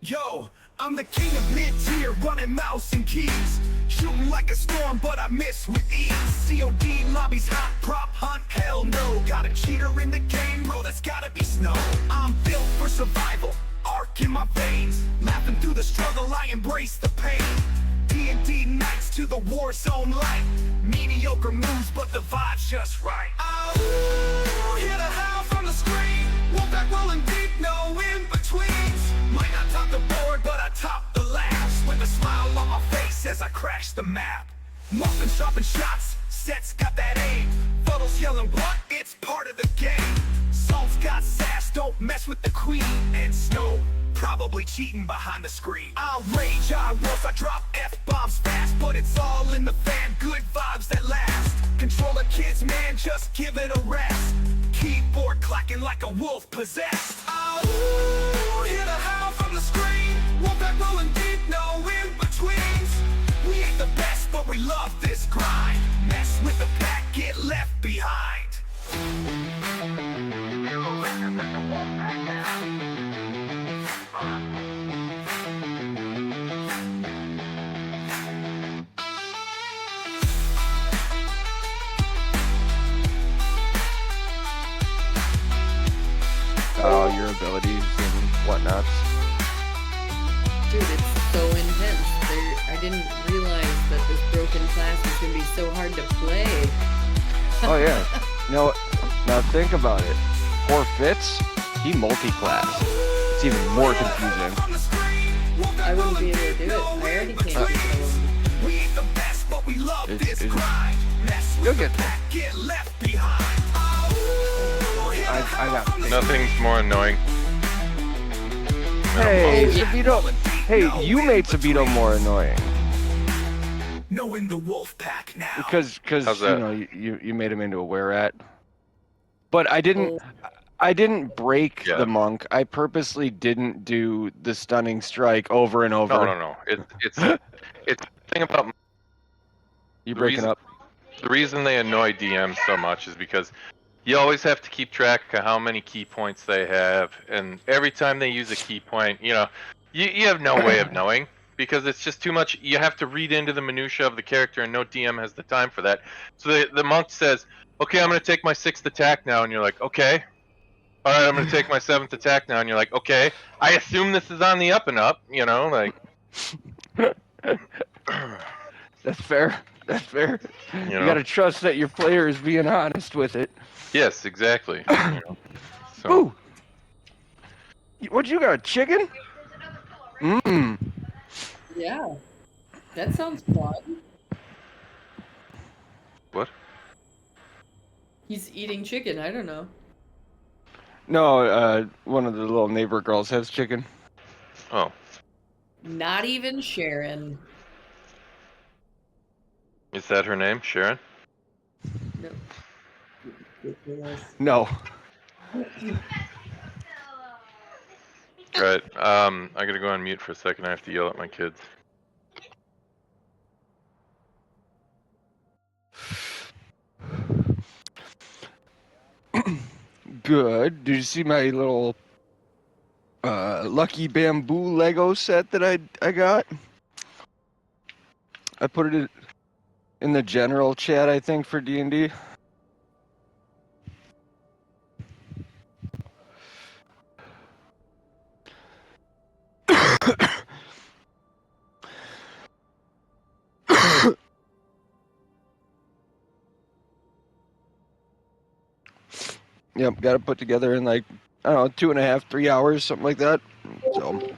Yo, I'm the king of mid-tier, running mouse and keys. Shooting like a storm, but I miss with ease. COD lobbies, hot prop hunt, hell no. Got a cheater in the game, bro, that's gotta be snow. I'm built for survival, arc in my veins. Laughing through the struggle, I embrace the pain. DnD nights to the war zone light. Mediocre moves, but the vibe's just right. Oh, hear the howl from the screen. Wolf back rolling deep, no in-betweens. Might not top the board, but I top the laughs. With a smile on my face as I crash the map. Muffin shopping shots, sets got that aim. Fuddles yelling what? It's part of the game. Salt's got sass, don't mess with the queen. And Snow, probably cheating behind the screen. I'll rage, I roast, I drop F-bombs fast. But it's all in the fan, good vibes that last. Controller kids, man, just give it a rest. Keyboard clacking like a wolf possessed. Oh, hear the howl from the screen. Wolf back rolling deep, no in-betweens. We ain't the best, but we love this grind. Mess with the pack, get left behind. Your abilities and whatnots. Dude, it's so intense. I didn't realize that this broken class was gonna be so hard to play. Oh yeah. Now think about it. Poor Fitz, he multi-class. It's even more confusing. I wouldn't be able to do it. I already can't do it. We ain't the best, but we love this it's- grind. Mess with You'll the get there. pack, get left behind. Oh, hear the I howl got from the Nothing's more annoying. Hey, Oh, yeah. Sabito. Hey, you made Sabito more annoying. knowing the wolf pack now. Because How's you that? know you made him into a were-rat. But I didn't break Yeah. the monk. I purposely didn't do the stunning strike over and over. No. It's the thing about You the breaking reason- up? the reason they annoy DMs so much is because you always have to keep track of how many key points they have, and every time they use a key point, you have no way of knowing because it's just too much. You have to read into the minutia of the character, and no DM has the time for that. So the monk says, "Okay, I'm going to take my 6th attack now," and you're like, "Okay." All right, I'm going to take my 7th attack now, and you're like, "Okay." I assume this is on the up and up, like. That's fair. That's fair. You You know? gotta trust that your player is being honest with it. Yes, exactly. So, Ooh! What you got, chicken? Mmm. Yeah. That sounds fun. what? He's eating chicken, I don't know. No, one of the little neighbor girls has chicken. Oh, Not even Sharon. is that her name, Sharon? No. Ridiculous. No. Right. I gotta go on mute for a second. I have to yell at my kids. Good. Did you see my little lucky bamboo Lego set that I got? I put it in the general chat, I think, for D&D. Yep, got it put together in like, I don't know, 2.5, 3 hours, something like that. So,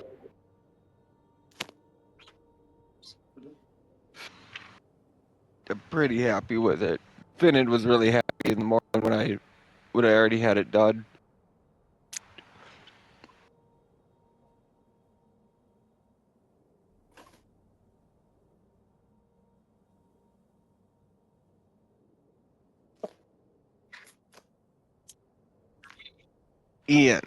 I'm pretty happy with it. Finnan was really happy in the morning when I already had it done. Ian.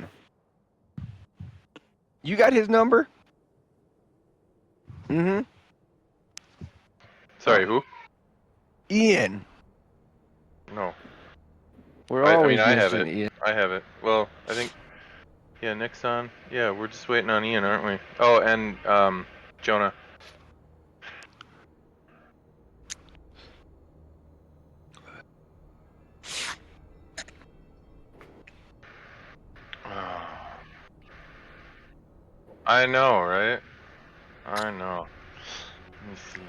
You got his number? Mm-hmm. Sorry, who? Ian. No. We're I always mean, I have missing it. Ian. I have it. Well, I think. Yeah, Nick's on. Yeah, we're just waiting on Ian, aren't we? Oh, and Jonah. I know, right? I know. Let me see.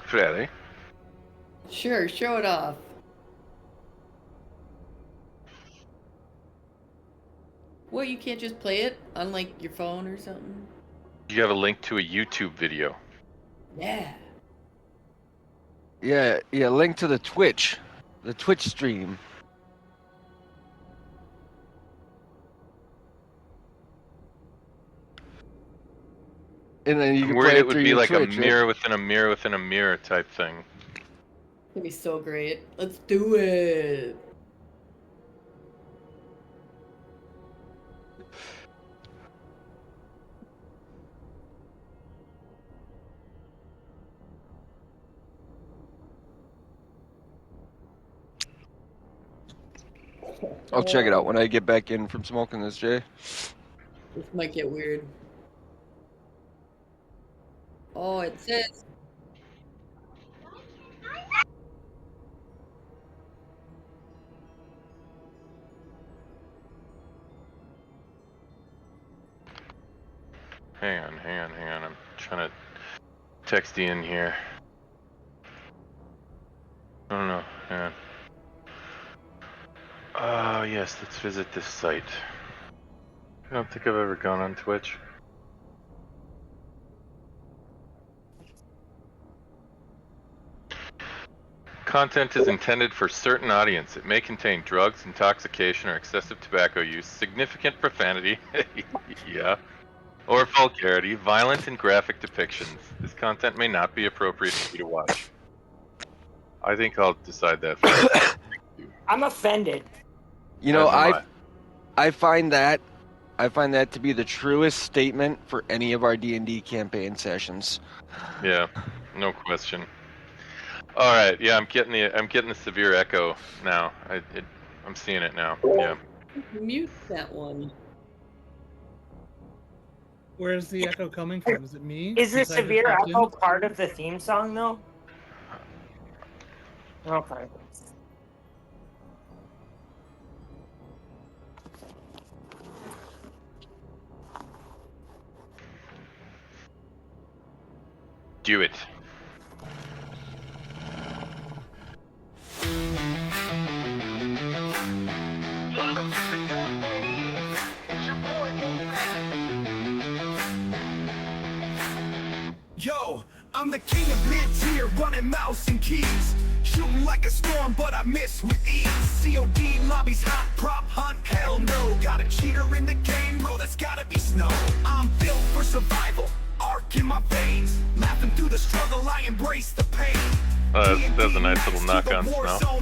Freddy. Sure, show it off. What, you can't just play it on like your phone or something? You have a link to a YouTube video. Yeah. Yeah, link to the Twitch stream. And then you I'm can worried play it it would through be your like Twitch. a mirror within a mirror within a mirror type thing. It'd be so great. Let's do it. I'll check it out when I get back in from smoking this, Jay. This might get weird. Oh, it says. Hang on. I'm trying to text Ian here. I don't know. Hang on. Yes, let's visit this site. I don't think I've ever gone on Twitch. Content is intended for certain audience. It may contain drugs, intoxication, or excessive tobacco use, significant profanity, yeah, or vulgarity, violent and graphic depictions. This content may not be appropriate for you to watch. I think I'll decide that first. I'm offended. You know, As am I find that to be the truest statement for any of our D&D campaign sessions. Yeah, no question. All right, yeah, I'm getting the severe echo now. I'm seeing it now. Yeah. Mute that one. Where's the echo coming from? Is it me? Is the Since I just severe popped in? echo part of the theme song, though? Okay. Do it. Yo, I'm the king of mid-tier, running mouse and keys. Shooting like a storm, but I miss with ease. COD lobbies, hot prop hunt, hell no. Got a cheater in the game, bro, that's gotta be snow. I'm built for survival, arc in my veins. Laughing through the struggle, I embrace the pain. That's a nice little knock on snow.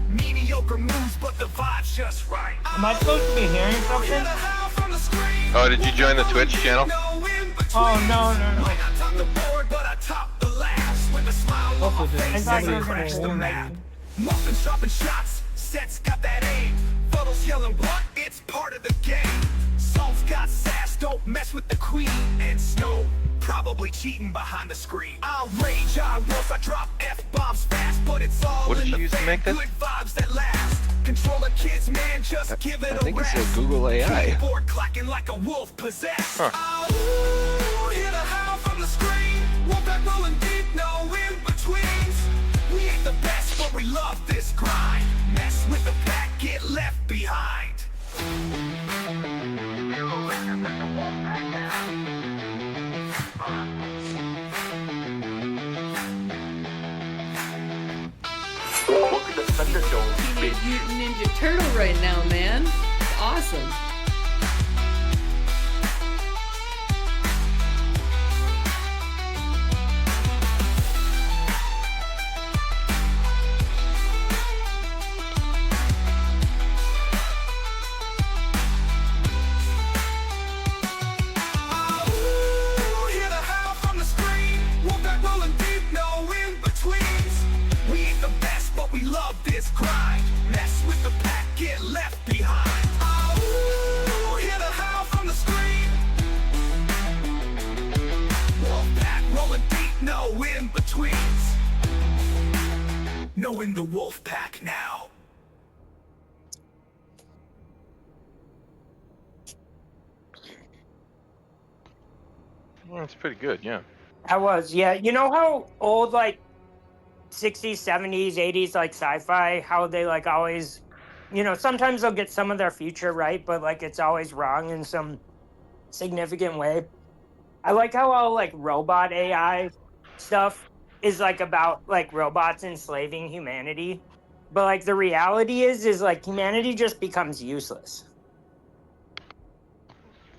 Mediocre moves, but the vibe's just right. Am I supposed to be hearing something? Oh, did you join the Twitch channel? Oh, no. Hopefully I there's thought you were nobody gonna phone that. Muffins dropping shots, sets got that aim. Fuddles yelling what? It's part of the game. Salt's got sass, don't mess with the queen. And Snow, probably cheating behind the screen. I'll rage, I roast, I drop F-bombs fast, but it's all What did in you the use to fan. make this? Good vibes that last. Controller kids, man, just give it I a think it's rest. a Google AI. Keyboard clacking like a wolf possessed. Huh. Oh, hear the howl from the screen. Wolf that rolling deep, no in-betweens. We ain't the best, but we love this grind. Mess with the pack, get left behind. Look at the Thunderdome, Teenage bitch. Mutant Ninja Turtle right now, man. It's awesome. no in-betweens. Knowing the wolf pack now. Well, that's pretty good, yeah. That was, yeah. You know how old, like, 60s, 70s, 80s, like, sci-fi, how they, like, always, you know, sometimes they'll get some of their future right, but, like, it's always wrong in some significant way. I like how all, like, robot AI stuff is, like, about, like, robots enslaving humanity. But, like, the reality is, like, humanity just becomes useless.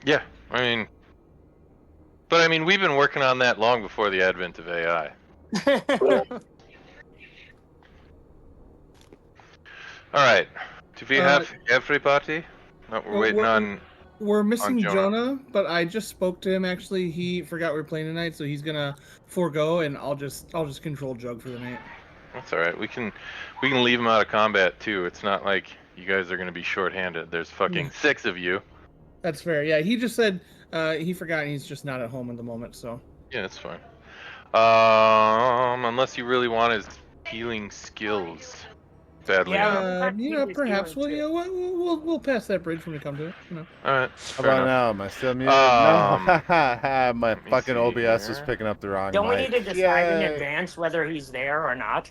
Yeah, but I mean, we've been working on that long before the advent of AI. All right, do we have everybody? No, we're waiting on We're missing Jonah. Jonah, but I just spoke to him. Actually, he forgot we were playing tonight, so he's gonna forego, and I'll just control Jug for the night. That's all right. We can leave him out of combat too. It's not like you guys are gonna be short-handed. There's fucking 6 of you. That's fair. Yeah, he just said he forgot, and he's just not at home at the moment. So Yeah, that's fine. Unless you really want his healing skills. Sadly Yeah. enough. perhaps we'll pass that bridge when we come to it. You know. All right. How about now? Am I still muted? No, my me fucking see OBS was here. picking up the wrong Don't we mic. need to decide in Yay. advance whether he's there or not?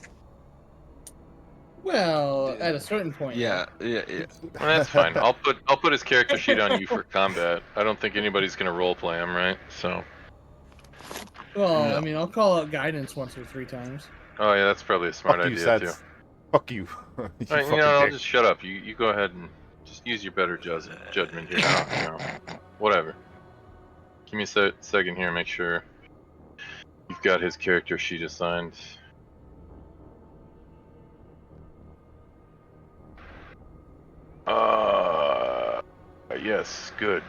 Well, at a certain point. Yeah. Well, that's fine. I'll put his character sheet on you for combat. I don't think anybody's gonna roleplay him, right? So. Well, No. I mean, I'll call out guidance once or 3 times. Oh yeah, that's probably a smart Fuck you, idea too. Sets. Fuck you. All right, you know, I'll just shut up. You go ahead and just use your better judgment here. Whatever. Give me a second here. Make sure you've got his character sheet assigned. Yes, good.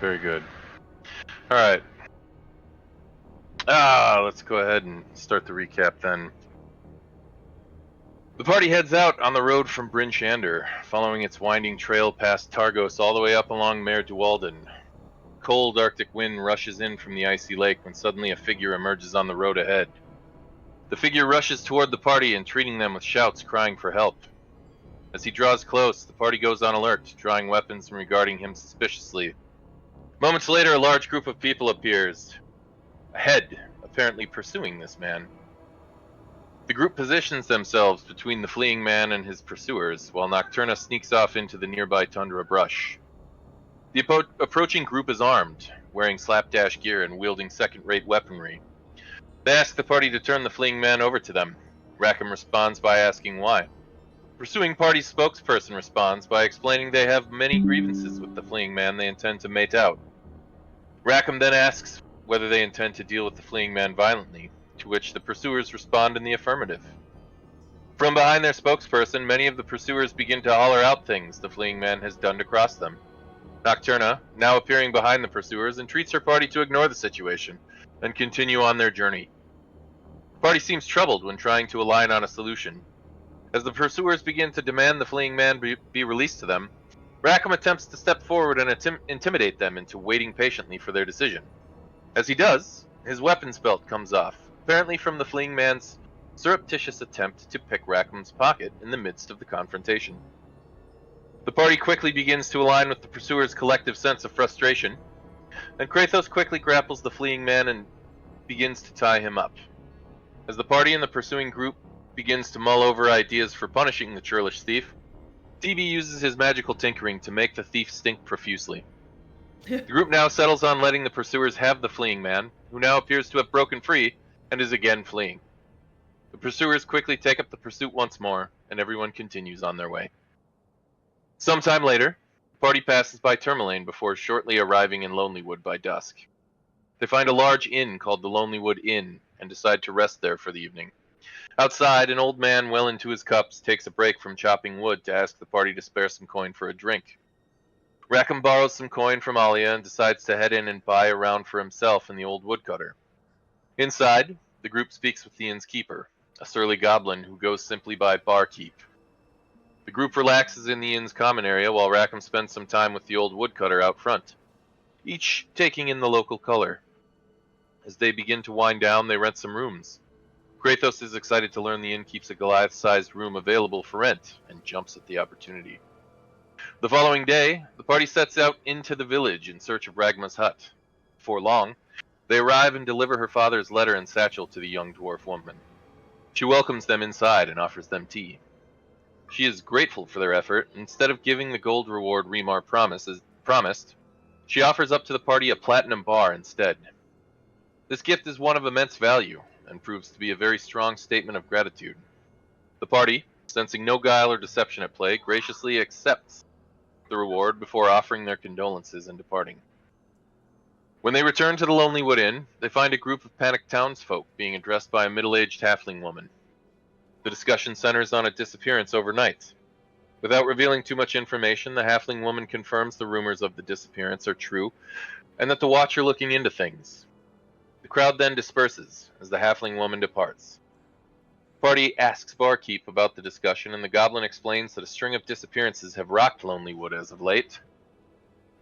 Very good. All right. Let's go ahead and start the recap then. The party heads out on the road from Bryn Shander, following its winding trail past Targos all the way up along Mare Dualden. Cold Arctic wind rushes in from the icy lake when suddenly a figure emerges on the road ahead. The figure rushes toward the party, entreating them with shouts, crying for help. As he draws close, the party goes on alert, drawing weapons and regarding him suspiciously. Moments later, a large group of people appears, ahead, apparently pursuing this man. The group positions themselves between the fleeing man and his pursuers, while Nocturna sneaks off into the nearby tundra brush. The approaching group is armed, wearing slapdash gear and wielding second-rate weaponry. They ask the party to turn the fleeing man over to them. Rackham responds by asking why. Pursuing party's spokesperson responds by explaining they have many grievances with the fleeing man they intend to mate out. Rackham then asks whether they intend to deal with the fleeing man violently, to which the pursuers respond in the affirmative. From behind their spokesperson, many of the pursuers begin to holler out things the fleeing man has done to cross them. Nocturna, now appearing behind the pursuers, entreats her party to ignore the situation and continue on their journey. The party seems troubled when trying to align on a solution. As the pursuers begin to demand the fleeing man be released to them, Rackham attempts to step forward and intimidate them into waiting patiently for their decision. As he does, his weapons belt comes off, apparently from the fleeing man's surreptitious attempt to pick Rackham's pocket in the midst of the confrontation. The party quickly begins to align with the pursuers' collective sense of frustration, and Kratos quickly grapples the fleeing man and begins to tie him up. As the party and the pursuing group begins to mull over ideas for punishing the churlish thief, DB uses his magical tinkering to make the thief stink profusely. The group now settles on letting the pursuers have the fleeing man, who now appears to have broken free and is again fleeing. The pursuers quickly take up the pursuit once more, and everyone continues on their way. Sometime later, the party passes by Tourmaline before shortly arriving in Lonelywood by dusk. They find a large inn called the Lonelywood Inn and decide to rest there for the evening. Outside, an old man well into his cups takes a break from chopping wood to ask the party to spare some coin for a drink. Rackham borrows some coin from Alia and decides to head in and buy a round for himself and the old woodcutter. Inside, the group speaks with the inn's keeper, a surly goblin who goes simply by Barkeep. The group relaxes in the inn's common area while Rackham spends some time with the old woodcutter out front, each taking in the local color. As they begin to wind down, they rent some rooms. Kratos is excited to learn the inn keeps a Goliath-sized room available for rent, and jumps at the opportunity. The following day, the party sets out into the village in search of Ragma's hut. Before long, they arrive and deliver her father's letter and satchel to the young dwarf woman. She welcomes them inside and offers them tea. She is grateful for their effort. Instead of giving the gold reward Remar promised, she offers up to the party a platinum bar instead. This gift is one of immense value, and proves to be a very strong statement of gratitude. The party, sensing no guile or deception at play, graciously accepts the reward before offering their condolences and departing. When they return to the Lonely Wood Inn, they find a group of panicked townsfolk being addressed by a middle-aged halfling woman. The discussion centers on a disappearance overnight. Without revealing too much information, the halfling woman confirms the rumors of the disappearance are true, and that the Watch are looking into things. The crowd then disperses as the halfling woman departs. The party asks Barkeep about the discussion, and the goblin explains that a string of disappearances have rocked Lonely Wood as of late.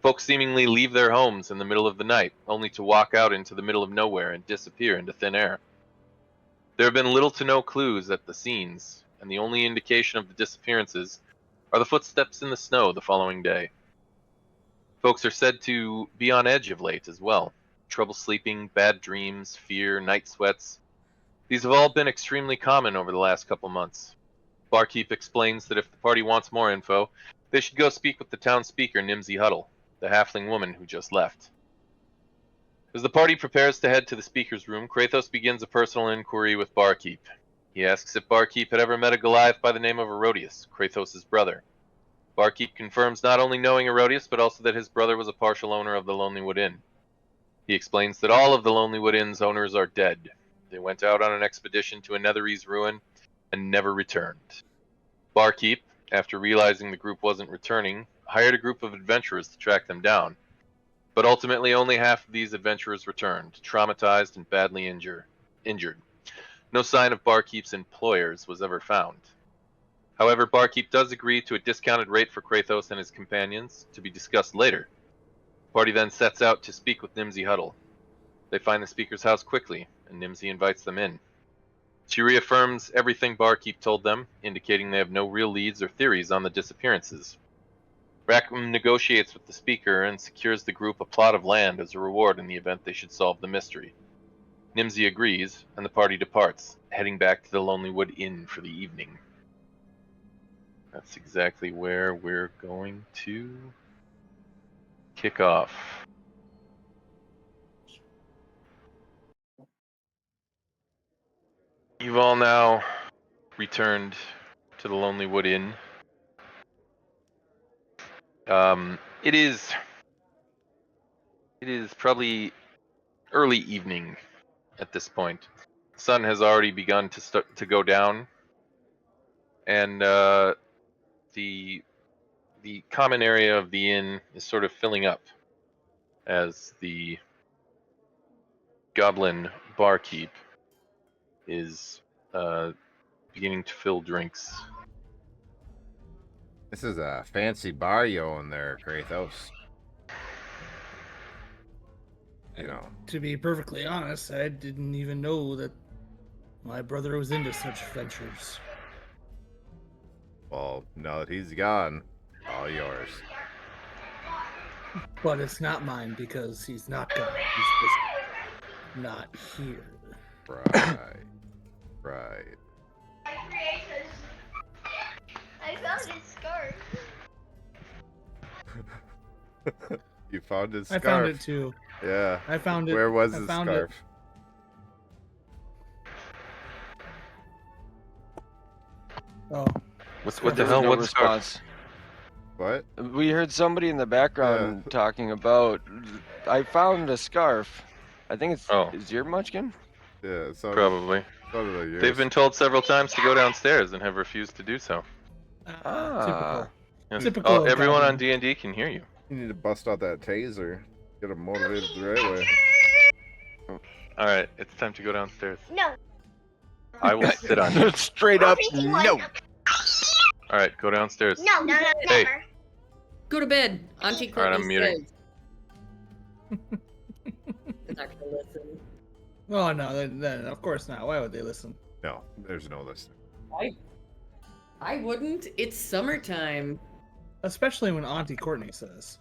Folks seemingly leave their homes in the middle of the night, only to walk out into the middle of nowhere and disappear into thin air. There have been little to no clues at the scenes, and the only indication of the disappearances are the footsteps in the snow the following day. Folks are said to be on edge of late as well. Trouble sleeping, bad dreams, fear, night sweats. These have all been extremely common over the last couple months. Barkeep explains that if the party wants more info, they should go speak with the town speaker, Nimsy Huddle, the halfling woman who just left. As the party prepares to head to the speaker's room, Kratos begins a personal inquiry with Barkeep. He asks if Barkeep had ever met a Goliath by the name of Herodias, Kratos' brother. Barkeep confirms not only knowing Herodias, but also that his brother was a partial owner of the Lonely Wood Inn. He explains that all of the Lonely Wood Inn's owners are dead. They went out on an expedition to a Netherese ruin and never returned. Barkeep, after realizing the group wasn't returning, hired a group of adventurers to track them down. But ultimately only half of these adventurers returned, traumatized and badly injured. No sign of Barkeep's employers was ever found. However, Barkeep does agree to a discounted rate for Kratos and his companions, to be discussed later. The party then sets out to speak with Nimsy Huddle. They find the speaker's house quickly, and Nimsy invites them in. She reaffirms everything Barkeep told them, indicating they have no real leads or theories on the disappearances. Rackham negotiates with the speaker and secures the group a plot of land as a reward in the event they should solve the mystery. Nimsy agrees, and the party departs, heading back to the Lonely Wood Inn for the evening. That's exactly where we're going to kick off. You've all now returned to the Lonely Wood Inn. It is probably early evening at this point. The sun has already begun to start to go down, and the common area of the inn is sort of filling up as the goblin barkeep is beginning to fill drinks. This is a fancy bar you own there, Kratos. You know. To be perfectly honest, I didn't even know that my brother was into such ventures. Well, now that he's gone, all yours. But it's not mine because he's not gone. He's just not here. Right. Right. I found his scarf. You found his I scarf. found it too. Yeah. I found it. Where was I his found scarf? Oh, What the There was hell? no What's scarf? response. What? We heard somebody in the background talking about. I found a scarf. I think it's. Oh. Is your Munchkin? Yeah, it sounded, Probably. sounded like yours. They've been told several times to go downstairs and have refused to do so. typical. Yes. Typical Oh, everyone on goblin. D&D can hear you. You need to bust out that taser. Get him motivated the right way. All right, it's time to go downstairs. No. I will sit on you. Straight up, Everything no. was- All right, go downstairs. No, Hey. never. Go to bed. Auntie All right, Courtney I'm muting. says. They're not gonna listen. Oh no, then of course not. Why would they listen? No, there's no listening. I wouldn't. It's summertime. Especially when Auntie Courtney says.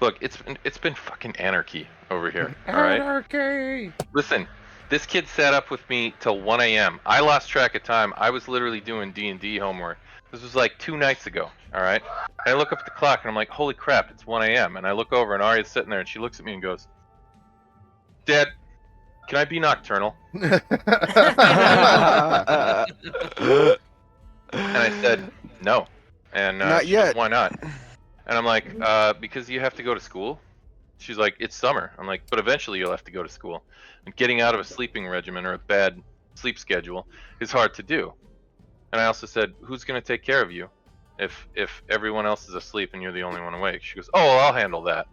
Look, it's been fucking anarchy over here. All right. Anarchy. Listen, this kid sat up with me till 1 a.m. I lost track of time. I was literally doing D&D homework. This was like 2 nights ago. All right. And I look up at the clock and I'm like, holy crap, it's 1 a.m. And I look over and Arya's sitting there and she looks at me and goes, Dad, can I be nocturnal? And I said, no. And Not she goes, yet. why not? And I'm like, because you have to go to school. She's like, it's summer. I'm like, but eventually you'll have to go to school. And getting out of a sleeping regimen or a bad sleep schedule is hard to do. And I also said, who's going to take care of you if everyone else is asleep and you're the only one awake? She goes, oh, well, I'll handle that.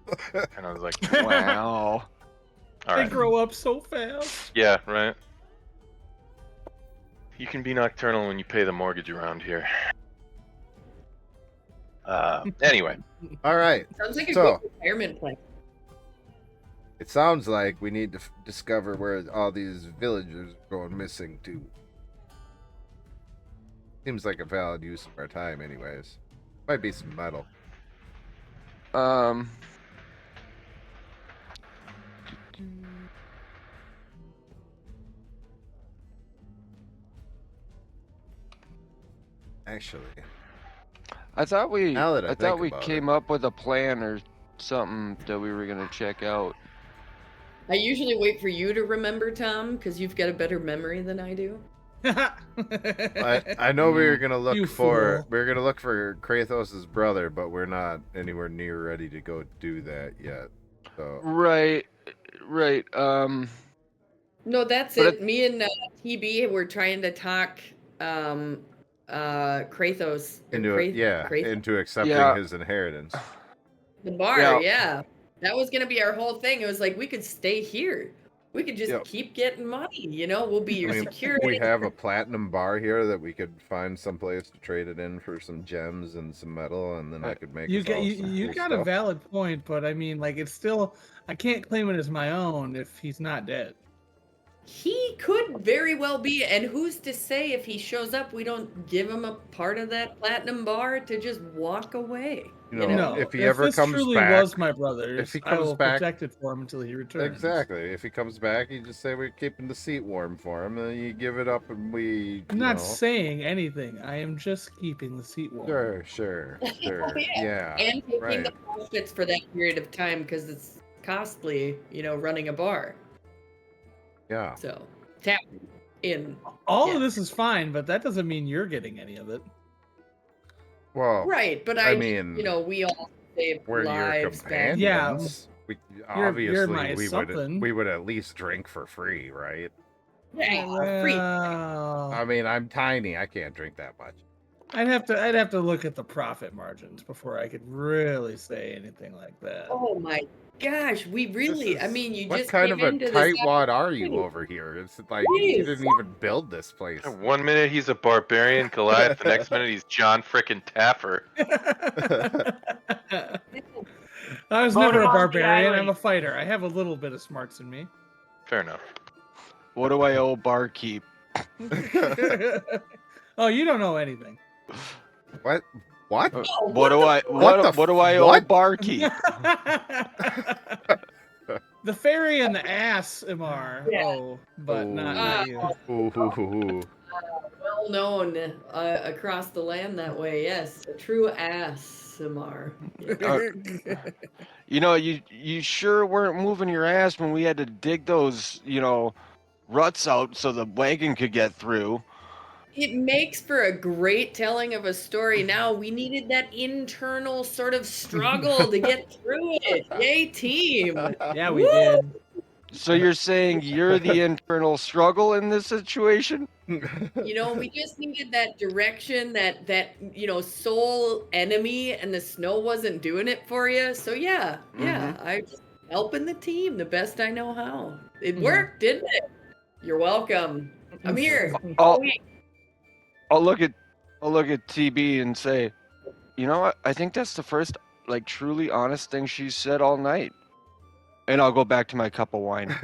And I was like, Wow. all They right. grow up so fast. Yeah, right. You can be nocturnal when you pay the mortgage around here. Anyway. All right. Sounds like a So- good retirement plan. It sounds like we need to discover where all these villagers are going missing to. Seems like a valid use of our time, anyways. Might be some metal. Actually, I thought we Now that I thought think we about came up with a plan or something that we were gonna check out. I usually wait for you to remember, Tom, because you've got a better memory than I do. I know we were gonna You look for fool. Kratos' brother, but we're not anywhere near ready to go do that yet. So Right. No, that's But it. Me and TB were trying to talk Kratos into it, yeah, Kratos. into accepting Yeah. his inheritance. The bar, Yeah. yeah. That was gonna be our whole thing. It was like we could stay here. We could just Yep. keep getting money, you know, we'll be your I mean, security. we have a platinum bar here that we could find someplace to trade it in for some gems and some metal, and then I could make You us got all you, some you cool got a stuff. valid point, but I mean, like, it's still I can't claim it as my own if he's not dead. He could very well be, and who's to say if he shows up, we don't give him a part of that platinum bar to just walk away. You You know, know? No, if he ever this comes truly back, was my brother's, if he I comes will back- protect it for him until he returns. Exactly. If he comes back, you just say we're keeping the seat warm for him, and you give it up, and we. I'm you not know, saying anything. I am just keeping the seat warm. Sure. Yeah. Yeah. And taking right. the profits for that period of time because it's costly, you know, running a bar. Yeah. So tap in. All Yeah. of this is fine, but that doesn't mean you're getting any of it. Well, Right, but I I mean, you know, we all save we're your lives back. companions. Yeah. We You're obviously my something. we would at least drink for free, right? Yeah, free. Well, I mean, I'm tiny. I can't drink that much. I'd have to look at the profit margins before I could really say anything like that. Oh my gosh, we really, This I is- mean, you what just kind came of a into this tightwad are you opportunity. over here? It's like you Jeez. didn't even build this place. 1 minute he's a barbarian Goliath, the next minute he's John frickin' Taffer. I was Vote never a him off the barbarian. I'm island. a fighter. I have a little bit of smarts in me. Fair enough. What do I owe Barkeep? Oh, you don't know anything. What? What? Oh, What do I what the what do I owe what? Barkeep? The fairy and the ass, Imar. Yeah. Oh, but not you. Ooh, ooh, ooh, ooh. well known across the land that way, yes. A true ass, Samar. You know, you sure weren't moving your ass when we had to dig those, ruts out so the wagon could get through. It makes for a great telling of a story. Now we needed that internal sort of struggle to get through it. Yay, team! Yeah, we Woo! did. So you're saying you're the internal struggle in this situation? You know, we just needed that direction, that soul enemy, and the snow wasn't doing it for you. So yeah, I just helping the team the best I know how. It worked, didn't it? You're welcome. I'm here. I'll look at TB and say, you know what? I think that's the first truly honest thing she's said all night. and I'll go back to my cup of wine.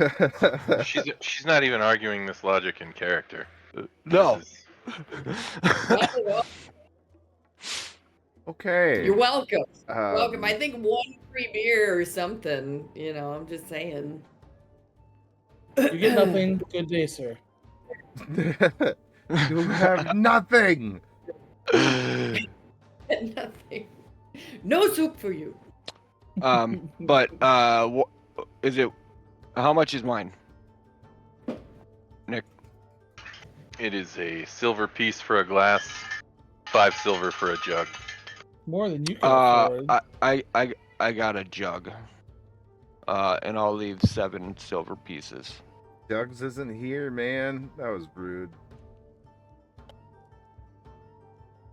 She's not even arguing this logic in character. No. This Not at all. Okay. You're welcome. Welcome. I Um, think one free beer or something. You know, I'm just saying. You get nothing. Good day, sir. you have nothing. Nothing. No soup for you. But is it? How much is mine? Nick. It is a silver piece for a glass, 5 silver for a jug. More than you can afford. I got a jug. And I'll leave 7 silver pieces. Jugs isn't here, man. That was rude.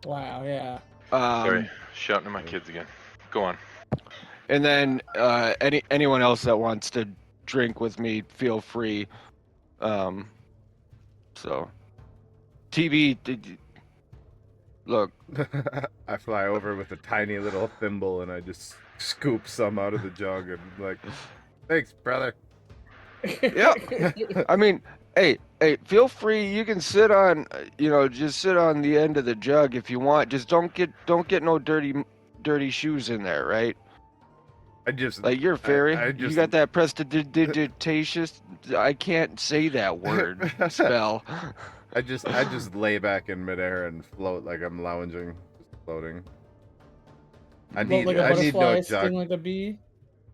Wow, yeah. Sorry, shouting at my kids again. Go on. And then anyone else that wants to drink with me, feel free. So, TV, look. I fly over with a tiny little thimble and I just scoop some out of the jug and like, thanks, brother. Yeah. I mean, hey, feel free. You can sit on, just sit on the end of the jug if you want. Just don't get no dirty shoes in there, right? I just Like you're a fairy. I You just got that prestidigitations. I can't say that word spell. I just lay back in midair and float like I'm lounging, just floating. I Float need like a I need butterfly, no sting jug. like a bee.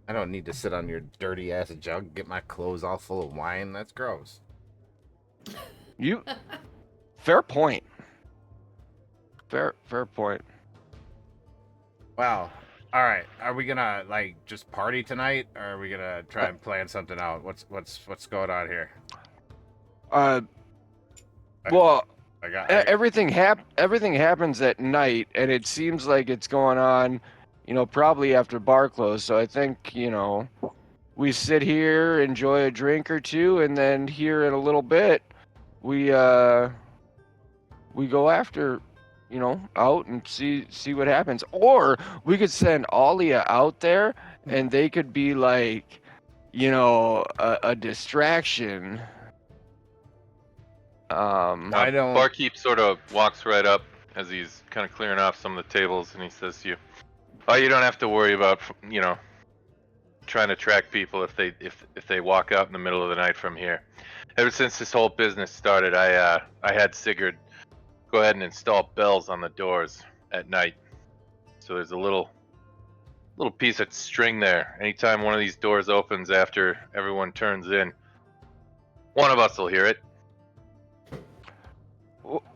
I don't need to sit on your dirty ass jug, get my clothes all full of wine. That's gross. You, fair point. Fair point. Wow. All right. Are we gonna like just party tonight, or are we gonna try and plan something out? What's going on here? Well, everything everything happens at night, and it seems like it's going on, probably after bar close. So I think, we sit here, enjoy a drink or two, and then here in a little bit, we go after, out and see what happens. Or we could send Alia out there, and they could be like, a distraction. I don't. Barkeep sort of walks right up as he's kind of clearing off some of the tables, and he says to you, "Oh, you don't have to worry about, trying to track people if they walk out in the middle of the night from here. Ever since this whole business started, I had Sigurd go ahead and install bells on the doors at night. So there's a little piece of string there. Anytime one of these doors opens after everyone turns in, one of us will hear it."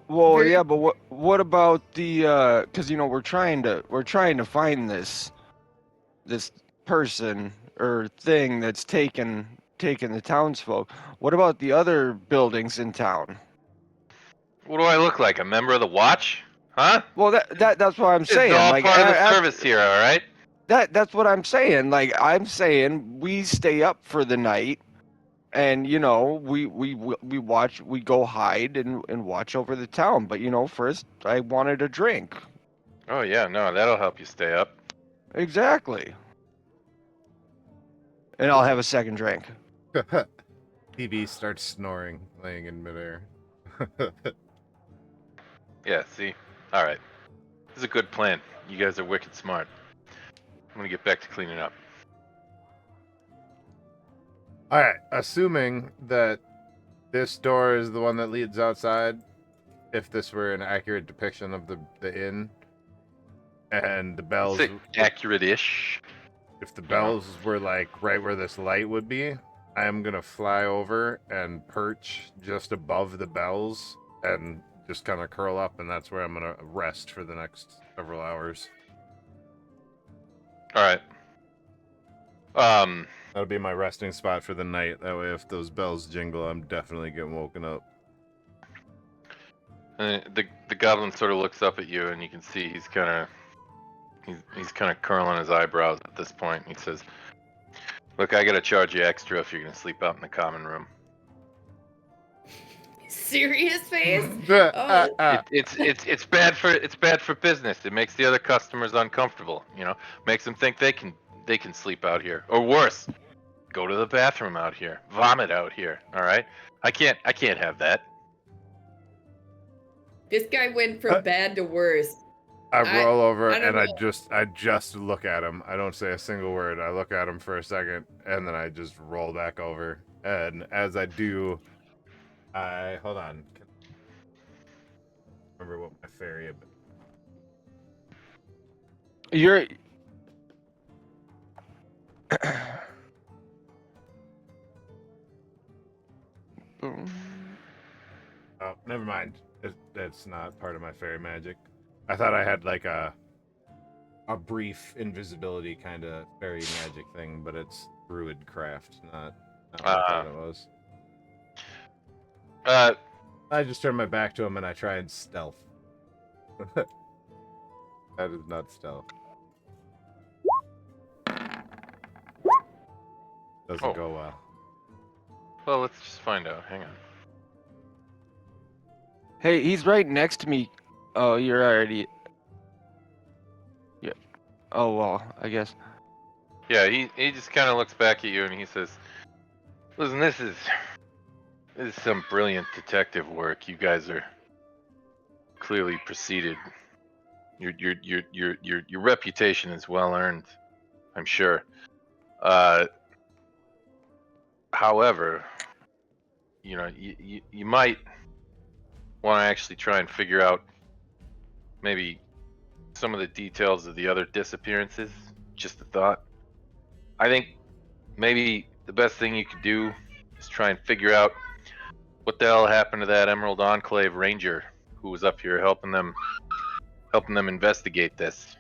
Well, yeah, but what about the? Because we're trying to find this person or thing that's taken the townsfolk. What about the other buildings in town? What do I look like? A member of the watch? Huh? Well, that's what I'm saying. It's all like, part of the service here, all right? That's what I'm saying. Like, I'm saying we stay up for the night. And we watch, we go hide and watch over the town. But first I wanted a drink. Oh yeah, no, that'll help you stay up. Exactly. And I'll have a second drink. TB starts snoring, laying in midair. Yeah, see? Alright. This is a good plan. You guys are wicked smart. I'm gonna get back to cleaning up. All right, assuming that this door is the one that leads outside, if this were an accurate depiction of the inn, and the bells, Say accurate-ish. if the bells were like right where this light would be, I am gonna fly over and perch just above the bells and just kind of curl up, and that's where I'm gonna rest for the next several hours. All right. That'll be my resting spot for the night. That way, if those bells jingle, I'm definitely getting woken up. The goblin sort of looks up at you, and you can see he's kind of curling his eyebrows at this point. He says, "Look, I gotta charge you extra if you're gonna sleep out in the common room." Serious face? It's bad for business. It makes the other customers uncomfortable. Makes them think they can sleep out here, or worse, go to the bathroom out here, vomit out here. All right, I can't have that. This guy went from bad to worse. I roll over I don't and I know. just look at him. I don't say a single word. I look at him for a second and then I just roll back over. And as I do, hold on. Remember what my fairy. You're. Oh, never mind. That's not part of my fairy magic. I thought I had like a brief invisibility kind of fairy magic thing, but it's druid craft, not what I thought it was. I just turn my back to him and I try and stealth. That is not stealth. Doesn't go well. Well, let's just find out. Hang on. Hey, he's right next to me. Oh, you're already. Yeah. Oh well, I guess. Yeah, he just kind of looks back at you and he says, "Listen, this is some brilliant detective work. You guys are clearly preceded. Your reputation is well earned, I'm sure. However, you know, you might want to actually try and figure out maybe some of the details of the other disappearances. Just a thought. I think maybe the best thing you could do is try and figure out what the hell happened to that Emerald Enclave Ranger who was up here helping them investigate this.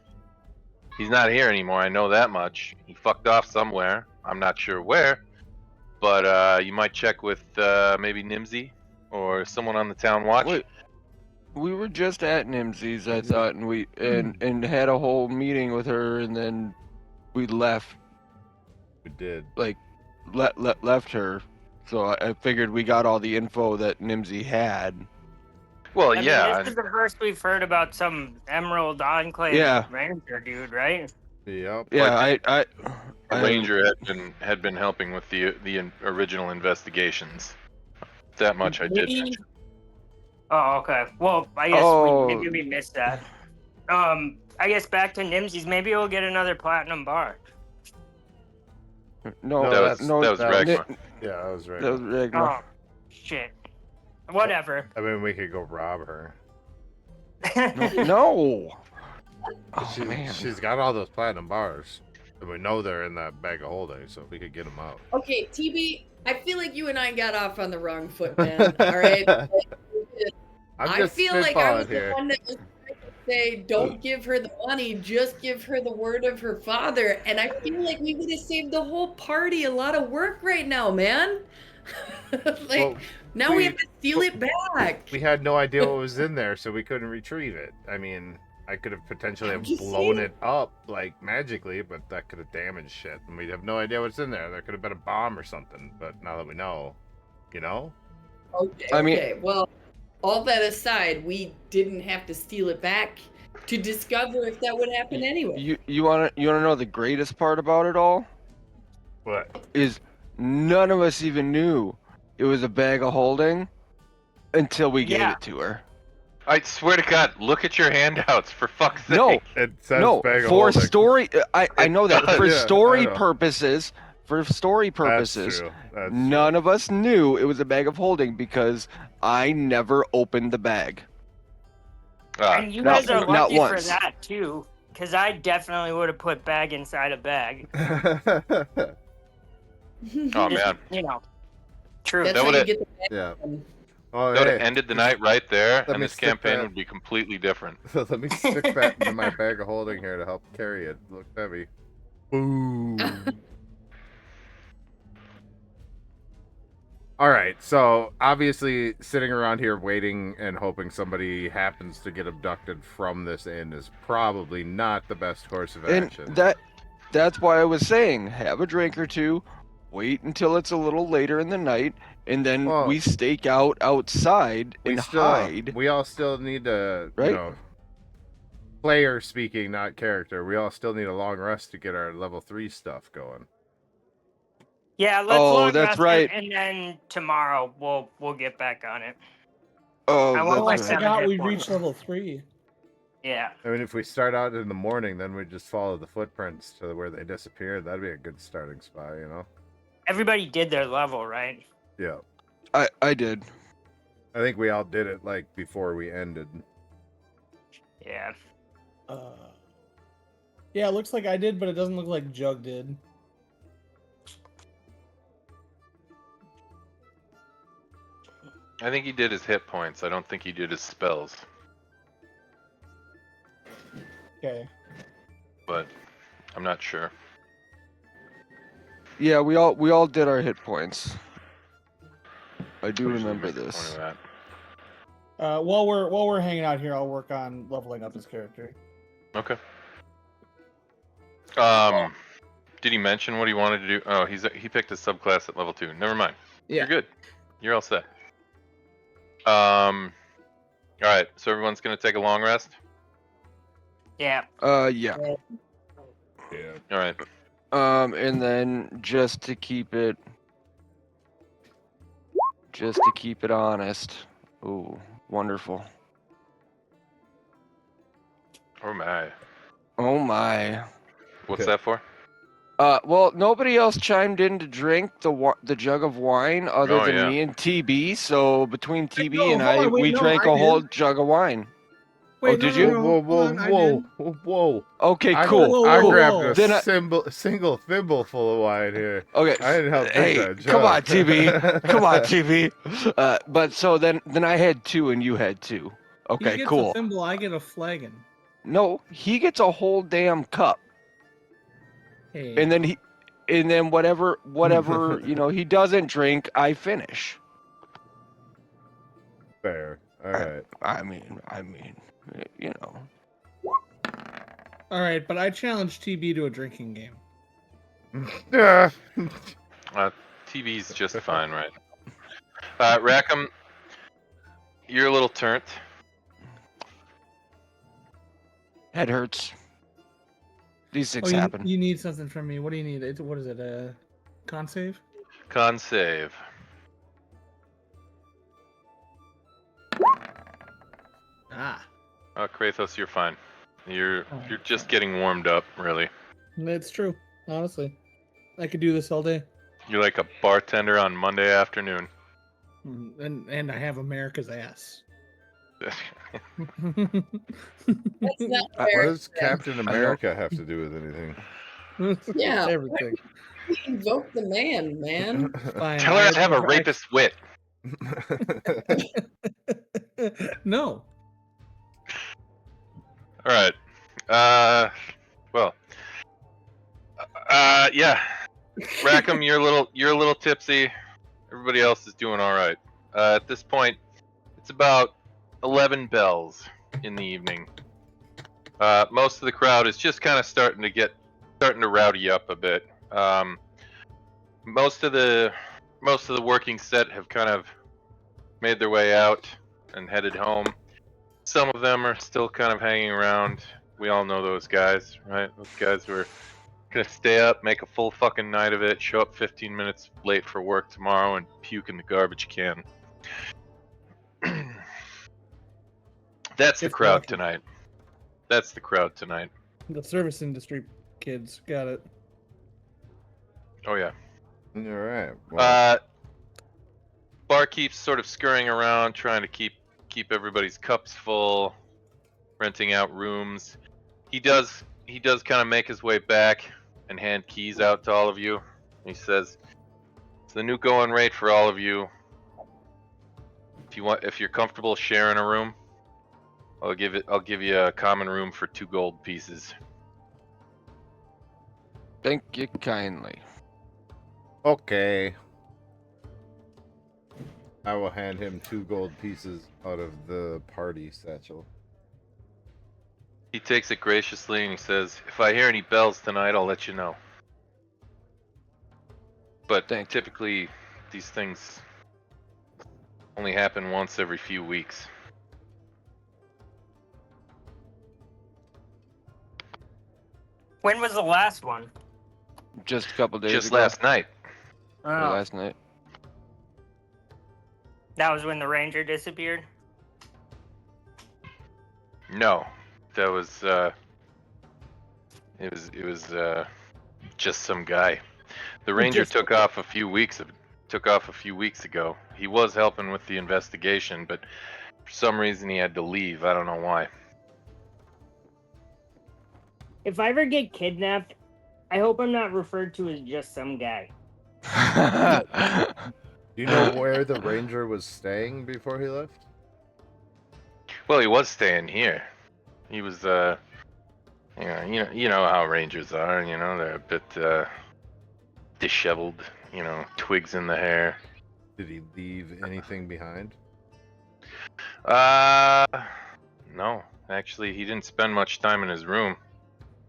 He's not here anymore, I know that much. He fucked off somewhere. I'm not sure where. But you might check with maybe Nimsy or someone on the town watch. Wait, we were just at Nimsy's, I thought, and we and had a whole meeting with her, and then we left. We did. Like, left her. So I figured we got all the info that Nimsy had. Well, I mean, yeah. this is the first we've heard about some Emerald Enclave Ranger dude, right? Yep. Yeah, I Ranger had been helping with the original investigations. That much I did. Oh, okay. Well, I guess maybe we missed that. I guess back to Nimsy's. Maybe we'll get another platinum bar. No, that was Ragma. Yeah, that was Ragma. That was Ragma. Oh, shit. Whatever. I mean, we could go rob her. No. Oh, man. She's got all those platinum bars. And we know they're in that bag of holding, so we could get them out. Okay, TB, I feel like you and I got off on the wrong foot, man. All right? I feel like I was the one that was trying to say, don't give her the money, just give her the word of her father. And I feel like we would have saved the whole party a lot of work right now, man. Now we have to steal it back. We had no idea what was in there, so we couldn't retrieve it. I mean, I could have potentially blown it up, like, magically, but that could have damaged shit. And we'd have no idea what's in there. There could have been a bomb or something, but now that we know, you know? Okay, well, all that aside, we didn't have to steal it back to discover if that would happen anyway. You wanna know the greatest part about it all? What? Is none of us even knew it was a bag of holding until we gave it to her. I swear to God, look at your handouts, for fuck's sake. No, it says bag of for holding. story. I know that for Yeah, story I know. purposes. For story purposes, That's true. none of us knew it was a bag of holding because I never opened the bag. And you guys are lucky for that, too. Because I definitely would have put bag inside a bag. Oh, man. You know, true. That's how you get the bag. Yeah. Oh, that would have ended the night right there, and me this stick campaign that. would be completely different. Let me stick that into my bag of holding here to help carry it. It looks heavy. Boom. All right, so obviously sitting around here waiting and hoping somebody happens to get abducted from this inn is probably not the best course of action. And that's why I was saying, have a drink or two, wait until it's a little later in the night, and then we stake out outside and hide. We all still need to, right? You know, player speaking, not character. We all still need a long rest to get our level 3 stuff going. Yeah, let's Oh, long that's rest it, right. and then tomorrow we'll get back on it. Oh, I want Oh, my I that's right. seven forgot hit we points. reached level 3. Yeah. I mean, if we start out in the morning, then we just follow the footprints to where they disappeared. That'd be a good starting spot, you know? Everybody did their level, right? Yeah. I did. I think we all did it, like, before we ended. Yeah. Yeah, it looks like I did, but it doesn't look like Jug did. I think he did his hit points. I don't think he did his spells. Okay. But I'm not sure. Yeah, we all did our hit points. I do Usually remember make a point this. of that. While we're hanging out here, I'll work on leveling up his character. Okay. Did he mention what he wanted to do? Oh, he picked a subclass at level 2. Never mind. Yeah. You're good. You're all set. All right. So everyone's gonna take a long rest. Yeah. Yeah. Yeah. All right. And then just to keep it honest. Ooh, wonderful. Oh my. Oh my. What's that for? Well, nobody else chimed in to drink the jug of wine other Oh, than yeah. me and TB. So between TB and hold I, on, wait, we no, drank I a whole did. jug of wine. Wait, Oh, did no, you? no, Whoa, hold whoa, on, I whoa, did. whoa, whoa. Okay, I, cool. whoa, I whoa, grabbed whoa. a Then single thimble full of wine here. Okay. I didn't help Hey, drink that come on, jug. TB. Come on, TB. But so then I had 2 and you had 2. He Okay, gets cool. a thimble, I get a flagon. No, he gets a whole damn cup. Hey. And then whatever he doesn't drink, I finish. Fair. All right. I mean, you know. All right, but I challenge TB to a drinking game. Yeah. TV's just fine, right? Rackham, you're a little turnt. Head hurts. These things you happen. You need something from me. What do you need? What is it? Con save? Con save. Ah. Kratos, you're fine. You're just getting warmed up, really. It's true, honestly. I could do this all day. You're like a bartender on Monday afternoon. And I have America's ass. That's not What fair. does Captain America have to do with anything? Yeah. Everything. Invoke the man. Fine. Tell her I have a rapist wit. No. All right. Yeah. Rackham, you're a little tipsy. Everybody else is doing all right. At this point, it's about 11 bells in the evening. Most of the crowd is just kind of starting to rowdy up a bit. Most of the working set have kind of made their way out and headed home. Some of them are still kind of hanging around. We all know those guys, right? Those guys who are gonna stay up, make a full fucking night of it, show up 15 minutes late for work tomorrow, and puke in the garbage can. That's the If crowd lucky. tonight. That's the crowd tonight. The service industry kids got it. Oh yeah. All right. Well, Barkeep's sort of scurrying around, trying to keep everybody's cups full, renting out rooms. He does kind of make his way back and hand keys out to all of you. He says, "It's the new going rate for all of you. If you're comfortable sharing a room, I'll give you a common room for 2 gold pieces." Thank you kindly. okay. I will hand him 2 gold pieces out of the party satchel. He takes it graciously and he says, "If I hear any bells tonight, I'll let you know. But typically, these things only happen once every few weeks." When was the last one? Just a couple days Just ago. last night. or Oh, last night. that was when the ranger disappeared. No, that was it was just some guy. The ranger Just- took off a few weeks ago. He was helping with the investigation, but for some reason he had to leave. I don't know why. If I ever get kidnapped, I hope I'm not referred to as just some guy. Do you know where the ranger was staying before he left? Well, he was staying here. He was you know how rangers are. You know, they're a bit disheveled. You know, twigs in the hair. Did he leave anything behind? No, actually, he didn't spend much time in his room.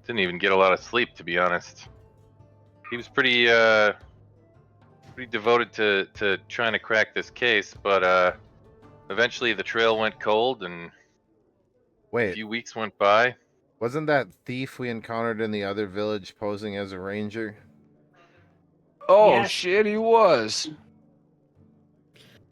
Didn't even get a lot of sleep, to be honest. He was pretty devoted to trying to crack this case, but eventually the trail went cold and a Wait, few weeks went by. wasn't that thief we encountered in the other village posing as a ranger? Oh Yes. shit, he was.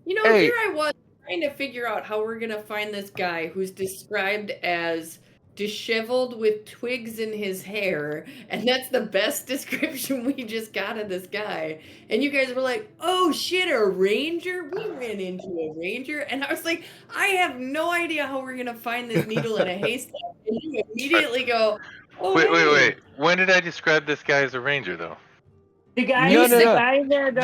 You know, Hey. here I was trying to figure out how we're gonna find this guy who's described as disheveled with twigs in his hair, and that's the best description we just got of this guy. And you guys were like, "Oh shit, a ranger? We ran into a ranger," and I was like, "I have no idea how we're gonna find this needle in a haystack." And you immediately go, "Oh, Wait, hey." wait. When did I describe this guy as a ranger, though? The guy, No, no, the no. guy that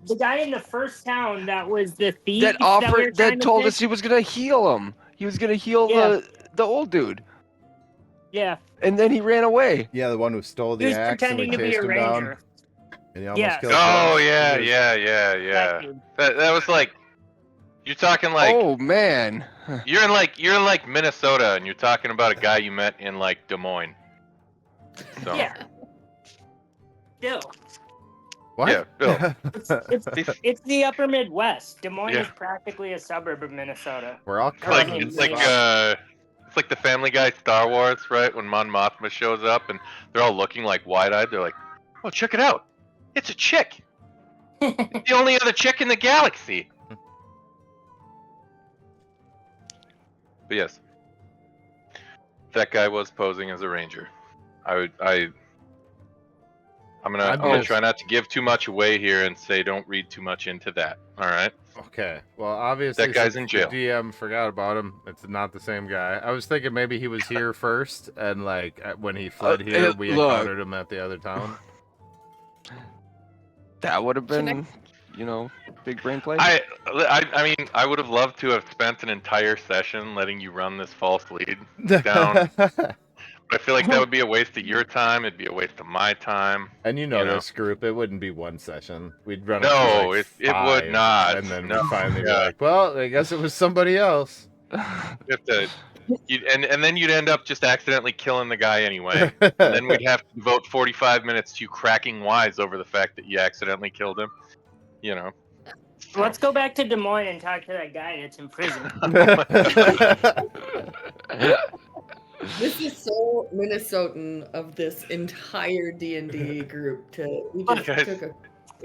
the guy in the first town that was the thief That we were offered, trying that to told fix? us he was gonna heal him. He was gonna heal Yeah. the old dude, Yeah, and then he ran away. Yeah, the one who stole he the was axe and we pretending to be chased a him down. ranger. And he almost Yeah. killed Oh us. yeah, He was- yeah. That dude. That was like, you're talking like Oh man. you're in like Minnesota, and you're talking about a guy you met in like Des Moines. So, Yeah. Still, What? Yeah, Bill. it's the upper Midwest. Des Moines Yeah. is practically a suburb of Minnesota. We're all like cousins. it's like the Family Guy Star Wars, right? When Mon Mothma shows up and they're all looking like wide-eyed. They're like, "Oh, check it out! It's a chick. It's the only other chick in the galaxy." But yes, that guy was posing as a ranger. I'm gonna try not to give too much away here and say don't read too much into that. All right. Okay. Well, obviously, That guy's since in jail. The DM forgot about him. It's not the same guy. I was thinking maybe he was here first, and like when he fled here, we look. encountered him at the other town. That would have Should I- been, you know, big brain play. I mean, I would have loved to have spent an entire session letting you run this false lead down. But I feel like that would be a waste of your time. It'd be a waste of my time. And you know You know. this group, it wouldn't be one session. We'd run No, it it through, like, would 5, not. and then No. we'd finally be Yeah. like, well, I guess it was somebody else. You have to, and then you'd end up just accidentally killing the guy anyway. And then we'd have to devote 45 minutes to cracking wise over the fact that you accidentally killed him. You know. Let's go back to Des Moines and talk to that guy that's in prison. This is so Minnesotan of this entire D&D group to we just Okay. took a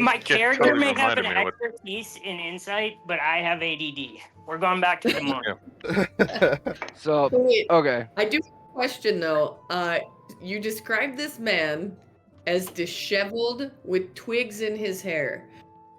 My Just character totally may have reminded an me of what- expertise in insight, but I have ADD. We're going back to Des Moines. So So wait, okay. I do have a question though. You described this man as disheveled with twigs in his hair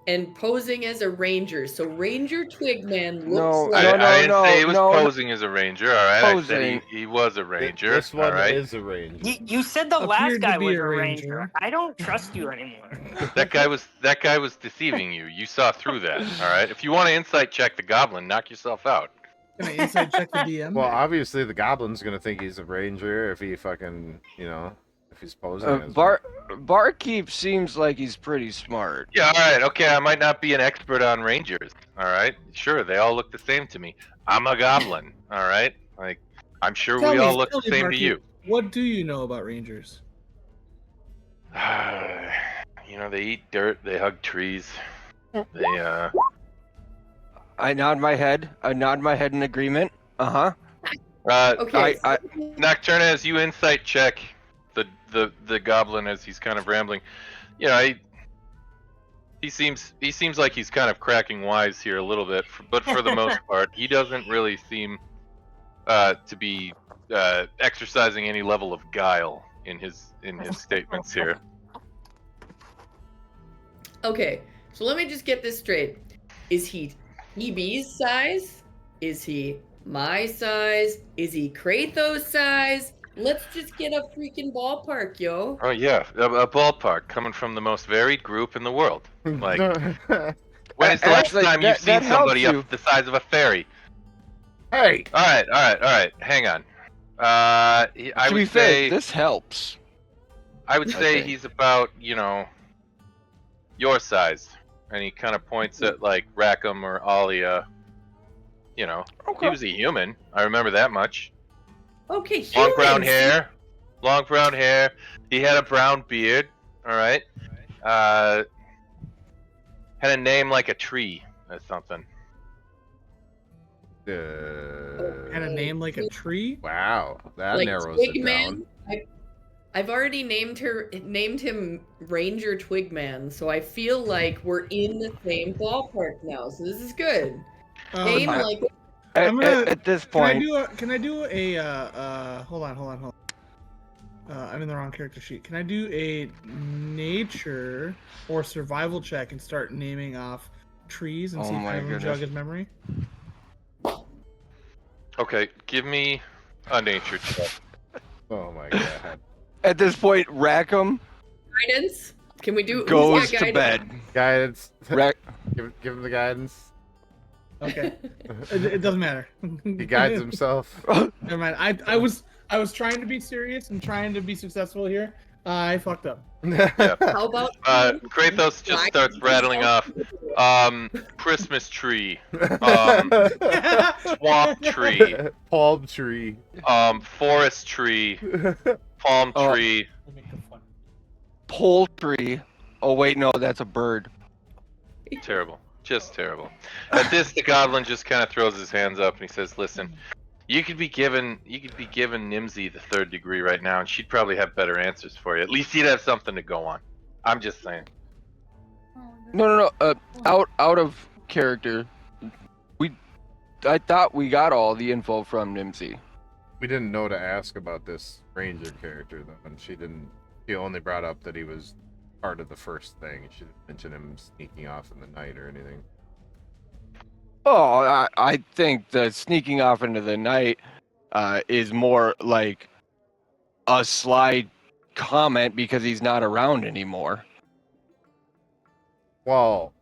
and posing as a ranger. So Ranger Twig Man looks No, like I didn't say he was no. posing as a ranger. All right, I said Posing. he was a ranger. This one all right. is a ranger. You said the last Appeared to guy be was a a ranger. ranger. I don't trust you anymore. That guy was deceiving you. You saw through that. All right. If you want to insight check the goblin, knock yourself out. Can I inside check the DM? Well, obviously the goblin's gonna think he's a ranger if he fucking, if he's posing as one. Barkeep seems like he's pretty smart. Yeah. All right. Okay. I might not be an expert on rangers. All right. Sure. They all look the same to me. I'm a goblin. All right. Like I'm sure Tell we me- all look tell the me, same to Barkeep, you. What do you know about rangers? They eat dirt. They hug trees. They I nod my head. I nod my head in agreement. okay. I- Nocturna, as you insight check the goblin as he's kind of rambling, He seems like he's kind of cracking wise here a little bit, but for the most part, he doesn't really seem to be exercising any level of guile in his statements here. Okay, so let me just get this straight. Is he TB's size? Is he my size? Is he Kratos' size? Let's just get a freaking ballpark, yo. Oh yeah, a ballpark coming from the most varied group in the world. Like, when is the last Actually, time you've that seen helps somebody you. up the size of a fairy? Hey, All right. Hang on. I To be would fair, say this helps. I would I say think. he's about, your size, and he kind of points at like Rackham or Alia. He was a human. I remember that much. Okay, Long brown humans. hair. He had a brown beard. All right. Had a name like a tree or something. Had a name like a tree. wow, that Like narrows it Twigman. down. I've already named him Ranger Twigman, so I feel like we're in the same ballpark now. So this is good. Name I- like I'm gonna. At this Can I point, do a? Can I do a? Hold on. I'm in the wrong character sheet. Can I do a nature or survival check and start naming off trees and Oh see if my I can goodness. jog his memory? Okay, give me a nature check. Oh my god. at this point, Rackham guidance. Can we do? goes who's got to guidance? bed. Guidance. Rack, give him the guidance. Okay. It doesn't matter. He guides himself. Never mind. I was trying to be serious and trying to be successful here. I fucked up. How about Kratos just starts rattling off. Christmas tree. Swamp tree. Palm tree. Forest tree. Palm Oh. tree. poultry. Oh wait, no, that's a bird. Terrible. Just terrible. At this, the goblin just kind of throws his hands up and he says, "Listen, you could be given Nimsy the third degree right now, and she'd probably have better answers for you. At least he'd have something to go on. I'm just saying." No. Out of character. I thought we got all the info from Nimsy. We didn't know to ask about this ranger character though, and she didn't. She only brought up that he was part of the first thing. She didn't mention him sneaking off in the night or anything. Oh, I think the sneaking off into the night is more like a sly comment because he's not around anymore. Well,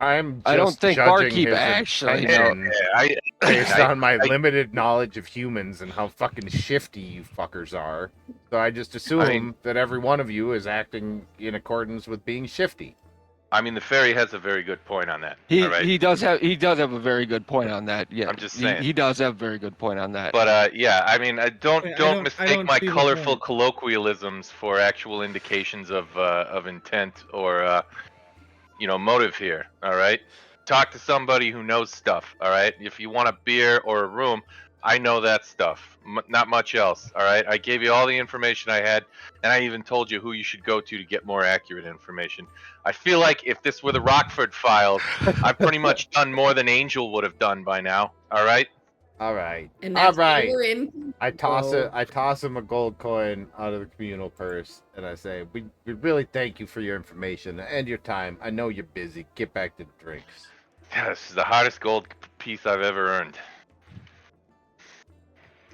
I'm just I don't think judging Barkeep his actually intention based I- on my limited knowledge of humans and how fucking shifty you fuckers are. So I just assume that every one of you is acting in accordance with being shifty. I mean, the fairy has a very good point on that. He all right? he does have a very good point on that. Yeah, I'm just saying. he does have a very good point on that. But yeah, I mean, don't I don't don't mistake my see the colorful point. colloquialisms for actual indications of intent or motive here. All right, talk to somebody who knows stuff. All right, if you want a beer or a room, I know that stuff. Not much else. All right, I gave you all the information I had, and I even told you who you should go to get more accurate information. I feel like if this were the Rockford Files, I've pretty much done more than Angel would have done by now. All right. All right. And All that's why right. we're in. I toss control. it. I toss him a gold coin out of the communal purse, and I say, "We really thank you for your information and your time. I know you're busy. Get back to the drinks." Yeah, this is the hardest gold piece I've ever earned.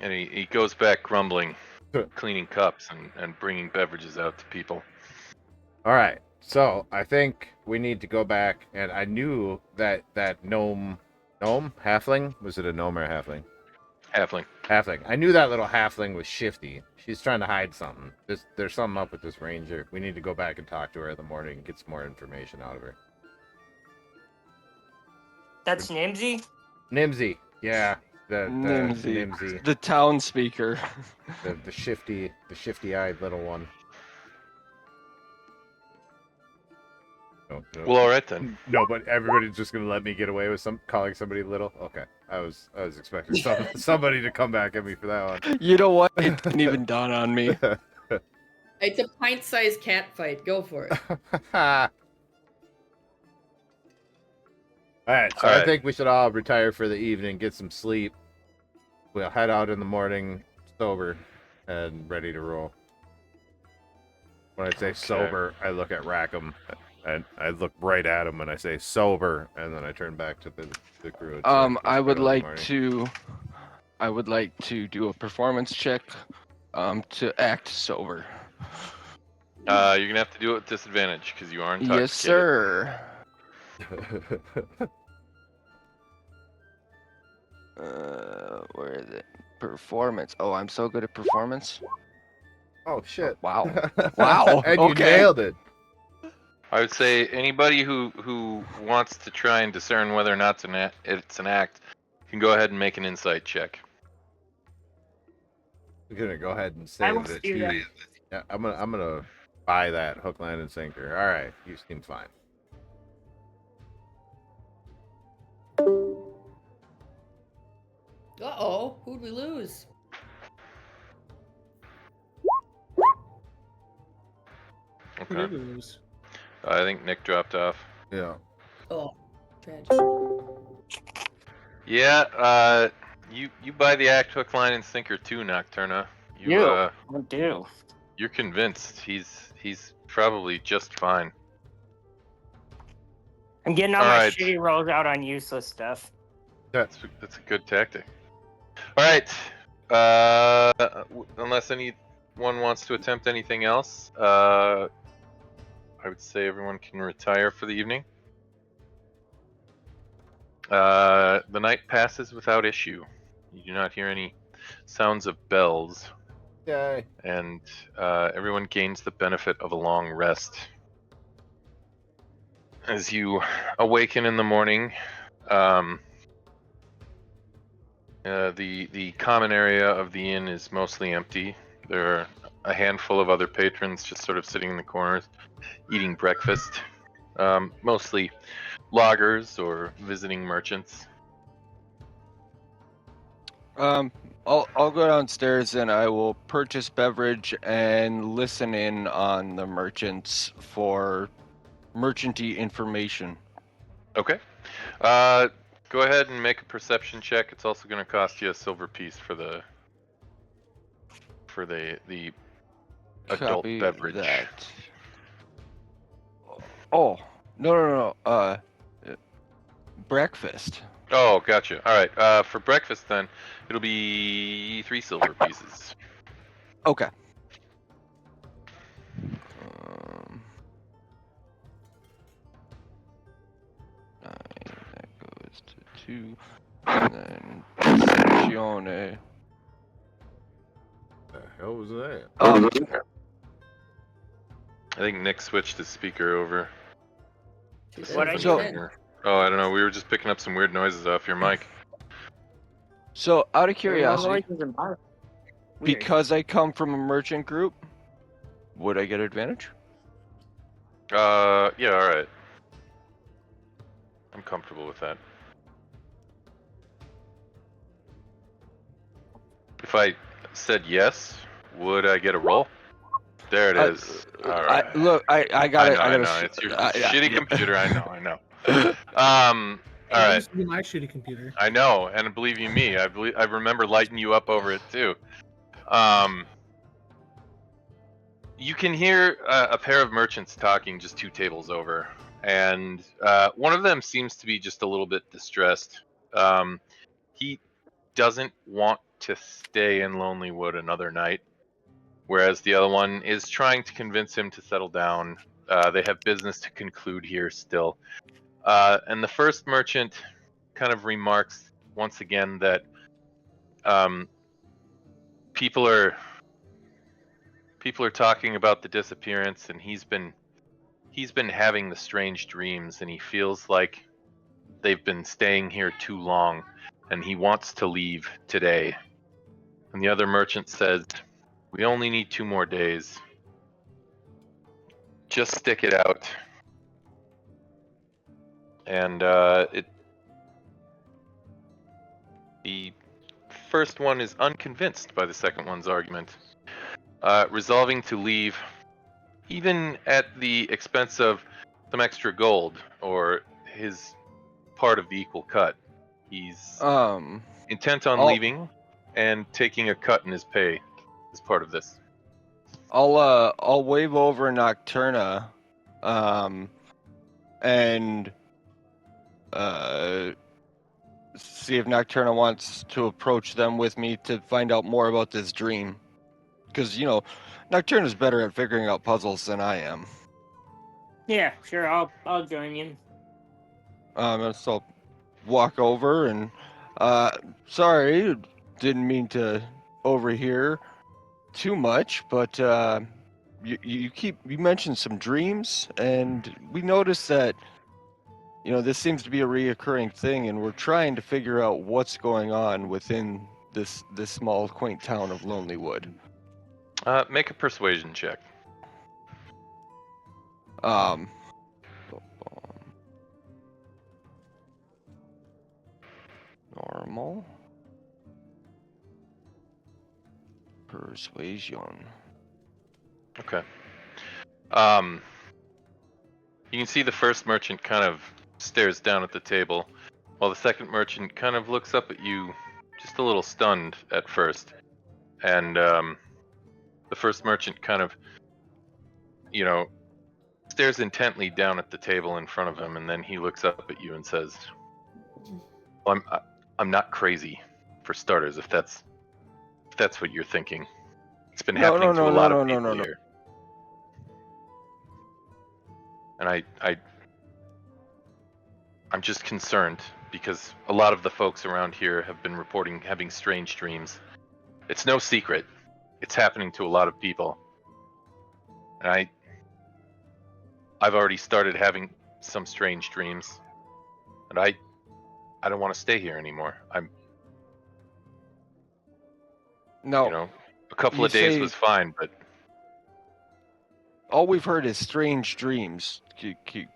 And he goes back grumbling, cleaning cups and bringing beverages out to people. All right. So I think we need to go back, and I knew that gnome, halfling, was it a gnome or a halfling? Halfling. I knew that little halfling was shifty. She's trying to hide something. There's something up with this ranger. We need to go back and talk to her in the morning and get some more information out of her. That's Nimsy? Nimsy, yeah, the Nimsy. Nimsy, The town speaker. the shifty-eyed little one. No, Well, all right then. no, but everybody's just gonna let me get away with calling somebody little. Okay, I was expecting somebody to come back at me for that one. You know what? It didn't even dawn on me. It's a pint-sized cat fight. Go for it. All right, so All I right. think we should all retire for the evening, get some sleep. We'll head out in the morning, sober and ready to roll. When I say sober, I look at Rackham, and I look right at him when I say sober, and then I turn back to the crew. And say, "Let's I head would out in the like morning." to. I would like to do a performance check. To act sober. You're gonna have to do it with disadvantage because you are intoxicated. Yes, sir. Where is it? Performance. Oh, I'm so good at performance. Oh shit! Wow. Wow. And you Okay. nailed it. I would say anybody who wants to try and discern whether or not it's an act can go ahead and make an insight check. I'm gonna go ahead and I say will that do that. Yeah, I'm gonna buy that hook, line, and sinker. All right, you seem fine. Uh-oh, who'd we lose? Who Okay. did we lose? I think Nick dropped off. Yeah. Oh, tragic. Yeah. You buy the act, hook, line, and sinker too, Nocturna. I do. You're convinced he's probably just fine. I'm getting all All my right. shitty rolls out on useless stuff. That's a good tactic. All right. Unless anyone wants to attempt anything else, I would say everyone can retire for the evening. The night passes without issue. You do not hear any sounds of bells, Yay. and everyone gains the benefit of a long rest. As you awaken in the morning, the common area of the inn is mostly empty. There are a handful of other patrons just sort of sitting in the corners, eating breakfast. Mostly loggers or visiting merchants. I'll go downstairs and I will purchase beverage and listen in on the merchants for merchanty information. Okay. Go ahead and make a perception check. It's also going to cost you a silver piece for the adult Copy beverage. that. Oh, no. Breakfast. Oh, gotcha. All right. For breakfast, then it'll be 3 silver pieces. Okay. That goes to 2, and then Percepzione. The hell was that? I think Nick switched his speaker over. What I So- do? Oh, I don't know. We were just picking up some weird noises off your mic. So, out of curiosity, Weird. because I come from a merchant group, would I get advantage? Yeah, all right. I'm comfortable with that. If I said yes, would I get a roll? There it is. All right. I got it. I know. It's your shitty computer. I know. All It right. used to be my shitty computer. I know, and believe you me, I remember lighting you up over it too. You can hear a pair of merchants talking just 2 tables over, and one of them seems to be just a little bit distressed. He doesn't want to stay in Lonely Wood another night, whereas the other one is trying to convince him to settle down. They have business to conclude here still. And the first merchant kind of remarks once again that people are talking about the disappearance, and he's been having the strange dreams, and he feels like they've been staying here too long, and he wants to leave today. And the other merchant says, "We only need 2 more days. Just stick it out." And the first one is unconvinced by the second one's argument, resolving to leave, even at the expense of some extra gold or his part of the equal cut. He's intent on I'll- leaving and taking a cut in his pay as part of this. I'll wave over Nocturna, and see if Nocturna wants to approach them with me to find out more about this dream. Because, Nocturna's better at figuring out puzzles than I am. Yeah, sure. I'll join you. So I'll walk over and, sorry, didn't mean to overhear too much, but you mentioned some dreams, and we noticed that this seems to be a reoccurring thing, and we're trying to figure out what's going on within this small quaint town of Lonelywood. Make a persuasion check. Normal persuasion. Okay. You can see the first merchant kind of stares down at the table, while the second merchant kind of looks up at you, just a little stunned at first. And the first merchant kind of, stares intently down at the table in front of him, and then he looks up at you and says, "Well, I'm not crazy, for starters, if that's what you're thinking. It's been happening to a lot of people here. And I'm just concerned because a lot of the folks around here have been reporting having strange dreams. It's no secret. It's happening to a lot of people. And I've already started having some strange dreams. And I don't want to stay here anymore. No. A couple of days was fine, but all we've heard is strange dreams.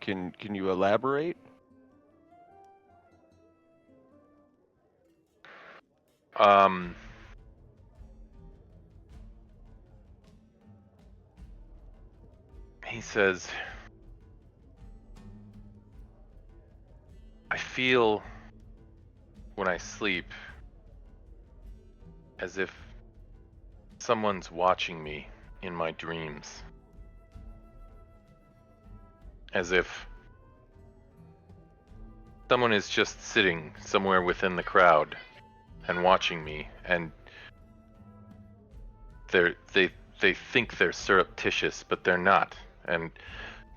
Can you elaborate? He says, I feel when I sleep as if someone's watching me in my dreams. As if someone is just sitting somewhere within the crowd and watching me, and they think they're surreptitious, but they're not, and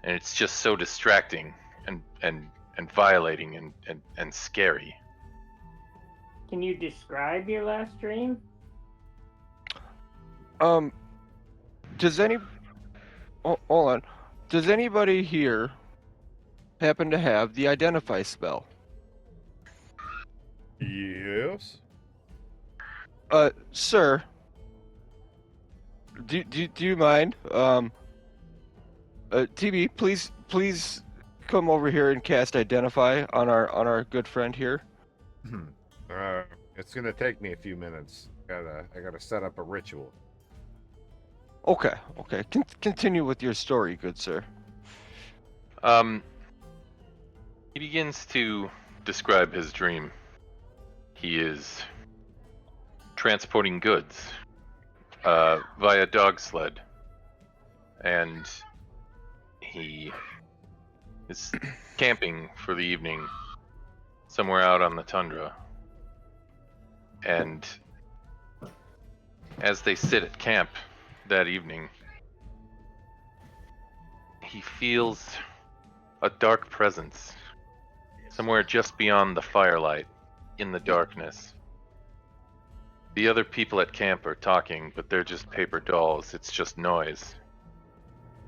it's just so distracting and violating and scary. Can you describe your last dream? Hold on. Does anybody here happen to have the identify spell? Yes. Sir, do you mind? TB, please come over here and cast identify on our good friend here. It's gonna take me a few minutes. I gotta set up a ritual. Okay. Continue with your story, good sir. He begins to describe his dream. He is transporting goods via dog sled, and he is camping for the evening somewhere out on the tundra. And as they sit at camp that evening, he feels a dark presence somewhere just beyond the firelight in the darkness. The other people at camp are talking, but they're just paper dolls. It's just noise.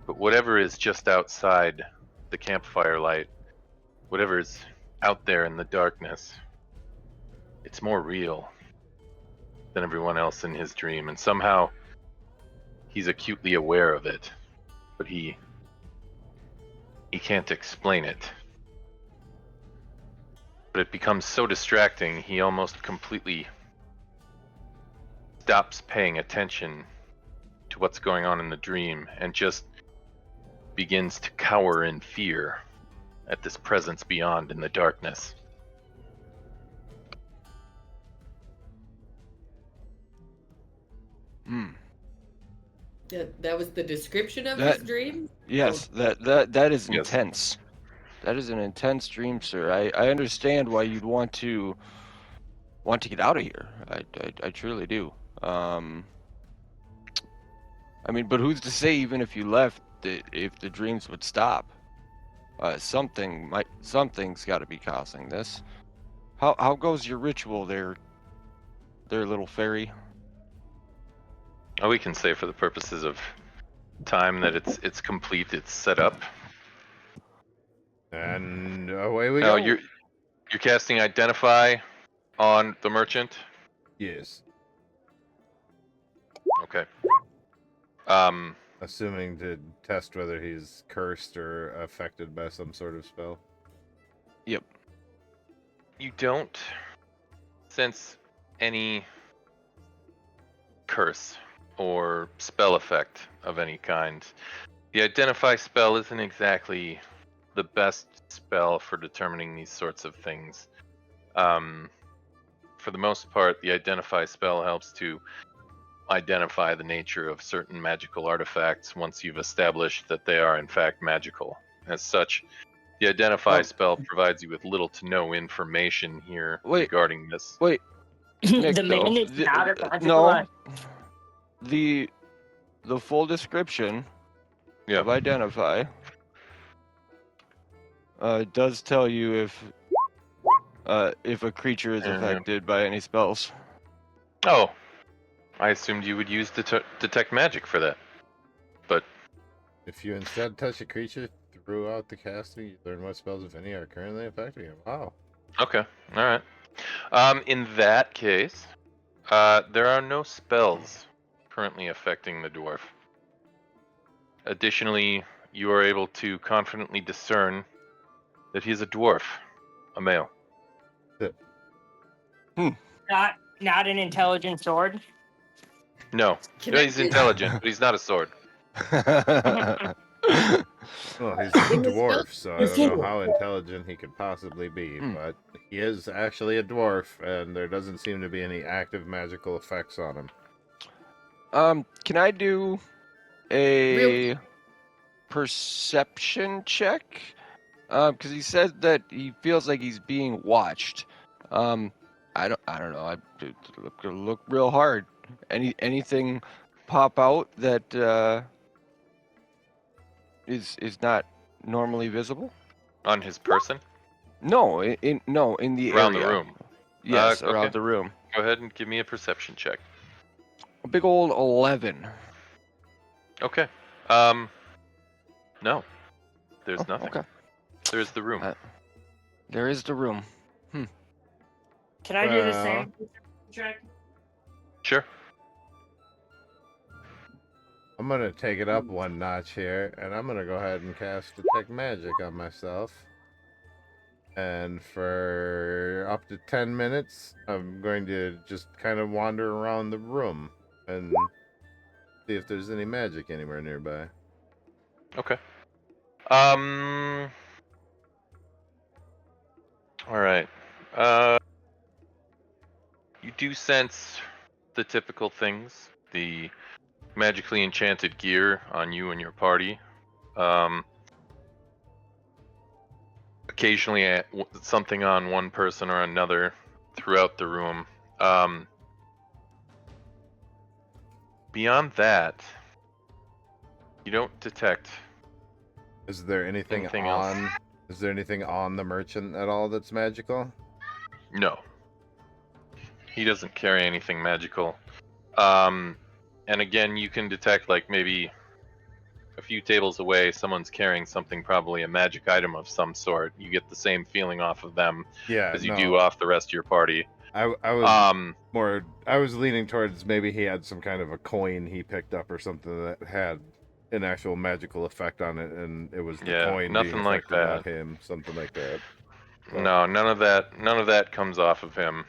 But whatever is just outside the campfire light, whatever is out there in the darkness, it's more real than everyone else in his dream, and somehow he's acutely aware of it, but he can't explain it. But it becomes so distracting, he almost completely stops paying attention to what's going on in the dream and just begins to cower in fear at this presence beyond in the darkness. That was the description of That- his dream? Yes, that is Yes. intense. That is an intense dream, sir. I understand why you'd want to get out of here. I truly do. I mean, but who's to say even if you left, if the dreams would stop? Something's got to be causing this. How goes your ritual there, little fairy? Oh, we can say for the purposes of time that it's complete, it's set up. And away we Now go. you're casting Identify on the merchant. Yes. Okay. Assuming to test whether he's cursed or affected by some sort of spell. Yep. You don't sense any curse or spell effect of any kind. The Identify spell isn't exactly the best spell for determining these sorts of things. For the most part, the Identify spell helps to identify the nature of certain magical artifacts once you've established that they are in fact magical. As such, the Identify spell provides you with little to no information here regarding this. Wait, Nick, the man though, is not a magical no. eye. The full description Yeah. of Identify does tell you if a creature is affected by any spells. Oh, I assumed you would use detect magic for that. But If you instead touch a creature throughout the casting, you learn what spells, if any, are currently affecting him. Wow. okay, all right. In that case, there are no spells currently affecting the dwarf. Additionally, you are able to confidently discern that he is a dwarf, a male. Not an intelligent sword. No, Can I he's just- intelligent, but he's not a sword. Well, he's a In the dwarf, so I spell- don't know how intelligent he could possibly be, but he is actually a dwarf, and there doesn't seem to be any active magical effects on him. Can I do a perception check? Because he says that he feels like he's being watched. I don't know. I look real hard. Anything pop out that is not normally visible? On his person? No, in the Around the area. room. Yes, Okay. around the room. Go ahead and give me a perception check. A big old 11. Okay. No. There's Oh, nothing. okay. There's the room. There is the room. Can I do the Well- same check? Sure. I'm gonna take it up one notch here, and I'm gonna go ahead and cast Detect Magic on myself. And for up to 10 minutes, I'm going to just kind of wander around the room and see if there's any magic anywhere nearby. Okay. All right. You do sense the typical things, the magically enchanted gear on you and your party. Occasionally something on one person or another throughout the room. Beyond that, you don't detect. Is there anything Anything else? on? Is there anything on the merchant at all that's magical? No. He doesn't carry anything magical. And again, you can detect, like, maybe a few tables away, someone's carrying something, probably a magic item of some sort. You get the same feeling off of them Yeah, as you no. do off the rest of your party. I was I was leaning towards maybe he had some kind of a coin he picked up or something that had an actual magical effect on it, and it was the Yeah, coin nothing being like affected, not that. him, something like that. No, none of that comes off of him.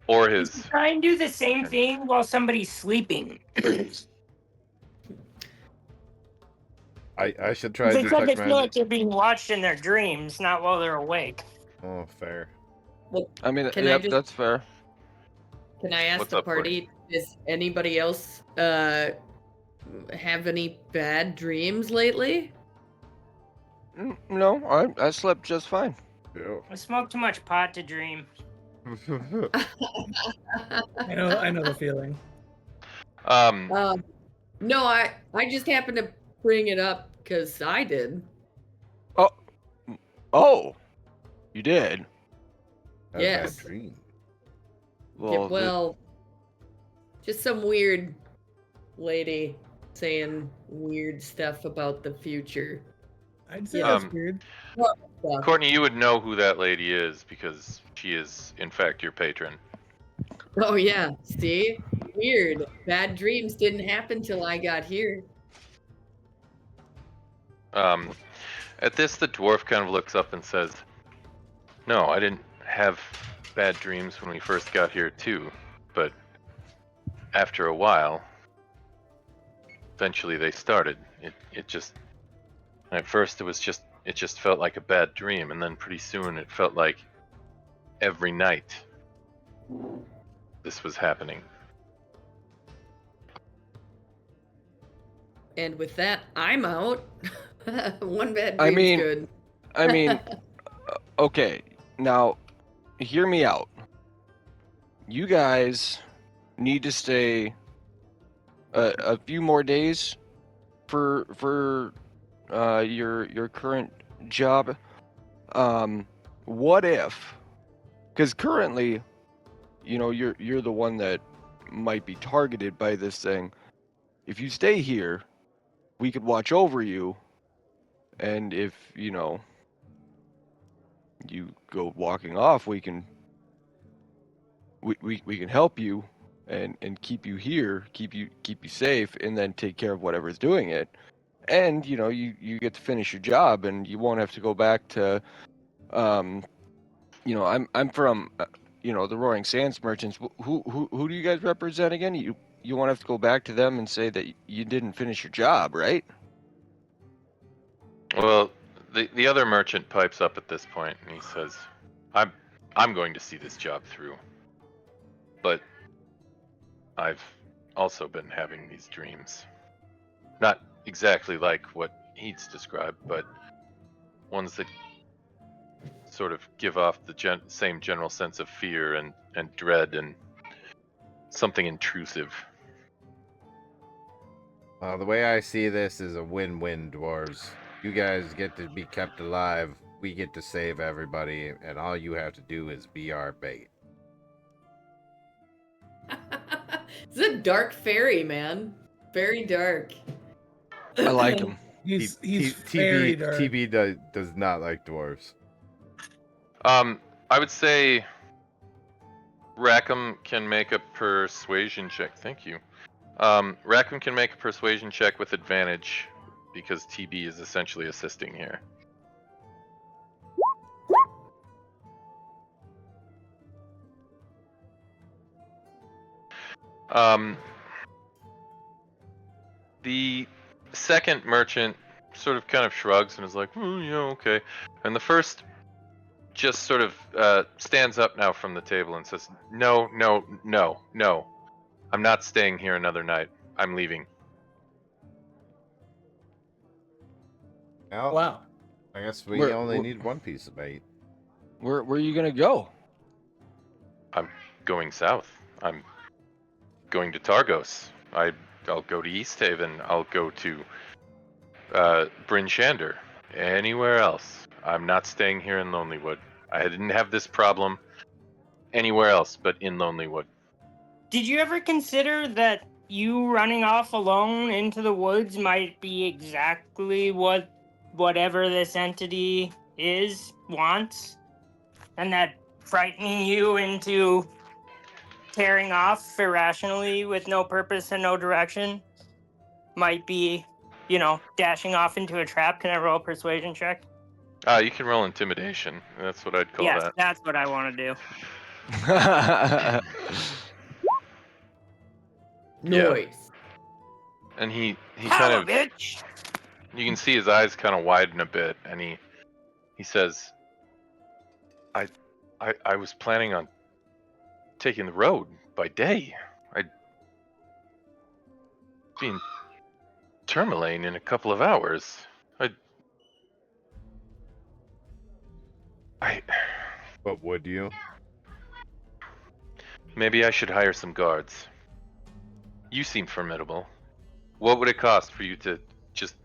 Or his. Try and do the same thing while somebody's sleeping. I should try Except detect they feel like magic. they're being watched in their dreams, not while they're awake. Oh, fair. I mean, Can I yep, just- that's fair. Can I ask What's the up, buddy? party Does anybody else have any bad dreams lately? No, I slept just fine. I smoke too much pot to dream. I know the feeling. No, I just happened to bring it up because I did. Oh, you did. Had a Yes. bad dream. Well, just some weird lady saying weird stuff about the future. I'd say Yeah. that's weird. Stuff. Courtney, you would know who that lady is because she is, in fact, your patron. Oh yeah, see? Weird. Bad dreams didn't happen till I got here. At this, the dwarf kind of looks up and says, "No, I didn't have bad dreams when we first got here too, but after a while, eventually they started. It just, at first it just felt like a bad dream, and then pretty soon it felt like every night this was happening." And with that, I'm out. One bad I dream's mean- good. I mean, okay, now hear me out. You guys need to stay a few more days for your current job. What if? Because currently, you're the one that might be targeted by this thing. If you stay here, we could watch over you, and if you go walking off, we can help you and keep you here, keep you safe, and then take care of whatever's doing it. And you get to finish your job, and you won't have to go back to I'm from the Roaring Sands Merchants. Who do you guys represent again? You won't have to go back to them and say that you didn't finish your job, right? Well, the other merchant pipes up at this point and he says, I'm going to see this job through. But I've also been having these dreams. Not exactly like what he's described, but ones that sort of give off the same general sense of fear and dread and something intrusive. The way I see this is a win-win, dwarves. You guys get to be kept alive, we get to save everybody, and all you have to do is be our bait. It's a dark fairy, man. Very dark. I like him. He's very dark. TB does not like dwarves. I would say Rackham can make a persuasion check. Thank you. Rackham can make a persuasion check with advantage because TB is essentially assisting here. The second merchant sort of kind of shrugs and is like, yeah, okay. And the first just sort of stands up now from the table and says, no. I'm not staying here another night. I'm leaving. Well, Wow. I guess we We're- only we're- need one piece of bait. Where are you gonna go? I'm going south. I'm going to Targos. I'll go to East Haven. I'll go to Bryn Shander. Anywhere else. I'm not staying here in Lonelywood. I didn't have this problem anywhere else but in Lonelywood. Did you ever consider that you running off alone into the woods might be exactly what whatever this entity wants? And that frightening you into tearing off irrationally with no purpose and no direction might be, dashing off into a trap. Can I roll a persuasion check? You can roll intimidation. That's what I'd call Yes, that. that's what I want to do. Noise. And he kind Hell of, of bitch! you can see his eyes kind of widen a bit, and he says, I was planning on taking the road by day. be in Tourmaline in a couple of hours. But would you? Maybe I should hire some guards. You seem formidable. What would it cost for you to just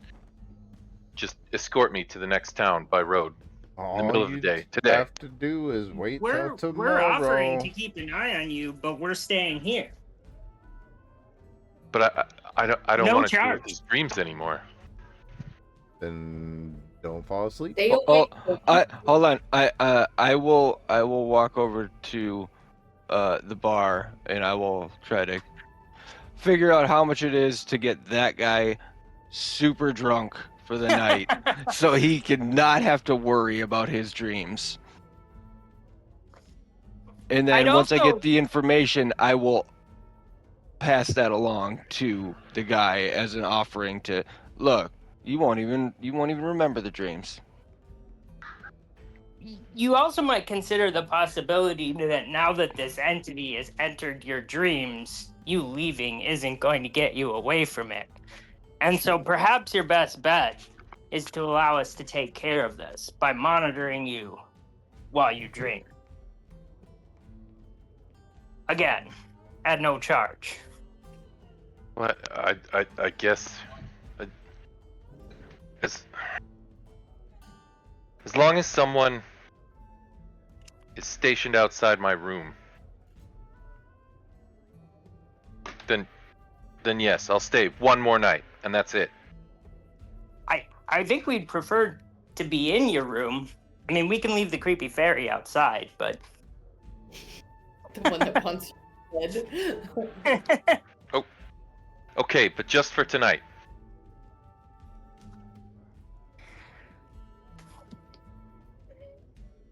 escort me to the next town by road in the All middle of the you day today? have to do is wait till We're offering tomorrow. to keep an eye on you, but we're staying here. But I don't No want to deal charge. with these dreams anymore. Then don't fall asleep. Stay Oh, awake. hold on. I will walk over to the bar and I will try to figure out how much it is to get that guy super drunk for the night so he can not have to worry about his dreams. And then I'd once I also- get the information, I will pass that along to the guy as an offering to look, you won't even remember the dreams. You also might consider the possibility that now that this entity has entered your dreams, you leaving isn't going to get you away from it. And so perhaps your best bet is to allow us to take care of this by monitoring you while you dream. Again, at no charge. Well, I guess as long as someone is stationed outside my room, then yes, I'll stay one more night, and that's it. I think we'd prefer to be in your room. I mean, we can leave the creepy fairy outside, but The one that wants your head. Okay, but just for tonight.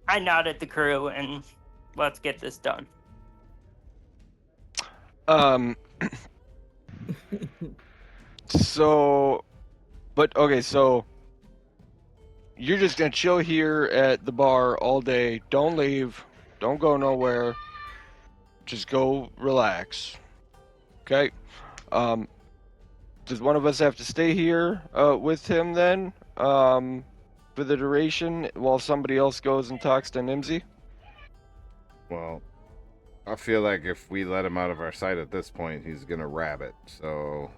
I nod at the crew and let's get this done. So, but okay, so you're just gonna chill here at the bar all day. Don't leave. Don't go nowhere. Just go relax. Okay. Does one of us have to stay here with him then for the duration while somebody else goes and talks to Nimsy? Well, I feel like if we let him out of our sight at this point, he's gonna rabbit. So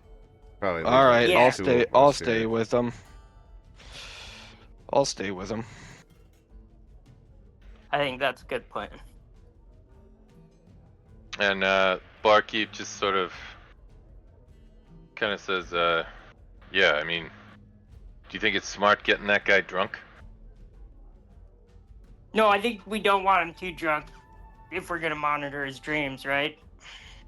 probably. All right, Yeah. I'll two stay. of I'll us stay here. with him. I'll stay with him. I think that's a good plan. And Barkeep just sort of kind of says, yeah, I mean, do you think it's smart getting that guy drunk? No, I think we don't want him too drunk if we're gonna monitor his dreams, right?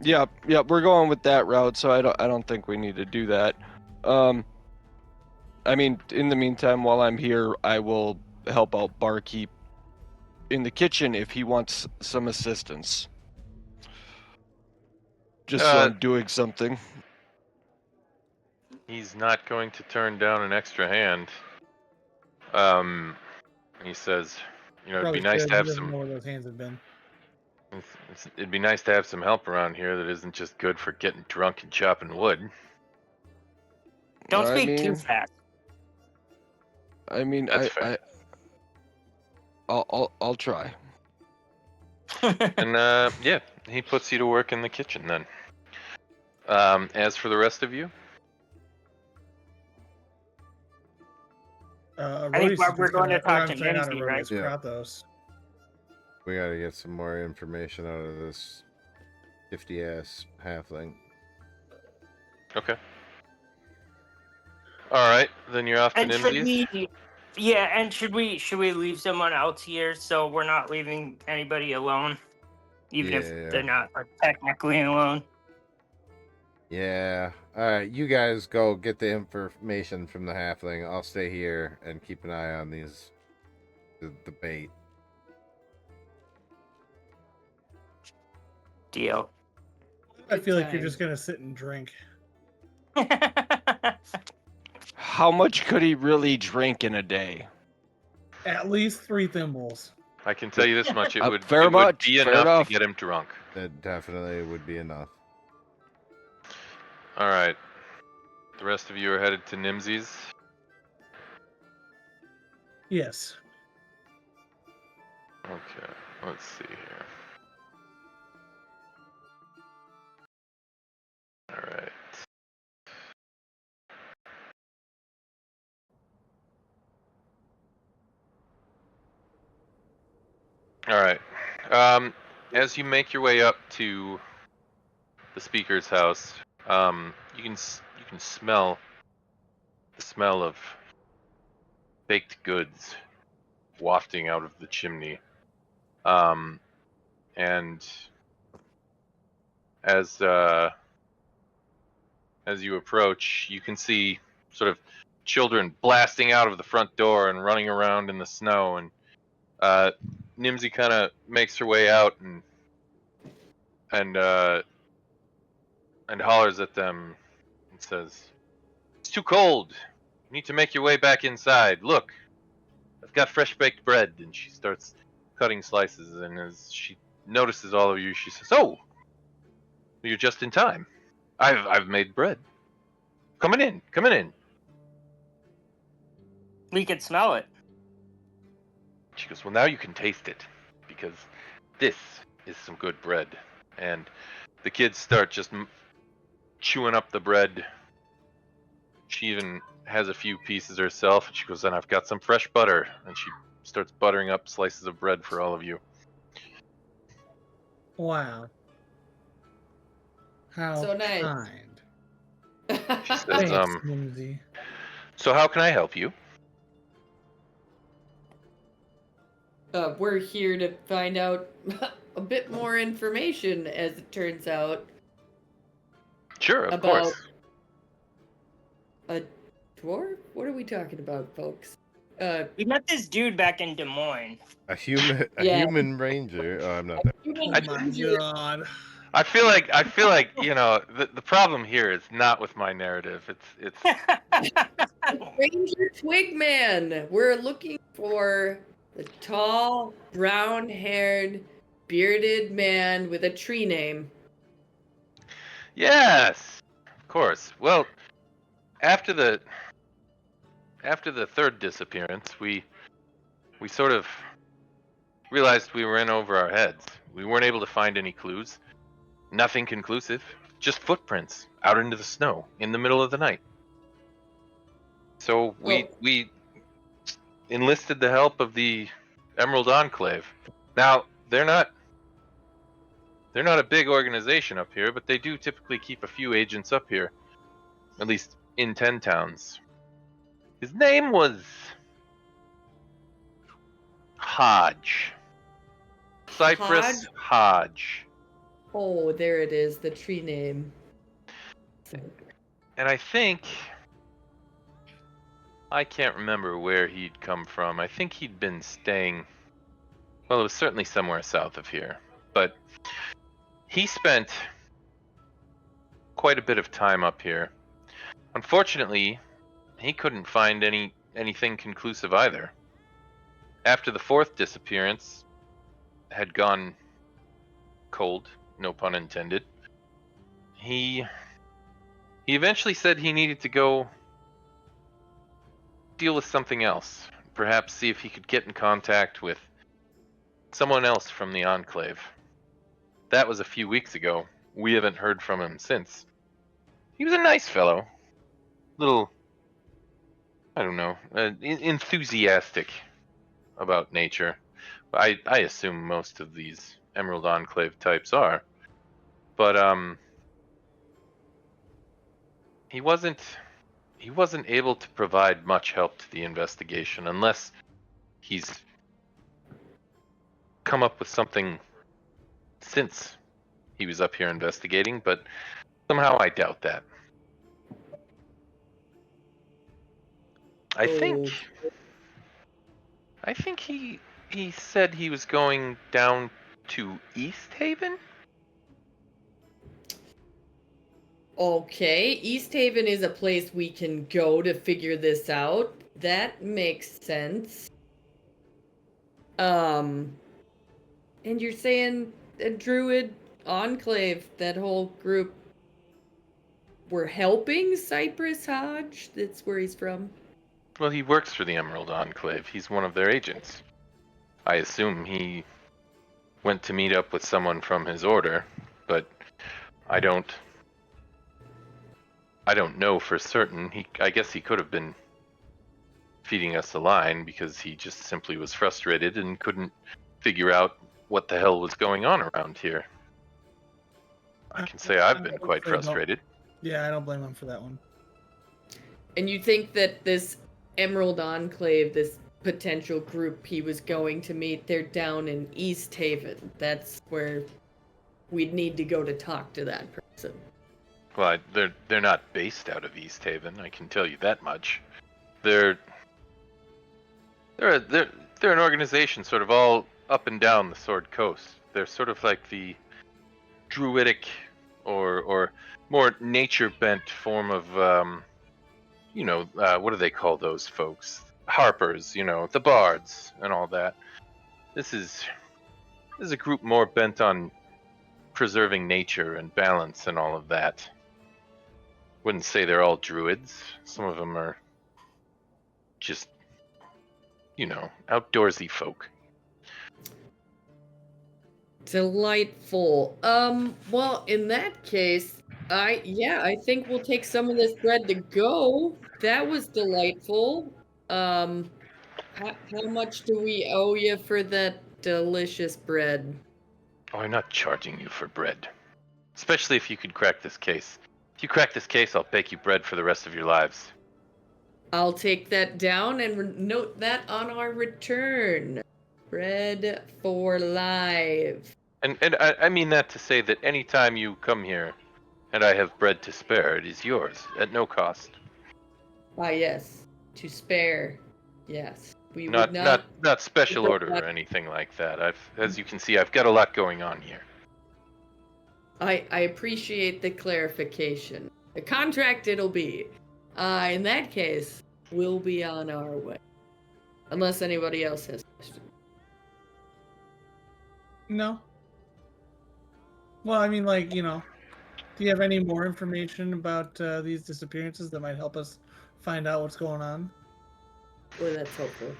Yep, we're going with that route, so I don't think we need to do that. I mean, in the meantime, while I'm here, I will help out Barkeep in the kitchen if he wants some assistance. Just so I'm doing something. He's not going to turn down an extra hand. He says, you know, it'd Probably be nice should. to He have doesn't some. know where those hands have been. It'd be nice to have some help around here that isn't just good for getting drunk and chopping wood. Don't I speak too mean- fast. I mean, That's fair. I'll try. And yeah, he puts you to work in the kitchen then. As for the rest of you, I think we're going to talk to Nimsy, right? Yeah. Kratos. We gotta get some more information out of this gifty ass halfling. okay. All right, then you're off to And should Nimsy's. we? Yeah, and should we leave someone else here so we're not leaving anybody alone, even Yeah. if they're not like, technically alone? Yeah. Alright, you guys go get the information from the halfling. I'll stay here and keep an eye on the bait. Deal. I feel like you're just gonna sit and drink. How much could he really drink in a day? At least 3 thimbles. I can tell you this much: it would, fair it would much, be fair enough enough. to get him drunk. That definitely would be enough. All right. The rest of you are headed to Nimsy's. Yes. Okay, let's see here. All right. All right. As you make your way up to the speaker's house, you can smell the smell of baked goods wafting out of the chimney. And as you approach, you can see sort of children blasting out of the front door and running around in the snow. And Nimsy kind of makes her way out and hollers at them and says, "It's too cold. You need to make your way back inside. Look, I've got fresh baked bread." And she starts cutting slices. And as she notices all of you, she says, "Oh, you're just in time. I've made bread. Coming in." We could smell it. She goes, "Well, now you can taste it, because this is some good bread." And the kids start just chewing up the bread. She even has a few pieces herself, and she goes, "And I've got some fresh butter." And she starts buttering up slices of bread for all of you. Wow. How So nice. kind. She says, Thanks, Mimsy. "So how can I help you?" We're here to find out a bit more information, as it turns out, Sure, of about course. a dwarf. What are we talking about, folks? We met this dude back in Des Moines. A human, Yeah. human ranger. Oh, I'm not that. Human Oh my ranger. god. I feel like the problem here is not with my narrative. It's Ranger Twigman. We're looking for the tall, brown-haired, bearded man with a tree name. Yes, of course. Well, after the third disappearance, we sort of realized we were in over our heads. We weren't able to find any clues. Nothing conclusive. Just footprints out into the snow in the middle of the night. So we enlisted the help of the Emerald Enclave. Now, they're not a big organization up here, but they do typically keep a few agents up here. At least in 10 towns. His name was Hodge. Cypress Hodge. Oh, there it is, the tree name. And I think, I can't remember where he'd come from. I think he'd been staying, well, it was certainly somewhere south of here. But he spent quite a bit of time up here. Unfortunately, he couldn't find anything conclusive either. After the fourth disappearance had gone cold, no pun intended, he eventually said he needed to go deal with something else. Perhaps see if he could get in contact with someone else from the Enclave. That was a few weeks ago. We haven't heard from him since. He was a nice fellow. Little, I don't know, enthusiastic about nature. I assume most of these Emerald Enclave types are. But he wasn't able to provide much help to the investigation unless he's come up with something since he was up here investigating, but somehow I doubt that. I think he said he was going down to East Haven. Okay, East Haven is a place we can go to figure this out. That makes sense. And you're saying a Druid Enclave, that whole group, were helping Cypress Hodge. That's where he's from. Well, he works for the Emerald Enclave. He's one of their agents. I assume he went to meet up with someone from his order, but I don't know for certain. I guess he could have been feeding us a line because he just simply was frustrated and couldn't figure out what the hell was going on around here. I can say I've been quite frustrated. Yeah, I don't blame him for that one. And you think that this Emerald Enclave, this potential group he was going to meet, they're down in East Haven. That's where we'd need to go to talk to that person. Well, they're not based out of East Haven. I can tell you that much. They're an organization sort of all up and down the Sword Coast. They're sort of like the druidic or more nature-bent form of, what do they call those folks? Harpers, the bards and all that. This is a group more bent on preserving nature and balance and all of that. Wouldn't say they're all druids. Some of them are just, outdoorsy folk. Delightful. Well, in that case, I think we'll take some of this bread to go. That was delightful. How much do we owe you for that delicious bread? Oh, I'm not charging you for bread. Especially if you could crack this case. If you crack this case, I'll bake you bread for the rest of your lives. I'll take that down and note that on our return. Bread for life. And I mean that to say that any time you come here and I have bread to spare, it is yours at no cost. Ah, yes. To spare. Yes. We Not would not special don't order or want- anything like that. As you can see, I've got a lot going on here. I appreciate the clarification. The contract it'll be. In that case, we'll be on our way. Unless anybody else has questions. No. Well, I mean, do you have any more information about these disappearances that might help us find out what's going on? Well, that's helpful.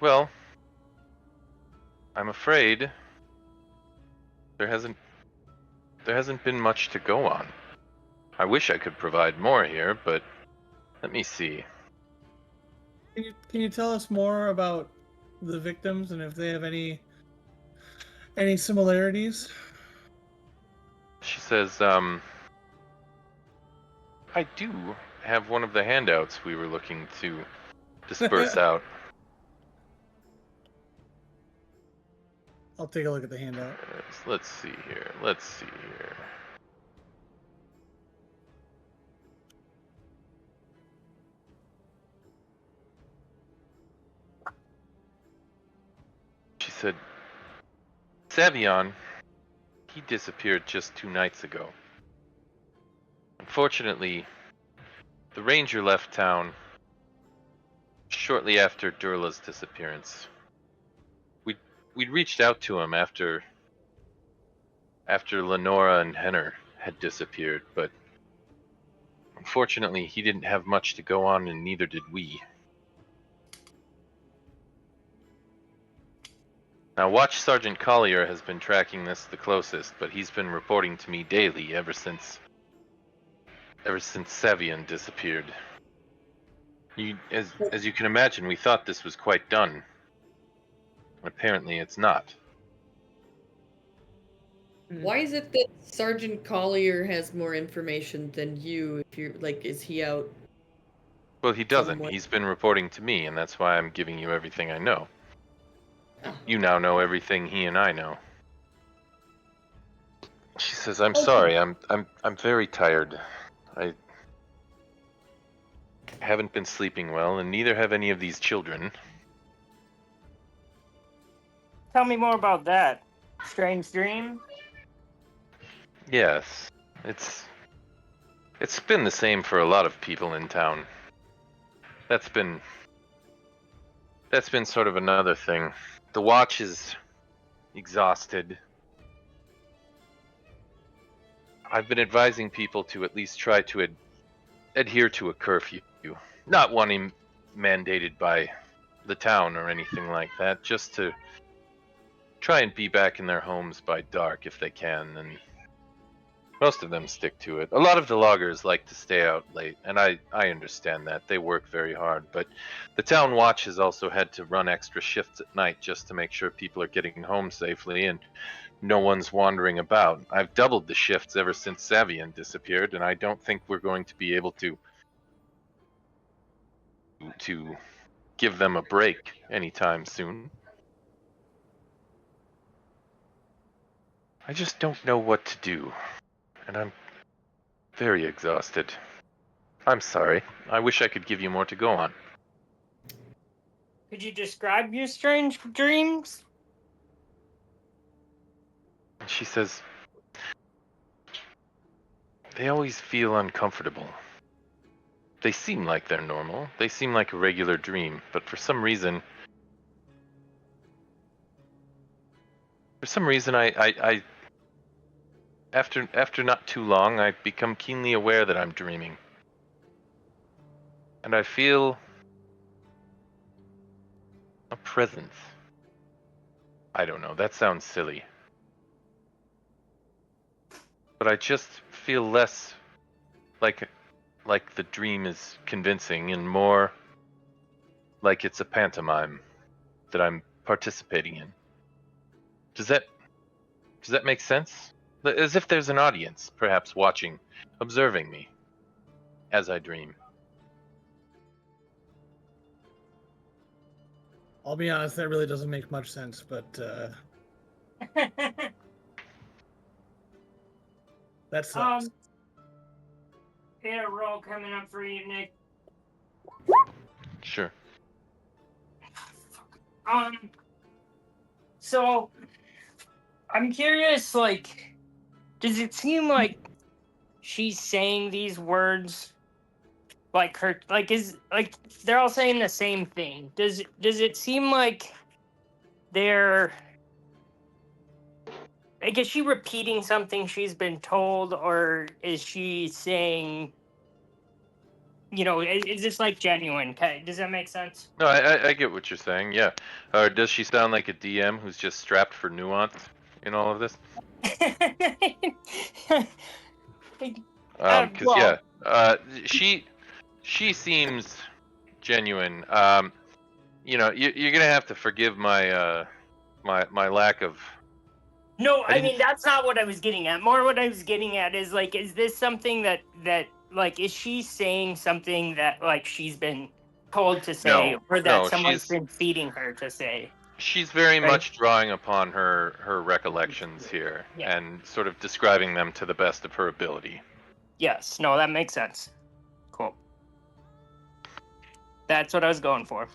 Well, I'm afraid there hasn't been much to go on. I wish I could provide more here, but let me see. Can you tell us more about the victims and if they have any similarities? She says, I do have one of the handouts we were looking to disperse out. I'll take a look at the handout. Let's see here. She said, Savion, he disappeared just 2 nights ago. Unfortunately, the ranger left town shortly after Durla's disappearance. We'd reached out to him after Lenora and Henner had disappeared, but unfortunately he didn't have much to go on, and neither did we. Now, Watch Sergeant Collier has been tracking this the closest, but he's been reporting to me daily ever since Savion disappeared. As you can imagine, we thought this was quite done. Apparently it's not. Why is it that Sergeant Collier has more information than you? If you're is he out? Well, he doesn't. Somewhat. He's been reporting to me, and that's why I'm giving you everything I know. Ah. You now know everything he and I know. She says, "I'm Okay. sorry. I'm very tired. I haven't been sleeping well, and neither have any of these children." Tell me more about that. Strange dream? Yes, it's been the same for a lot of people in town. That's been sort of another thing. The watch is exhausted. I've been advising people to at least try to adhere to a curfew. Not one mandated by the town or anything like that, just to try and be back in their homes by dark if they can, and most of them stick to it. A lot of the loggers like to stay out late, and I understand that. They work very hard, but the town watch has also had to run extra shifts at night just to make sure people are getting home safely and no one's wandering about. I've doubled the shifts ever since Savian disappeared, and I don't think we're going to be able to give them a break anytime soon. I just don't know what to do, and I'm very exhausted. I'm sorry. I wish I could give you more to go on. Could you describe your strange dreams? She says, they always feel uncomfortable. They seem like they're normal. They seem like a regular dream, but for some reason, I after not too long, I become keenly aware that I'm dreaming. And I feel a presence. I don't know, that sounds silly. But I just feel less like the dream is convincing and more like it's a pantomime that I'm participating in. Does that make sense? As if there's an audience, perhaps watching, observing me as I dream. I'll be honest, that really doesn't make much sense, but that sucks. Yeah, roll coming up for you, Nick. Sure. So I'm curious, like, does it seem like she's saying these words like her, like, is, like, they're all saying the same thing? Does it seem like they're, like, is she repeating something she's been told, or is she saying, you know, is this like genuine? Does that make sense? No, I get what you're saying, yeah. Or does she sound like a DM who's just strapped for nuance in all of this? Because, she seems genuine. You know, you're gonna have to forgive my my lack of. No, I mean, that's not what I was getting at. More what I was getting at is, like, is this something that like, is she saying something that, like, she's been told to say, or that someone's been feeding her to say? She's very much drawing upon her recollections here and sort of describing them to the best of her ability. Yes, no, that makes sense. Cool. That's what I was going for.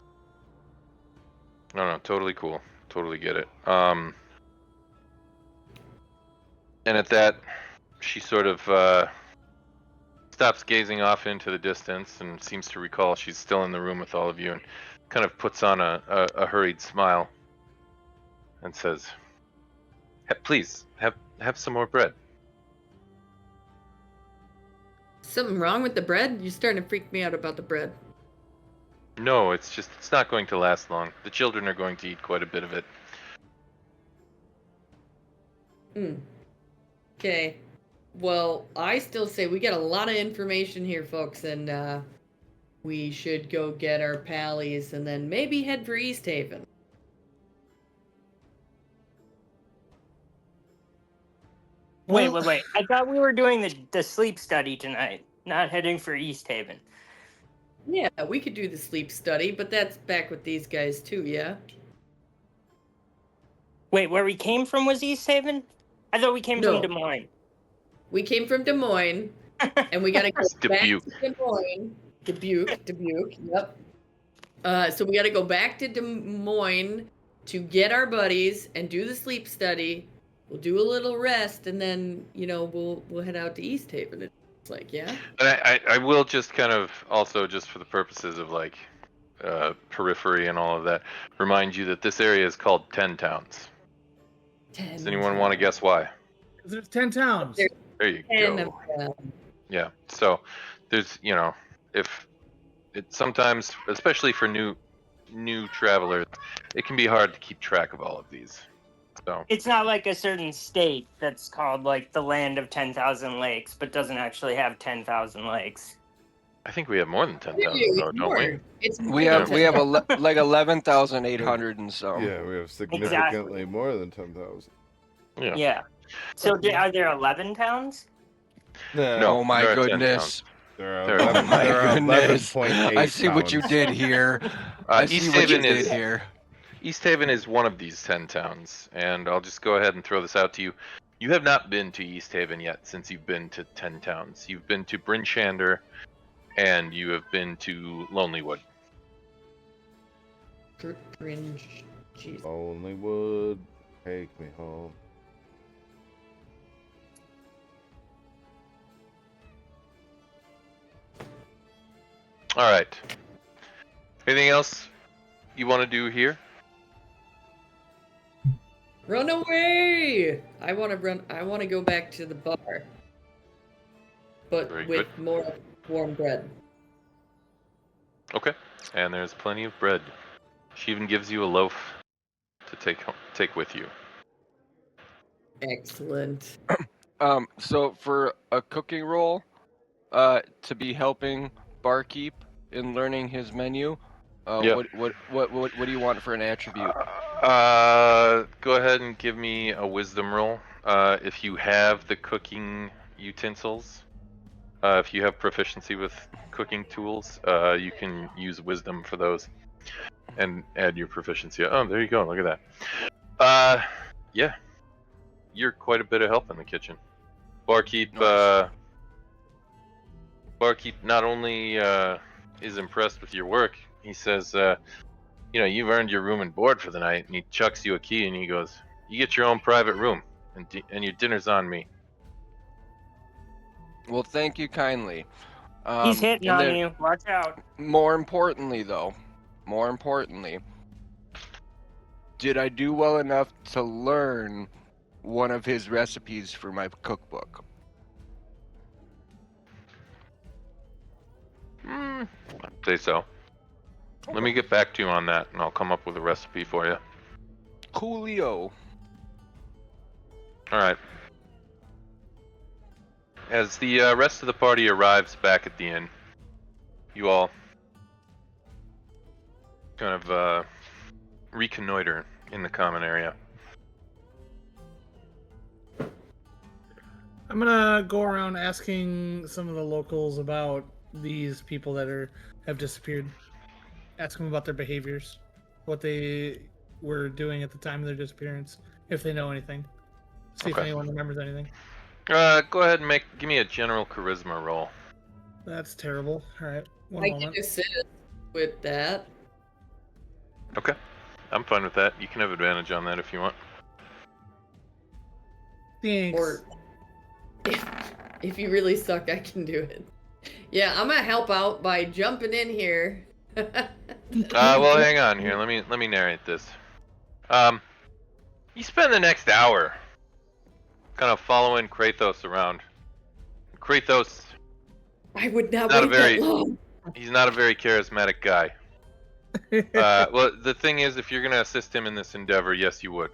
No, totally cool. Totally get it. And at that, she sort of stops gazing off into the distance and seems to recall she's still in the room with all of you and kind of puts on a hurried smile and says, please, have some more bread. Something wrong with the bread? You're starting to freak me out about the bread. No, it's not going to last long. The children are going to eat quite a bit of it. Okay. Well, I still say we got a lot of information here, folks, and we should go get our pallies and then maybe head for East Haven. Wait. I thought we were doing the sleep study tonight, not heading for East Haven. Yeah, we could do the sleep study, but that's back with these guys too, yeah? Wait, where we came from was East Haven? I thought we came from Des Moines. We came from Des Moines, and we gotta go back to Des Moines. Dubuque, yep. So we gotta go back to Des Moines to get our buddies and do the sleep study. We'll do a little rest, and then, you know, we'll head out to East Haven. It's like, yeah? And I will just kind of also, just for the purposes of, like, periphery and all of that, remind you that this area is called 10 Towns. Does anyone want to guess why? There's 10 towns. There you 10 go. of them. Yeah. So there's, if it sometimes, especially for new travelers, it can be hard to keep track of all of these. So It's not like a certain state that's called like the land of 10,000 lakes, but doesn't actually have 10,000 lakes. I think we have more than 10,000 It's though, don't we? more. It's more We than have 10,000. like 11,800 and some. Yeah, we have significantly more than 10,000. Yeah. Yeah. So are there 11 towns? No. Oh my there are 10 goodness. There are There- 11, Oh my there are goodness. 11.8 I see what you towns. did here. I see East what you Haven did is here. East Haven is one of these 10 towns, and I'll just go ahead and throw this out to you. You have not been to East Haven yet since you've been to 10 towns. You've been to Bryn Shander, and you have been to Lonelywood. Cringe. Jeez. Only would take me home. All right. Anything else you want to do here? Run away! I want to run. I want to go back to the bar, but Very with good. more warm bread. Okay. And there's plenty of bread. She even gives you a loaf to take with you. Excellent. So for a cooking role, to be helping barkeep in learning his menu, Yep. what do you want for an attribute? Go ahead and give me a wisdom roll. If you have the cooking utensils, if you have proficiency with cooking tools, you can use wisdom for those and add your proficiency. Oh, there you go. Look at that. Yeah, you're quite a bit of help in the kitchen. Barkeep, Nice. Barkeep not only is impressed with your work, he says, you've earned your room and board for the night, and he chucks you a key and he goes, you get your own private room, and your dinner's on me. Well, thank you kindly. He's hitting and on then, you. Watch out. More importantly, did I do well enough to learn one of his recipes for my cookbook? I'd say so. Let me get back to you on that, and I'll come up with a recipe for you. Coolio. All right. As the rest of the party arrives back at the inn, you all kind of reconnoiter in the common area. I'm gonna go around asking some of the locals about these people that have disappeared. Ask them about their behaviors, what they were doing at the time of their disappearance, if they know anything. See if Okay. anyone remembers anything. Go ahead and give me a general charisma roll. That's terrible. All right, one I moment. can assist with that. Okay. I'm fine with that. You can have advantage on that if you want. Thanks. Or if you really suck, I can do it. Yeah, I'm gonna help out by jumping in here. Well, hang on here. Let me narrate this. You spend the next hour kind of following Kratos around. Kratos, I would not Not a wait very- that long. he's not a very charismatic guy. Well, the thing is, if you're gonna assist him in this endeavor, yes, you would.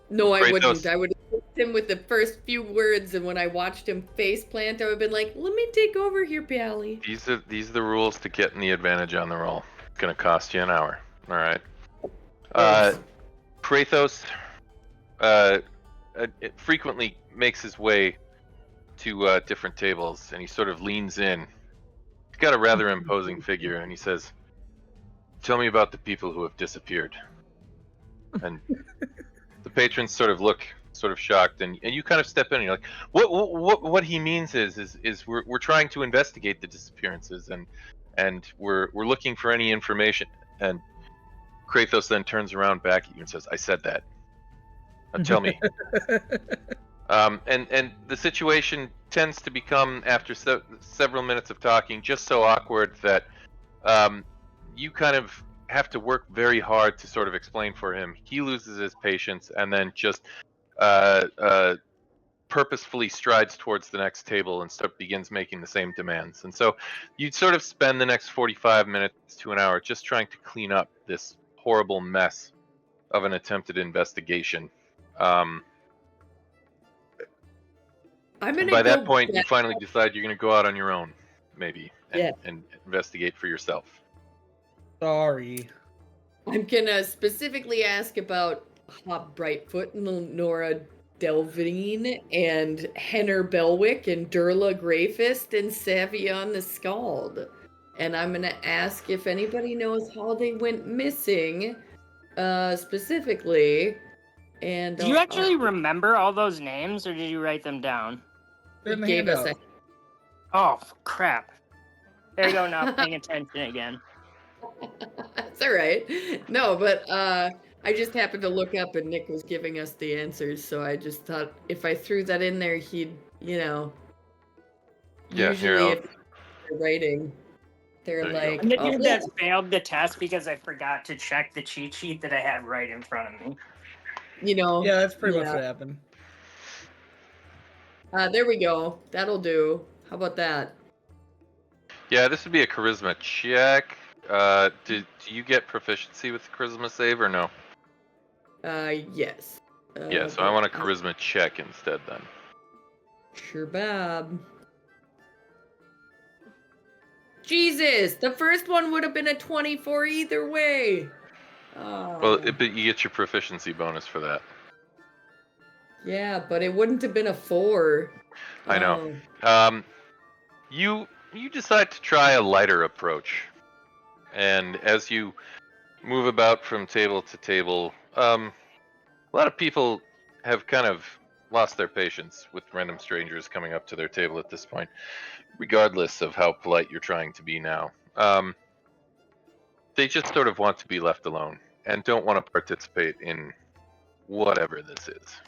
No, I Kratos. wouldn't. I would assist him with the first few words, and when I watched him face plant, I would have been like, "Let me take over here, Pally." These are the rules to getting the advantage on the roll. It's gonna cost you an hour. All right. Yes. Kratos it frequently makes his way to different tables, and he sort of leans in. He's got a rather imposing figure, and he says, "Tell me about the people who have disappeared." And the patrons sort of look sort of shocked, and you kind of step in, and you're like, "What he means is we're trying to investigate the disappearances, and we're looking for any information." And Kratos then turns around back at you and says, "I said that. Now tell me." And the situation tends to become, after several minutes of talking, just so awkward that you kind of have to work very hard to sort of explain for him. He loses his patience and then just purposefully strides towards the next table and begins making the same demands. And so you'd sort of spend the next 45 minutes to an hour just trying to clean up this horrible mess of an attempted investigation. I'm And gonna by go that point, you back- finally decide you're going to go out on your own, maybe, Yeah. and investigate for yourself. Sorry. I'm gonna specifically ask about Hop Brightfoot and Nora Delvine and Henner Belwick and Durla Greyfist and Savion the Scald. And I'm gonna ask if anybody knows how they went missing, specifically. And Do you actually remember all those names, or did you write them down? They're in the gave us handout. Oh, crap. There you go, not paying attention again. That's all right. No, but I just happened to look up and Nick was giving us the answers, so I just thought if I threw that in there, he'd, Yeah, usually here, if they're writing, they're There you go. like, I'm the oh, dude that failed the test because I forgot to check the cheat sheet that I had right in front of me. Yeah, that's pretty much yeah. what happened. There we go. That'll do. How about that? Yeah, this would be a charisma check. Do you get proficiency with the charisma save or no? Yes. Yeah, so I want a charisma check instead then. Sure, Bob. Jesus, the first one would have been a 24 either way. Oh. Well, but you get your proficiency bonus for that. Yeah, but it wouldn't have been a 4. I know. Oh. You decide to try a lighter approach, and as you move about from table to table, a lot of people have kind of lost their patience with random strangers coming up to their table at this point, regardless of how polite you're trying to be now. They just sort of want to be left alone and don't want to participate in whatever this is.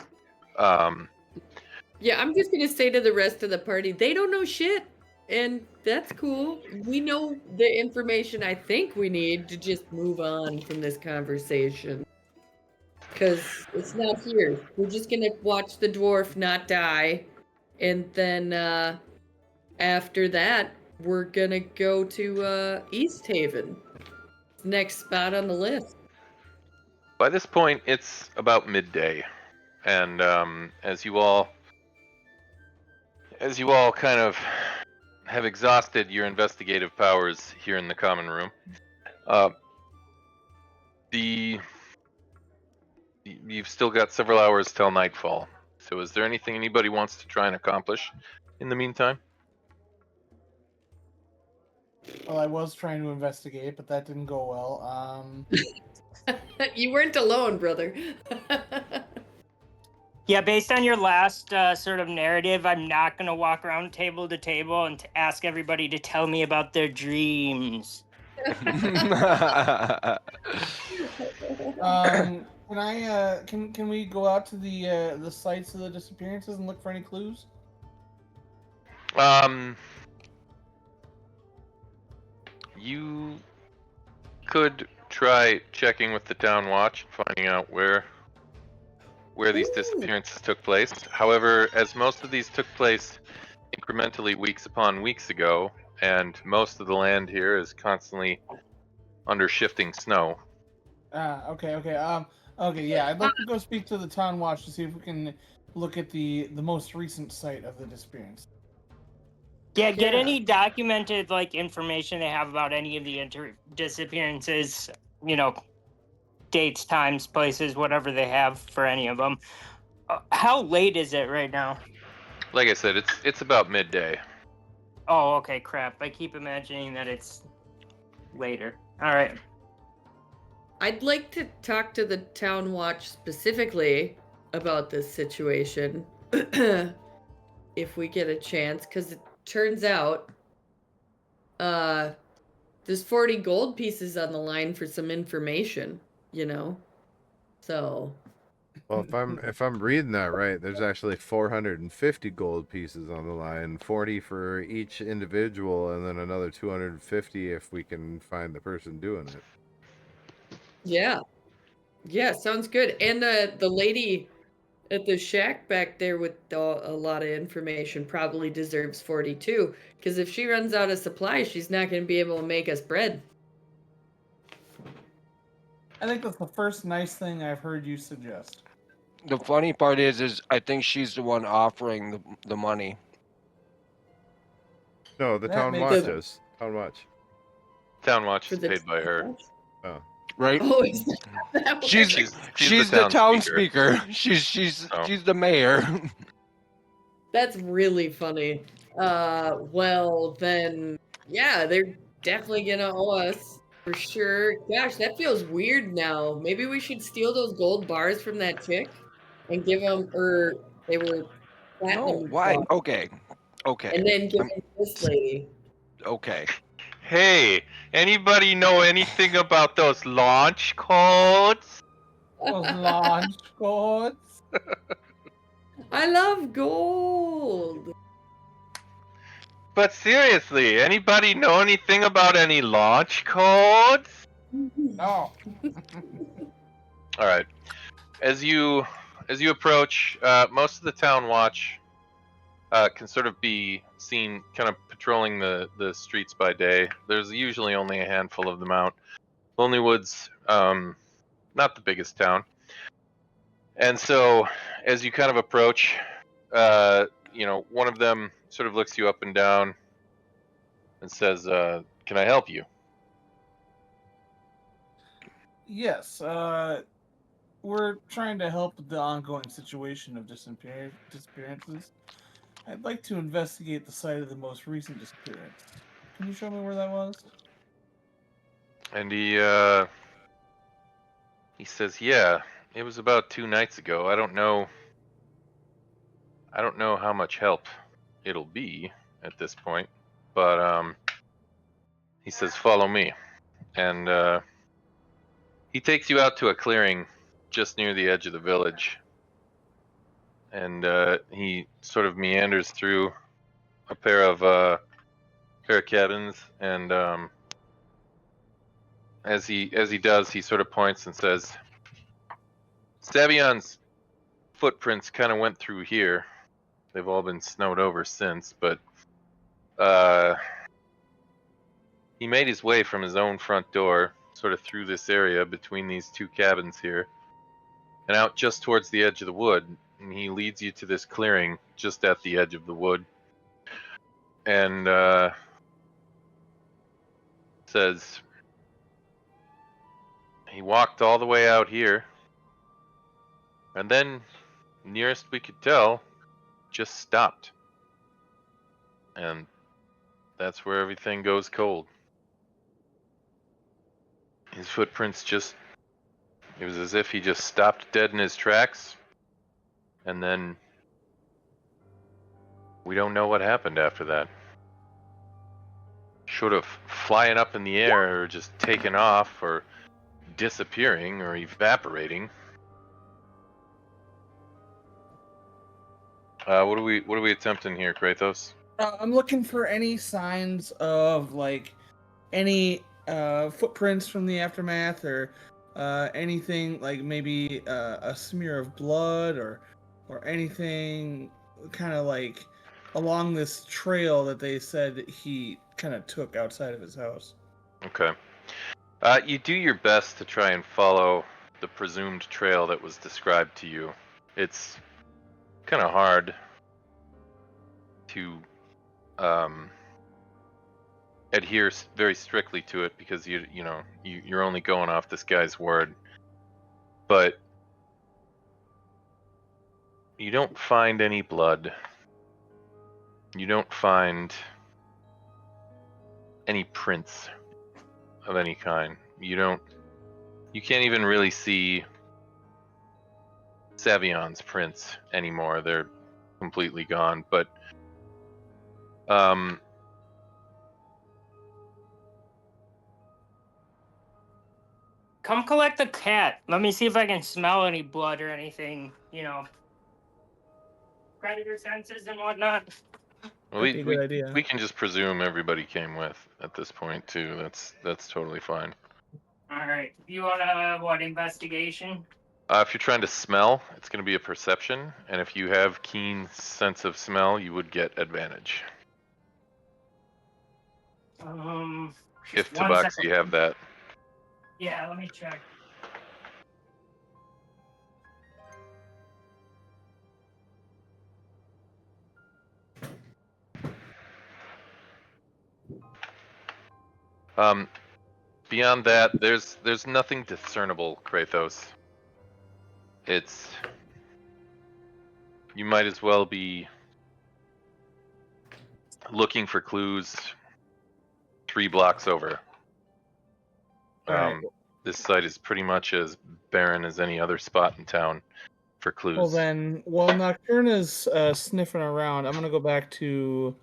Yeah, I'm just gonna say to the rest of the party, they don't know shit, and that's cool. We know the information I think we need to just move on from this conversation. Because it's not here. We're just gonna watch the dwarf not die, and then after that, we're gonna go to East Haven. Next spot on the list. By this point, it's about midday, and as you all kind of have exhausted your investigative powers here in the common room, you've still got several hours till nightfall. So, is there anything anybody wants to try and accomplish in the meantime? Well, I was trying to investigate, but that didn't go well. You weren't alone, brother. Yeah, based on your last sort of narrative, I'm not going to walk around table to table and ask everybody to tell me about their dreams. Can I? Can we go out to the sites of the disappearances and look for any clues? You could try checking with the town watch, finding out where these disappearances took place. However, as most of these took place incrementally weeks upon weeks ago, and most of the land here is constantly under shifting snow. Okay. Okay, yeah, I'd like to go speak to the town watch to see if we can look at the most recent site of the disappearance. Yeah, get any documented information they have about any of the disappearances, dates, times, places, whatever they have for any of them. How late is it right now? Like I said, it's about midday. Oh, okay, crap. I keep imagining that it's later. All right. I'd like to talk to the town watch specifically about this situation if we get a chance, because it turns out there's 40 gold pieces on the line for some information, so Well, if I'm reading that right, there's actually 450 gold pieces on the line, 40 for each individual, and then another 250 if we can find the person doing it. yeah, sounds good. And the lady at the shack back there with a lot of information probably deserves 42. Because if she runs out of supplies, she's not going to be able to make us bread. I think that's the first nice thing I've heard you suggest. The funny part is I think she's the one offering the money. No, the That town makes watch sense. is. Town watch. Town watch For is the paid by her. Oh. Right? Oh, is that what She's it is? she's the town speaker. speaker. She's Oh. she's the mayor. That's really funny. Well then, yeah, they're definitely gonna owe us for sure. Gosh, that feels weird now. Maybe we should steal those gold bars from that chick and give them, or they were No, platinum why? bars, Okay. and then give I'm- them to this lady. Okay. Hey, anybody know anything about those launch codes? Those launch codes. I love gold. But seriously, anybody know anything about any launch codes? No. All right. As you approach, most of the town watch can sort of be seen kind of patrolling the streets by day. There's usually only a handful of them out. Lonelywood's not the biggest town, and so as you kind of approach, one of them sort of looks you up and down and says, "Can I help you?" Yes. We're trying to help with the ongoing situation of disappearances. I'd like to investigate the site of the most recent disappearance. Can you show me where that was? And he says, "Yeah, it was about 2 nights ago. I don't know how much help it'll be at this point, but he says, follow me." And he takes you out to a clearing just near the edge of the village. And he sort of meanders through a pair of cabins, and as he does, he sort of points and says, "Savion's footprints kind of went through here. They've all been snowed over since, but he made his way from his own front door, sort of through this area between these two cabins here, and out just towards the edge of the wood. And he leads you to this clearing just at the edge of the wood, and says he walked all the way out here, and then, nearest we could tell, just stopped. And that's where everything goes cold. His footprints it was as if he just stopped dead in his tracks, and then we don't know what happened after that. Sort of flying up in the air, or just taking off, or disappearing, or evaporating. What are we attempting here, Kratos? I'm looking for any signs of any footprints from the aftermath, or anything like maybe a smear of blood, or anything kind of like along this trail that they said he kind of took outside of his house. Okay. You do your best to try and follow the presumed trail that was described to you. It's kind of hard to adhere very strictly to it, because you're only going off this guy's word. But you don't find any blood. You don't find any prints of any kind. You can't even really see Savion's prints anymore. They're completely gone. But Come collect the cat. Let me see if I can smell any blood or anything, predator senses and whatnot. That'd be a good idea. we can just presume everybody came with at this point too. That's totally fine. All right. You want to, investigation? If you're trying to smell, it's going to be a perception, and if you have keen sense of smell, you would get advantage. Just If one Tabaxi second. you have that. Yeah, let me check. Beyond that, there's nothing discernible, Kratos. It's you might as well be looking for clues 3 blocks over. All right. This site is pretty much as barren as any other spot in town for clues. Well then, while Nocturna's sniffing around, I'm gonna go back to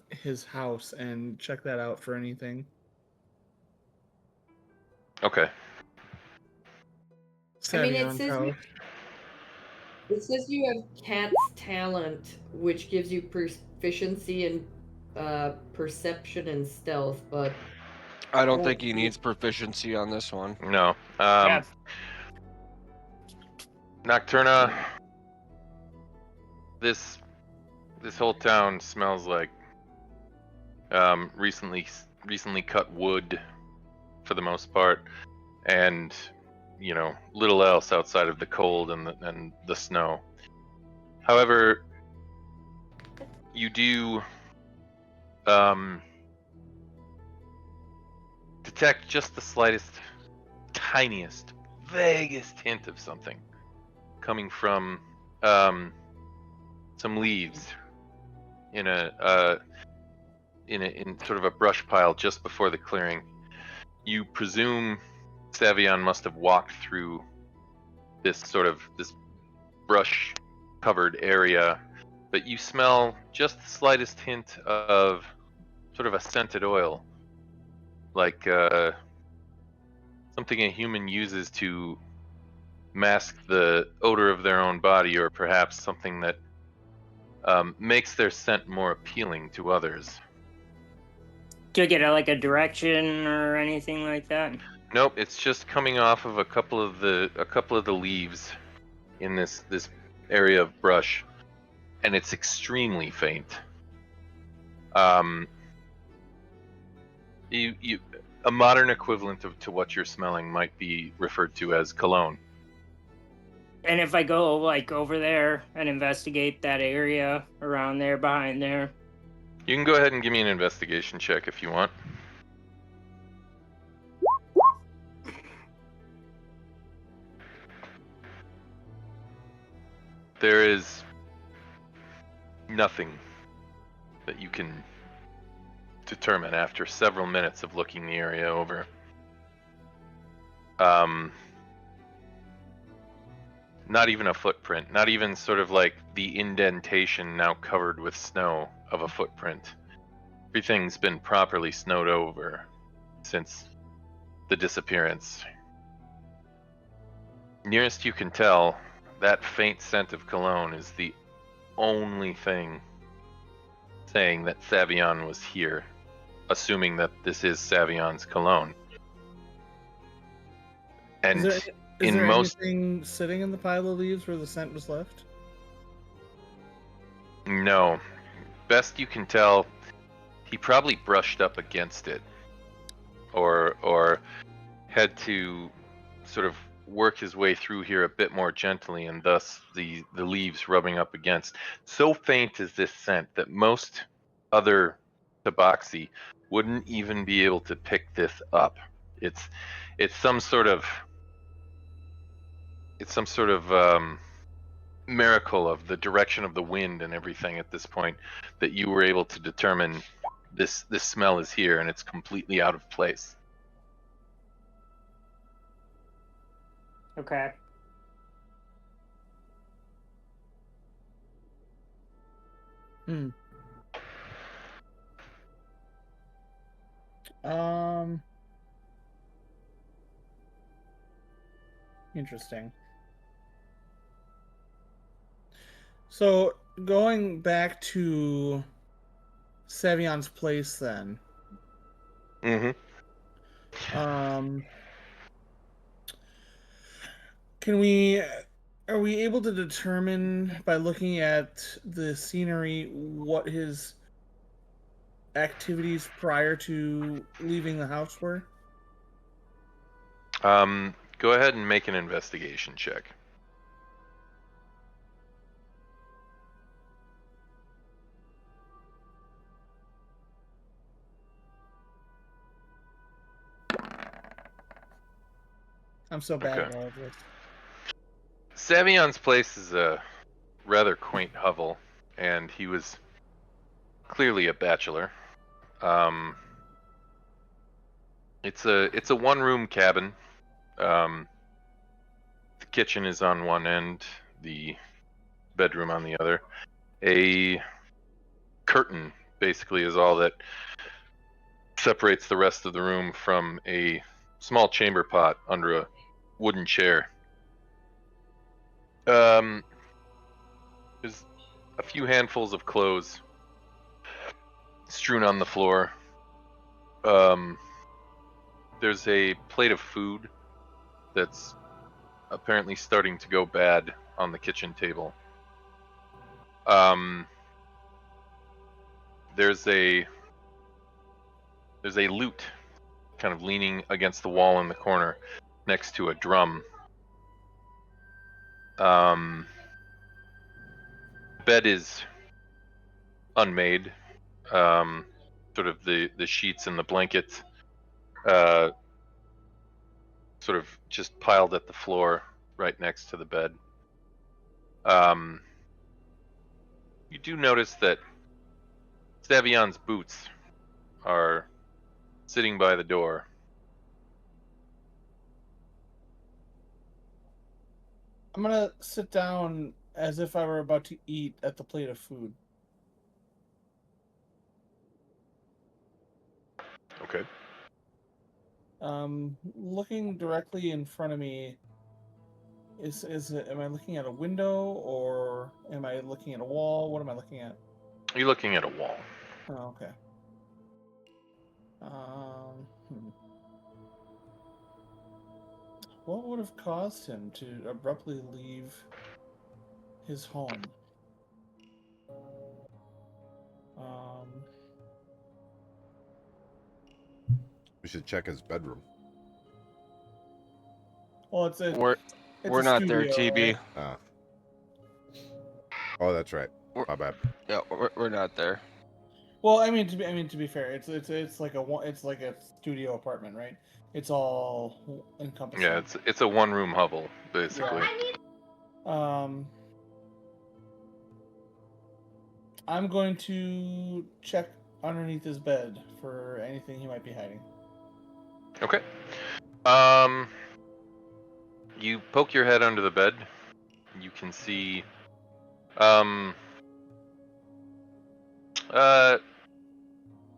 his house and check that out for anything. Okay. I mean, it Savion's says house. you have cat's talent, which gives you proficiency in perception and stealth, but I don't think he needs proficiency on this one. No. Yeah. Nocturna. This whole town smells like recently cut wood for the most part, and little else outside of the cold and the snow. However, you do detect just the slightest, tiniest, vaguest hint of something coming from some leaves in sort of a brush pile just before the clearing. You presume Savion must have walked through this brush covered area, but you smell just the slightest hint of sort of a scented oil, like something a human uses to mask the odor of their own body, or perhaps something that makes their scent more appealing to others. Do you get a direction or anything like that? Nope, it's just coming off of a couple of the leaves in this area of brush, and it's extremely faint. A modern equivalent to what you're smelling might be referred to as cologne. And if I go over there and investigate that area around there, behind there. You can go ahead and give me an investigation check if you want. There is nothing that you can determine after several minutes of looking the area over. Not even a footprint, not even sort of like the indentation now covered with snow of a footprint. Everything's been properly snowed over since the disappearance. Nearest you can tell, that faint scent of cologne is the only thing saying that Savion was here, assuming that this is Savion's cologne. And Is there anything sitting in the pile of leaves where the scent was left? No. Best you can tell, he probably brushed up against it, or had to sort of work his way through here a bit more gently, and thus the leaves rubbing up against. So faint is this scent that most other tabaxi wouldn't even be able to pick this up. It's some sort of miracle of the direction of the wind and everything at this point that you were able to determine this smell is here, and it's completely out of place. Okay. Interesting. So going back to Savion's place then. Mm-hmm. Are we able to determine by looking at the scenery what his activities prior to leaving the house were? Go ahead and make an investigation check. I'm so bad Okay. at all of this. Savion's place is a rather quaint hovel, and he was clearly a bachelor. It's a one-room cabin. The kitchen is on one end, the bedroom on the other. A curtain basically is all that separates the rest of the room from a small chamber pot under a wooden chair. There's a few handfuls of clothes strewn on the floor. There's a plate of food that's apparently starting to go bad on the kitchen table. There's a lute kind of leaning against the wall in the corner next to a drum. Bed is unmade. Sort of the sheets and the blankets sort of just piled at the floor right next to the bed. You do notice that Savion's boots are sitting by the door. I'm gonna sit down as if I were about to eat at the plate of food. Okay. Looking directly in front of me. Am I looking at a window or am I looking at a wall? What am I looking at? You're looking at a wall. Oh, okay. What would have caused him to abruptly leave his home? We should check his bedroom. Well, it's We're a not there, studio, TB. right? Oh, that's right. We're- My bad. Yeah, we're not there. Well, I mean to be fair, it's like a studio apartment, right? It's all encompassing. Yeah, it's a one-room hovel basically. I'm going to check underneath his bed for anything he might be hiding. Okay. You poke your head under the bed. You can see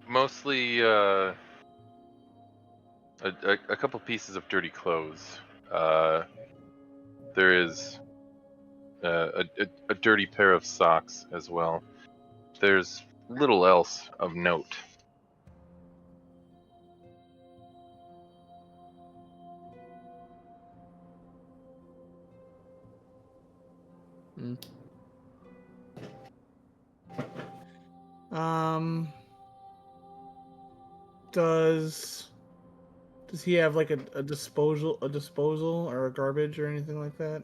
mostly a couple pieces of dirty clothes. There is a dirty pair of socks as well. There's little else of note. Does he have like a disposal or a garbage or anything like that?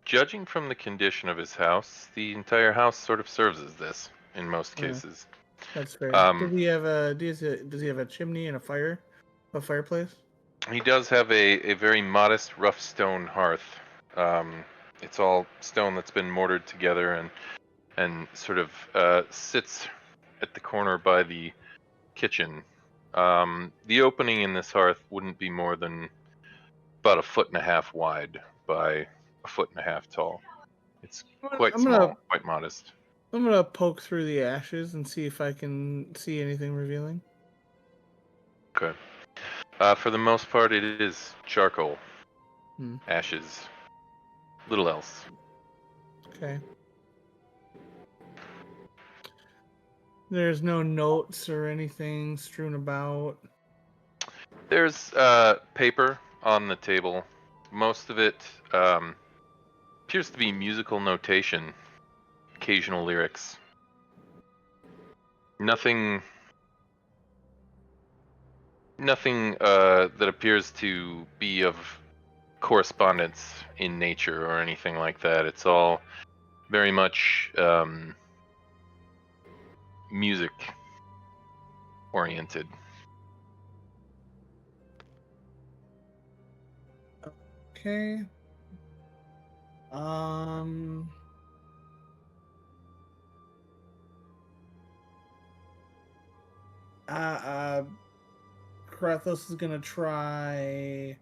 Judging from the condition of his house, the entire house sort of serves as this in most cases. That's fair. Does he have a chimney and a fireplace? He does have a very modest rough stone hearth. It's all stone that's been mortared together and sort of sits at the corner by the kitchen. The opening in this hearth wouldn't be more than about 1.5 feet wide by 1.5 feet tall. It's quite small, quite modest. I'm gonna poke through the ashes and see if I can see anything revealing. Okay. For the most part, it is charcoal, ashes, little else. Okay. There's no notes or anything strewn about. There's paper on the table. Most of it appears to be musical notation, occasional lyrics. Nothing that appears to be of correspondence in nature or anything like that. It's all very much music oriented. Okay. Um. Krathos is gonna try.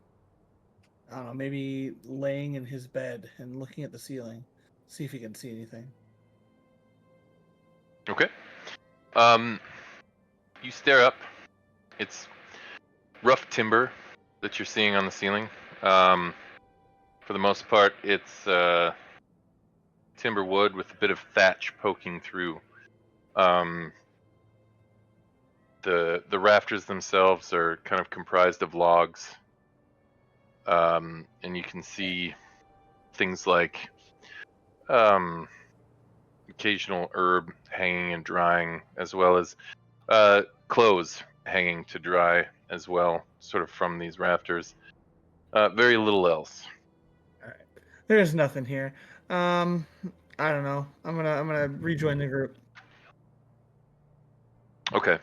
I don't know, maybe laying in his bed and looking at the ceiling, see if he can see anything. Okay. You stare up. It's rough timber that you're seeing on the ceiling. For the most part, it's timber wood with a bit of thatch poking through. The rafters themselves are kind of comprised of logs, and you can see things like occasional herb hanging and drying, as well as clothes hanging to dry as well, sort of from these rafters. Very little else. All right. There's nothing here. I don't know. I'm gonna rejoin the group. Okay.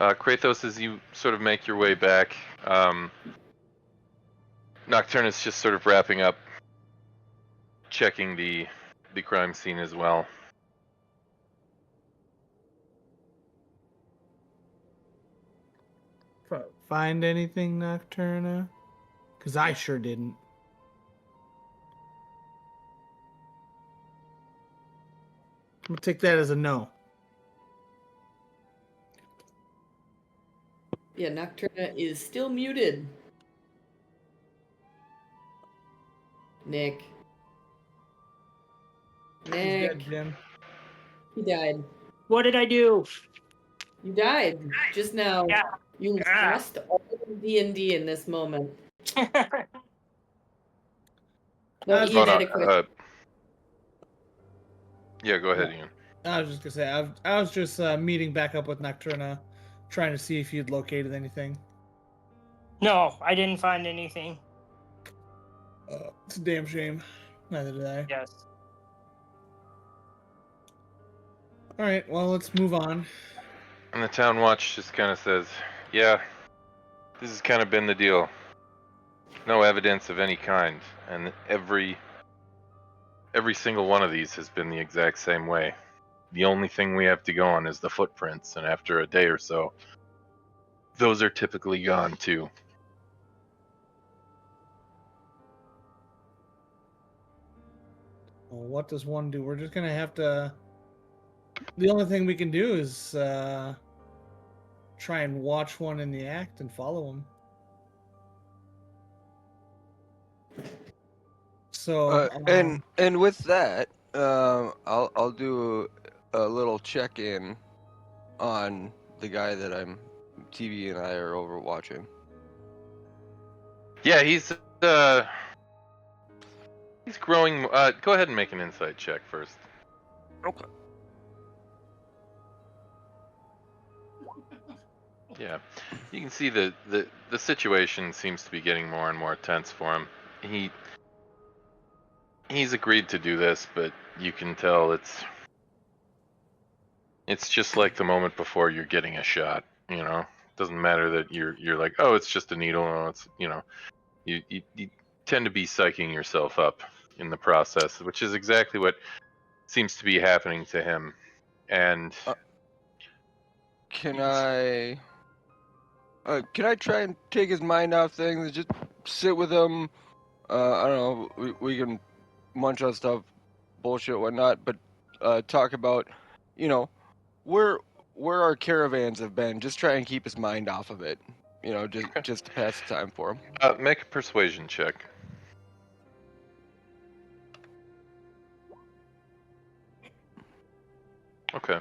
Kratos, as you sort of make your way back, Nocturnus just sort of wrapping up, checking the crime scene as well. Find anything, Nocturna? Because I sure didn't. I'm gonna take that as a no. Yeah, Nocturna is still muted. Nick. He's dead, Nick. Jim. He died. What did I do? You died just now. Yeah. You Ah. lost all of DnD in this moment. No, I was Ian gonna- had a question. Yeah, go ahead, Ian. I was just gonna say I was just meeting back up with Nocturna, trying to see if you'd located anything. No, I didn't find anything. It's a damn shame. Neither did I. Yes. All right, well let's move on. And the town watch just kind of says, yeah, this has kind of been the deal. No evidence of any kind, and every single one of these has been the exact same way. The only thing we have to go on is the footprints, and after a day or so, those are typically gone too. Well, what does one do? We're just gonna have to. The only thing we can do is try and watch one in the act and follow him. So And with that, I'll do a little check in on the guy that I'm TV and I are over watching. Yeah, he's growing. Go ahead and make an insight check first. Okay. Yeah, you can see the situation seems to be getting more and more tense for him. He's agreed to do this, but you can tell it's just like the moment before you're getting a shot. You know, doesn't matter that you're like, oh, it's just a needle. Oh, it's you tend to be psyching yourself up in the process, which is exactly what seems to be happening to him. And Can I try and take his mind off things and just sit with him? I don't know. We can munch on stuff, bullshit, whatnot, but talk about, where our caravans have been. Just try and keep his mind off of it. Just to pass the time for him. Make a persuasion check. Okay.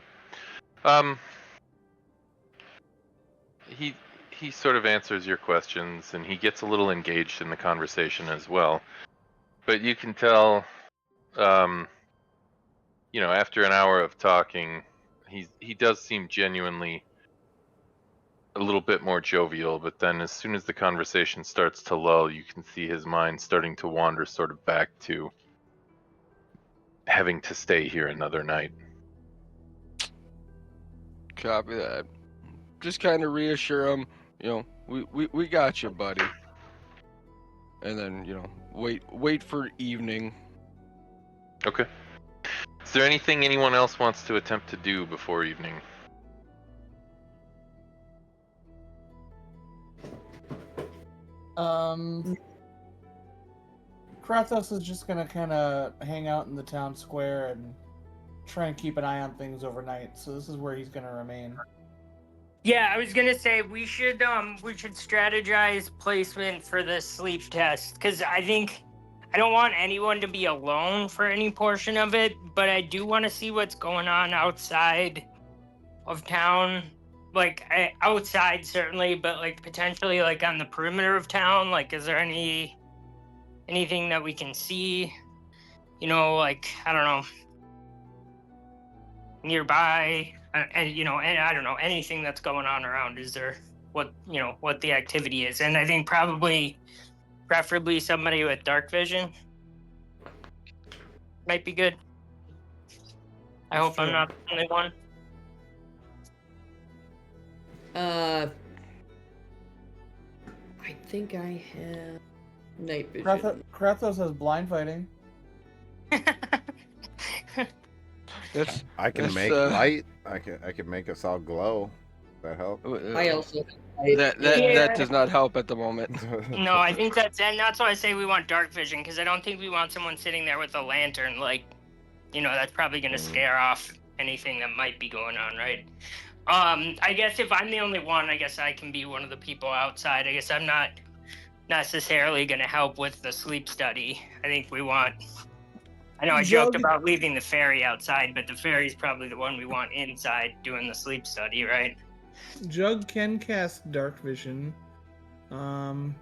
he sort of answers your questions, and he gets a little engaged in the conversation as well. But you can tell, after an hour of talking, he does seem genuinely a little bit more jovial. But then, as soon as the conversation starts to lull, you can see his mind starting to wander sort of back to having to stay here another night. Copy that. Just kind of reassure him, we got you, buddy. And then, wait for evening. Okay. Is there anything anyone else wants to attempt to do before evening? Kratos is just gonna kind of hang out in the town square and try and keep an eye on things overnight. So this is where he's gonna remain. Yeah, I was gonna say we should strategize placement for the sleep test, because I think I don't want anyone to be alone for any portion of it, but I do want to see what's going on outside of town. Like outside certainly, but like potentially like on the perimeter of town. Like, is there anything that we can see? Like, I don't know, nearby, and I don't know anything that's going on around. Is there what the activity is? And I think preferably somebody with dark vision might be good. I hope I'm not the only one. I think I have night vision. Kratos has blind fighting. I can make light. I can make us all glow. That help? I also That does not help at the moment. No, I think that's why I say we want dark vision, because I don't think we want someone sitting there with a lantern. Like, that's probably going to scare off anything that might be going on, right? I guess if I'm the only one, I guess I can be one of the people outside. I guess I'm not necessarily going to help with the sleep study. I think I know I joked about leaving the fairy outside, but the fairy's probably the one we want inside doing the sleep study, right? Jug can cast dark vision to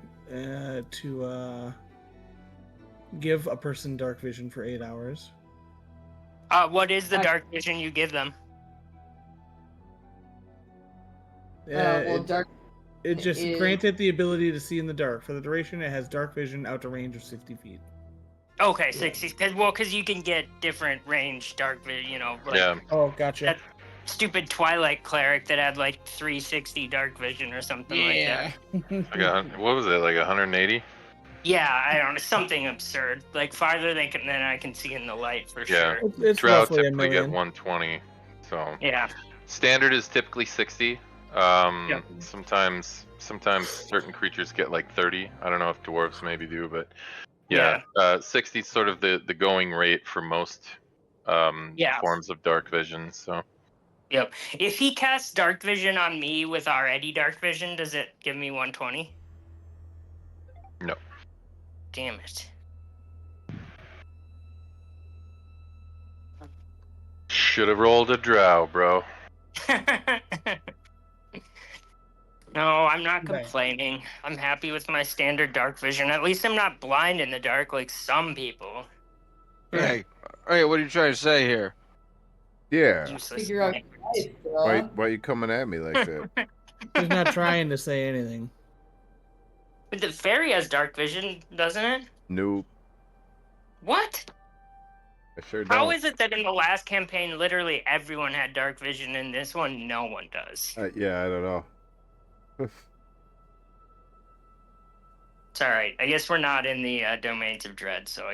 give a person dark vision for 8 hours. What is the dark vision you give them? dark. It just granted the ability to see in the dark. For the duration, it has dark vision out to range of 60 feet. Okay, 60. Because you can get different range dark vision, Yeah. Oh, gotcha. That stupid Twilight cleric that had like 360 dark vision or something like that. What was it, like 180? Yeah, I don't know, something absurd. Like farther than I can see in the light for sure. It's Drow roughly a typically get million. 120. So Yeah. standard is typically 60. Sometimes certain creatures get like 30. I don't know if dwarves maybe do, but 60 is sort of the going rate for most forms of dark vision. So Yep. If he casts dark vision on me with already dark vision, does it give me 120? No. Damn it. Should have rolled a drow, bro. No, I'm not complaining. I'm happy with my standard dark vision. At least I'm not blind in the dark like some people. Hey, what are you trying to say here? Yeah. Useless. Figure out Why are you coming at me like that? He's not trying to say anything. But the fairy has dark vision, doesn't it? Nope. What? I sure don't. How is it that in the last campaign, literally everyone had dark vision, and this one, no one does? Yeah, I don't know. It's all right. I guess we're not in the domains of dread, so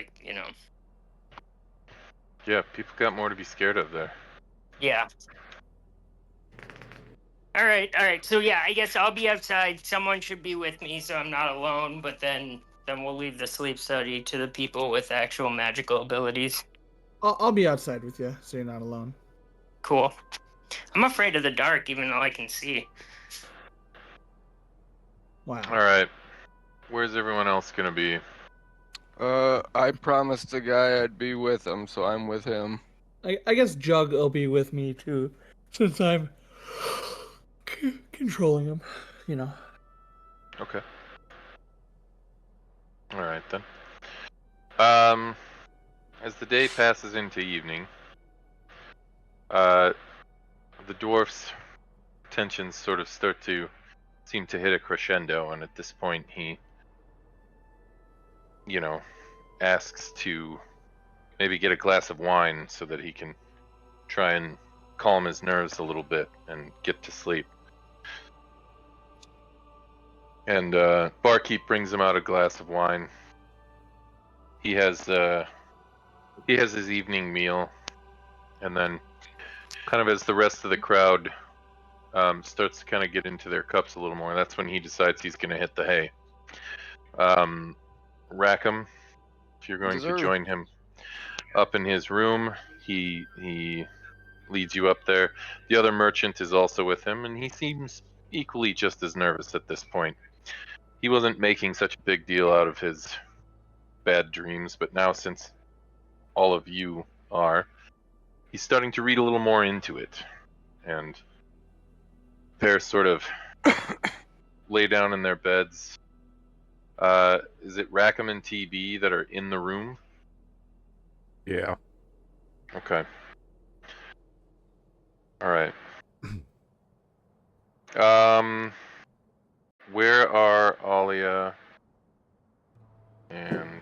Yeah, people got more to be scared of there. Yeah. All right. So yeah, I guess I'll be outside. Someone should be with me, so I'm not alone. But then we'll leave the sleep study to the people with actual magical abilities. I'll be outside with you, so you're not alone. Cool. I'm afraid of the dark, even though I can see. Wow. All right. Where's everyone else gonna be? I promised the guy I'd be with him, so I'm with him. I guess Jug will be with me too, since I'm controlling him. Okay. All right then. As the day passes into evening, the dwarf's tensions sort of start to seem to hit a crescendo, and at this point he, asks to maybe get a glass of wine so that he can try and calm his nerves a little bit and get to sleep. And barkeep brings him out a glass of wine. He has his evening meal, and then kind of as the rest of the crowd starts to kind of get into their cups a little more, that's when he decides he's going to hit the hay. Rackham, if you're going to join him up in his room, he leads you up there. The other merchant is also with him, and he seems equally just as nervous at this point. He wasn't making such a big deal out of his bad dreams, but now since all of you are, he's starting to read a little more into it. And they're sort of lay down in their beds. Is it Rackham and TB that are in the room? Yeah. Okay. All right. Where are Alia and...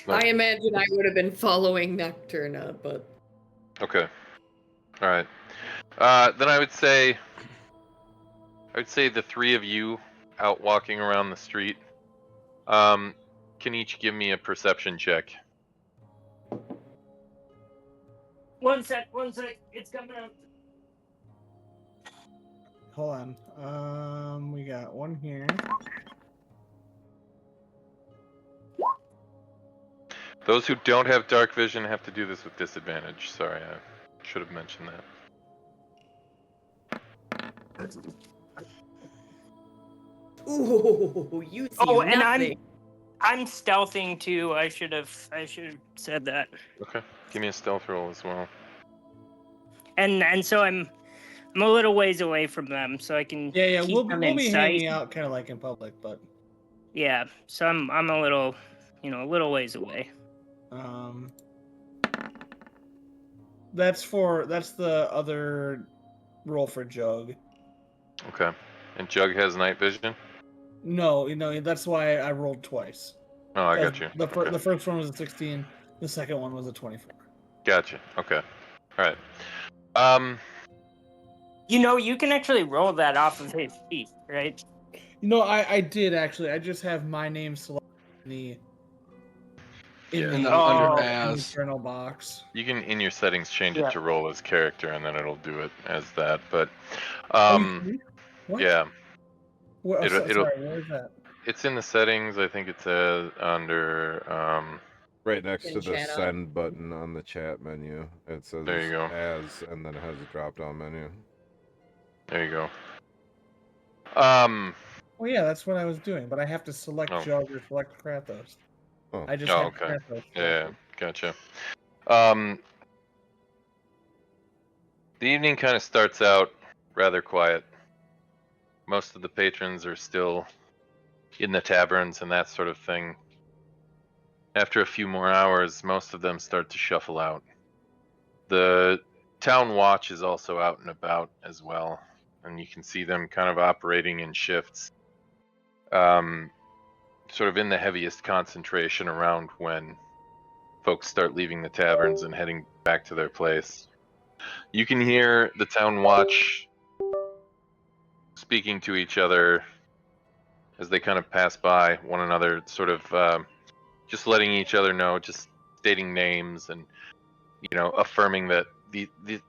I imagine I would have been following Nocturna, but... Okay. All right. Then I would say the three of you out walking around the street can each give me a perception check. One sec. It's coming up. Hold on. We got one here. Those who don't have dark vision have to do this with disadvantage. Sorry, I should have mentioned that. Ooh, you see and nothing. I'm stealthing too. I should have said that. Okay, give me a stealth roll as well. And so I'm a little ways away from them, so I can Yeah. keep We'll them be in sight. hanging out kind of like in public, but Yeah, so I'm a little, a little ways away. That's the other roll for Jug. Okay, and Jug has night vision. No, that's why I rolled twice. Oh, I got you. The first one was a 16. The second one was a 24. Gotcha. Okay. All right. You can actually roll that off of his feet, right? I did actually. I just have my name selected in the under internal box. You can in your settings change it to roll as character, and then it'll do it as that. But What? yeah, sorry, where is that? it's in the settings. I think it's under right next In to the chat up. send button on the chat menu. It says There you go. as, and then it has a drop down menu. There you go. Well, yeah, that's what I was doing, but I have to select Jug or select Kratos. Oh. I just Oh, had okay. Kratos. Yeah, gotcha. The evening kind of starts out rather quiet. Most of the patrons are still in the taverns and that sort of thing. After a few more hours, most of them start to shuffle out. The town watch is also out and about as well, and you can see them kind of operating in shifts. Sort of in the heaviest concentration around when folks start leaving the taverns and heading back to their place. You can hear the town watch speaking to each other as they kind of pass by one another, sort of just letting each other know, just stating names and, affirming that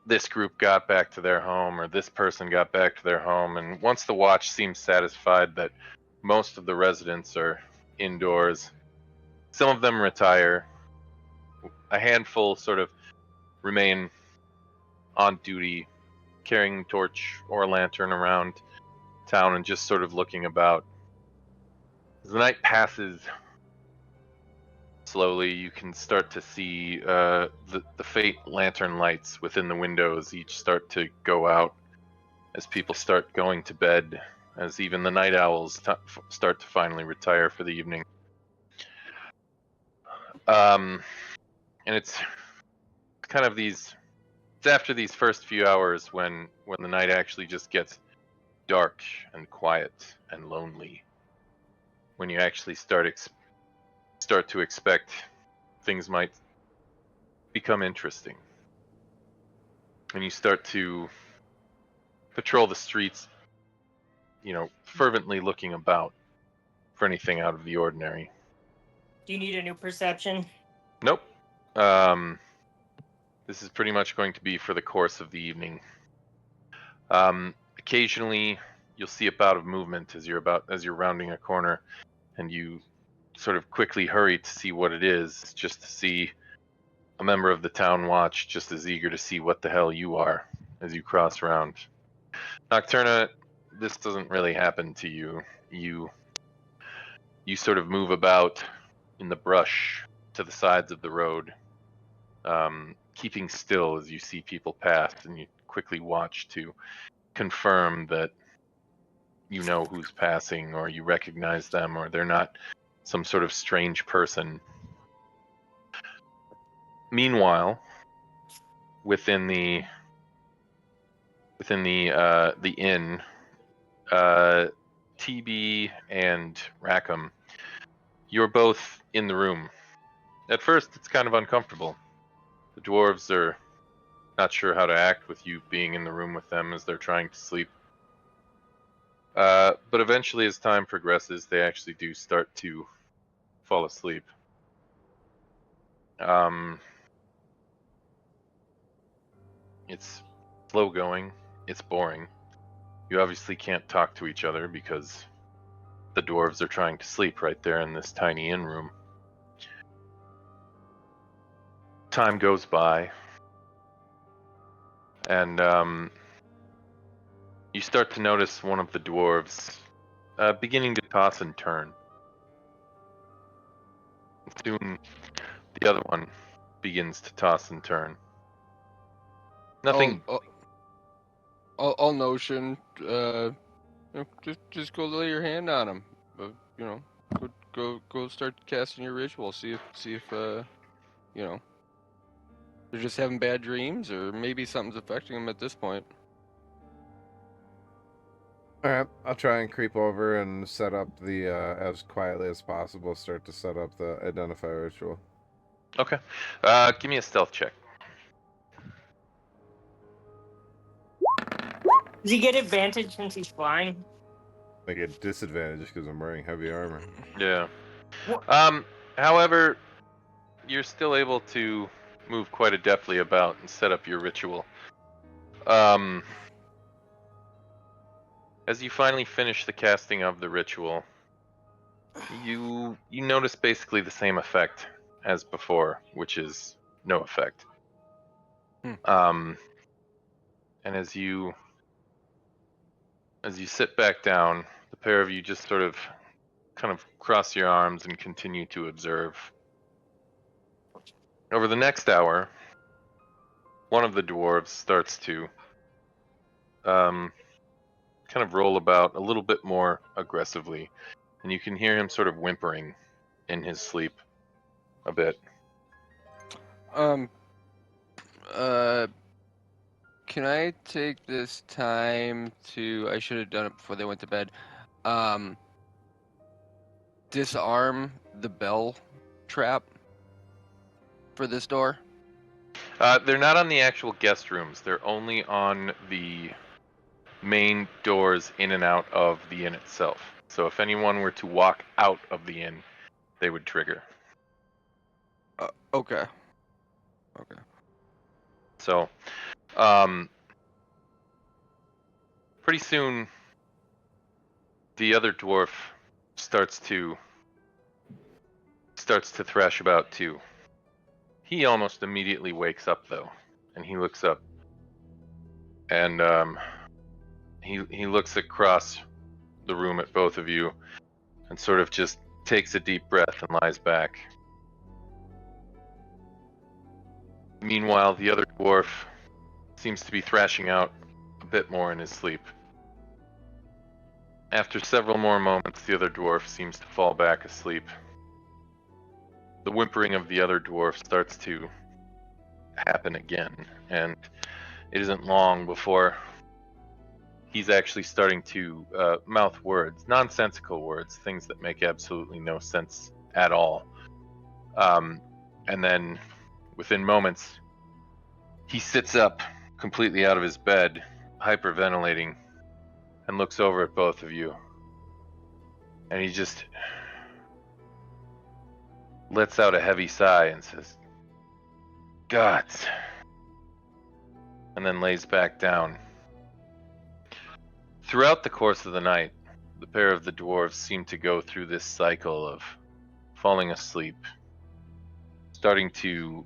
this group got back to their home or this person got back to their home. And once the watch seems satisfied that most of the residents are indoors, some of them retire. A handful sort of remain on duty, carrying torch or lantern around town and just sort of looking about. As the night passes slowly, you can start to see the faint lantern lights within the windows each start to go out. as people start going to bed, as even the night owls start to finally retire for the evening. And it's kind of it's after these first few hours when the night actually just gets dark and quiet and lonely, when you actually start to expect things might become interesting, and you start to patrol the streets, fervently looking about for anything out of the ordinary. Do you need a new perception? Nope. This is pretty much going to be for the course of the evening. Occasionally, you'll see a bout of movement as you're rounding a corner, and you sort of quickly hurry to see what it is, just to see a member of the town watch, just as eager to see what the hell you are as you cross around. Nocturna, this doesn't really happen to you. You sort of move about in the brush to the sides of the road, keeping still as you see people pass, and you quickly watch to confirm that you know who's passing, or you recognize them, or they're not some sort of strange person. Meanwhile, within the inn, TB and Rackham, you're both in the room. At first, it's kind of uncomfortable. The dwarves are not sure how to act with you being in the room with them as they're trying to sleep. But eventually, as time progresses, they actually do start to fall asleep. It's slow going. It's boring. You obviously can't talk to each other because the dwarves are trying to sleep right there in this tiny inn room. Time goes by, and you start to notice one of the dwarves beginning to toss and turn. Soon, the other one begins to toss and turn. Nothing. I'll notion. Just go lay your hand on him. Go start casting your ritual. See if they're just having bad dreams, or maybe something's affecting them at this point. All right, I'll try and creep over and set up the as quietly as possible. Start to set up the identify ritual. Okay. Give me a stealth check. Does he get advantage since he's flying? I get disadvantage because I'm wearing heavy armor. Yeah. What? However, you're still able to move quite adeptly about and set up your ritual. As you finally finish the casting of the ritual, you notice basically the same effect as before, which is no effect. And as you sit back down, the pair of you just sort of kind of cross your arms and continue to observe. Over the next hour, one of the dwarves starts to kind of roll about a little bit more aggressively, and you can hear him sort of whimpering in his sleep a bit. Can I take this time to? I should have done it before they went to bed. Disarm the bell trap for this door. They're not on the actual guest rooms. They're only on the main doors in and out of the inn itself. So if anyone were to walk out of the inn, they would trigger. Okay. So, pretty soon, the other dwarf starts to thrash about too. He almost immediately wakes up though, and he looks up, and he looks across the room at both of you, and sort of just takes a deep breath and lies back. Meanwhile, the other dwarf seems to be thrashing out a bit more in his sleep. After several more moments, the other dwarf seems to fall back asleep. The whimpering of the other dwarf starts to happen again, and it isn't long before he's actually starting to mouth words, nonsensical words, things that make absolutely no sense at all. And then, within moments, he sits up completely out of his bed, hyperventilating, and looks over at both of you. And he just lets out a heavy sigh and says, "Gods," and then lays back down. Throughout the course of the night, the pair of the dwarves seem to go through this cycle of falling asleep, starting to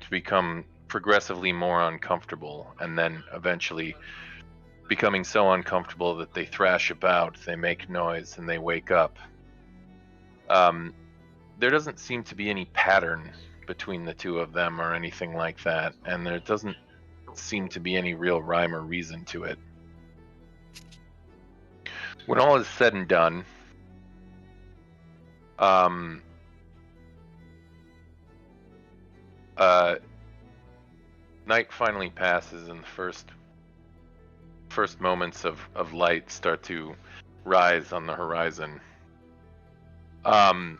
become progressively more uncomfortable, and then eventually becoming so uncomfortable that they thrash about, they make noise, and they wake up. There doesn't seem to be any pattern between the two of them or anything like that, and there doesn't seem to be any real rhyme or reason to it. When all is said and done, night finally passes, and the first moments of light start to rise on the horizon. I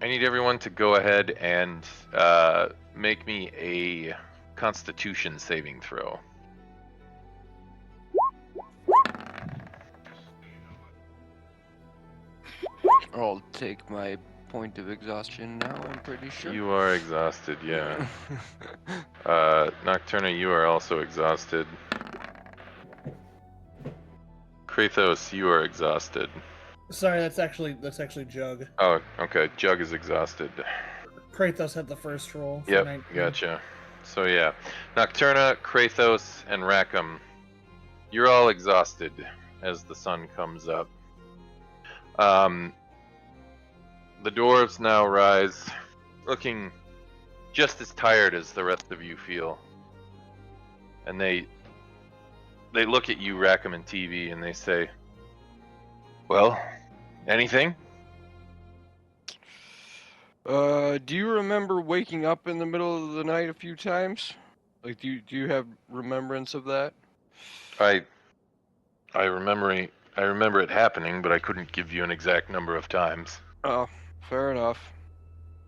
need everyone to go ahead and make me a Constitution saving throw. I'll take my point of exhaustion now, I'm pretty sure. You are exhausted, yeah. Nocturna, you are also exhausted. Krathos, you are exhausted. Sorry, that's actually Jug. Oh, okay. Jug is exhausted. Kratos had the first roll. For Yep, 19. gotcha. So yeah, Nocturna, Krathos, and Rackham, you're all exhausted as the sun comes up. The dwarves now rise, looking just as tired as the rest of you feel. And they look at you, Rackham and TV, and they say, "Well, anything?" Do you remember waking up in the middle of the night a few times? Like, do you have remembrance of that? I remember it happening, but I couldn't give you an exact number of times. Oh, fair enough.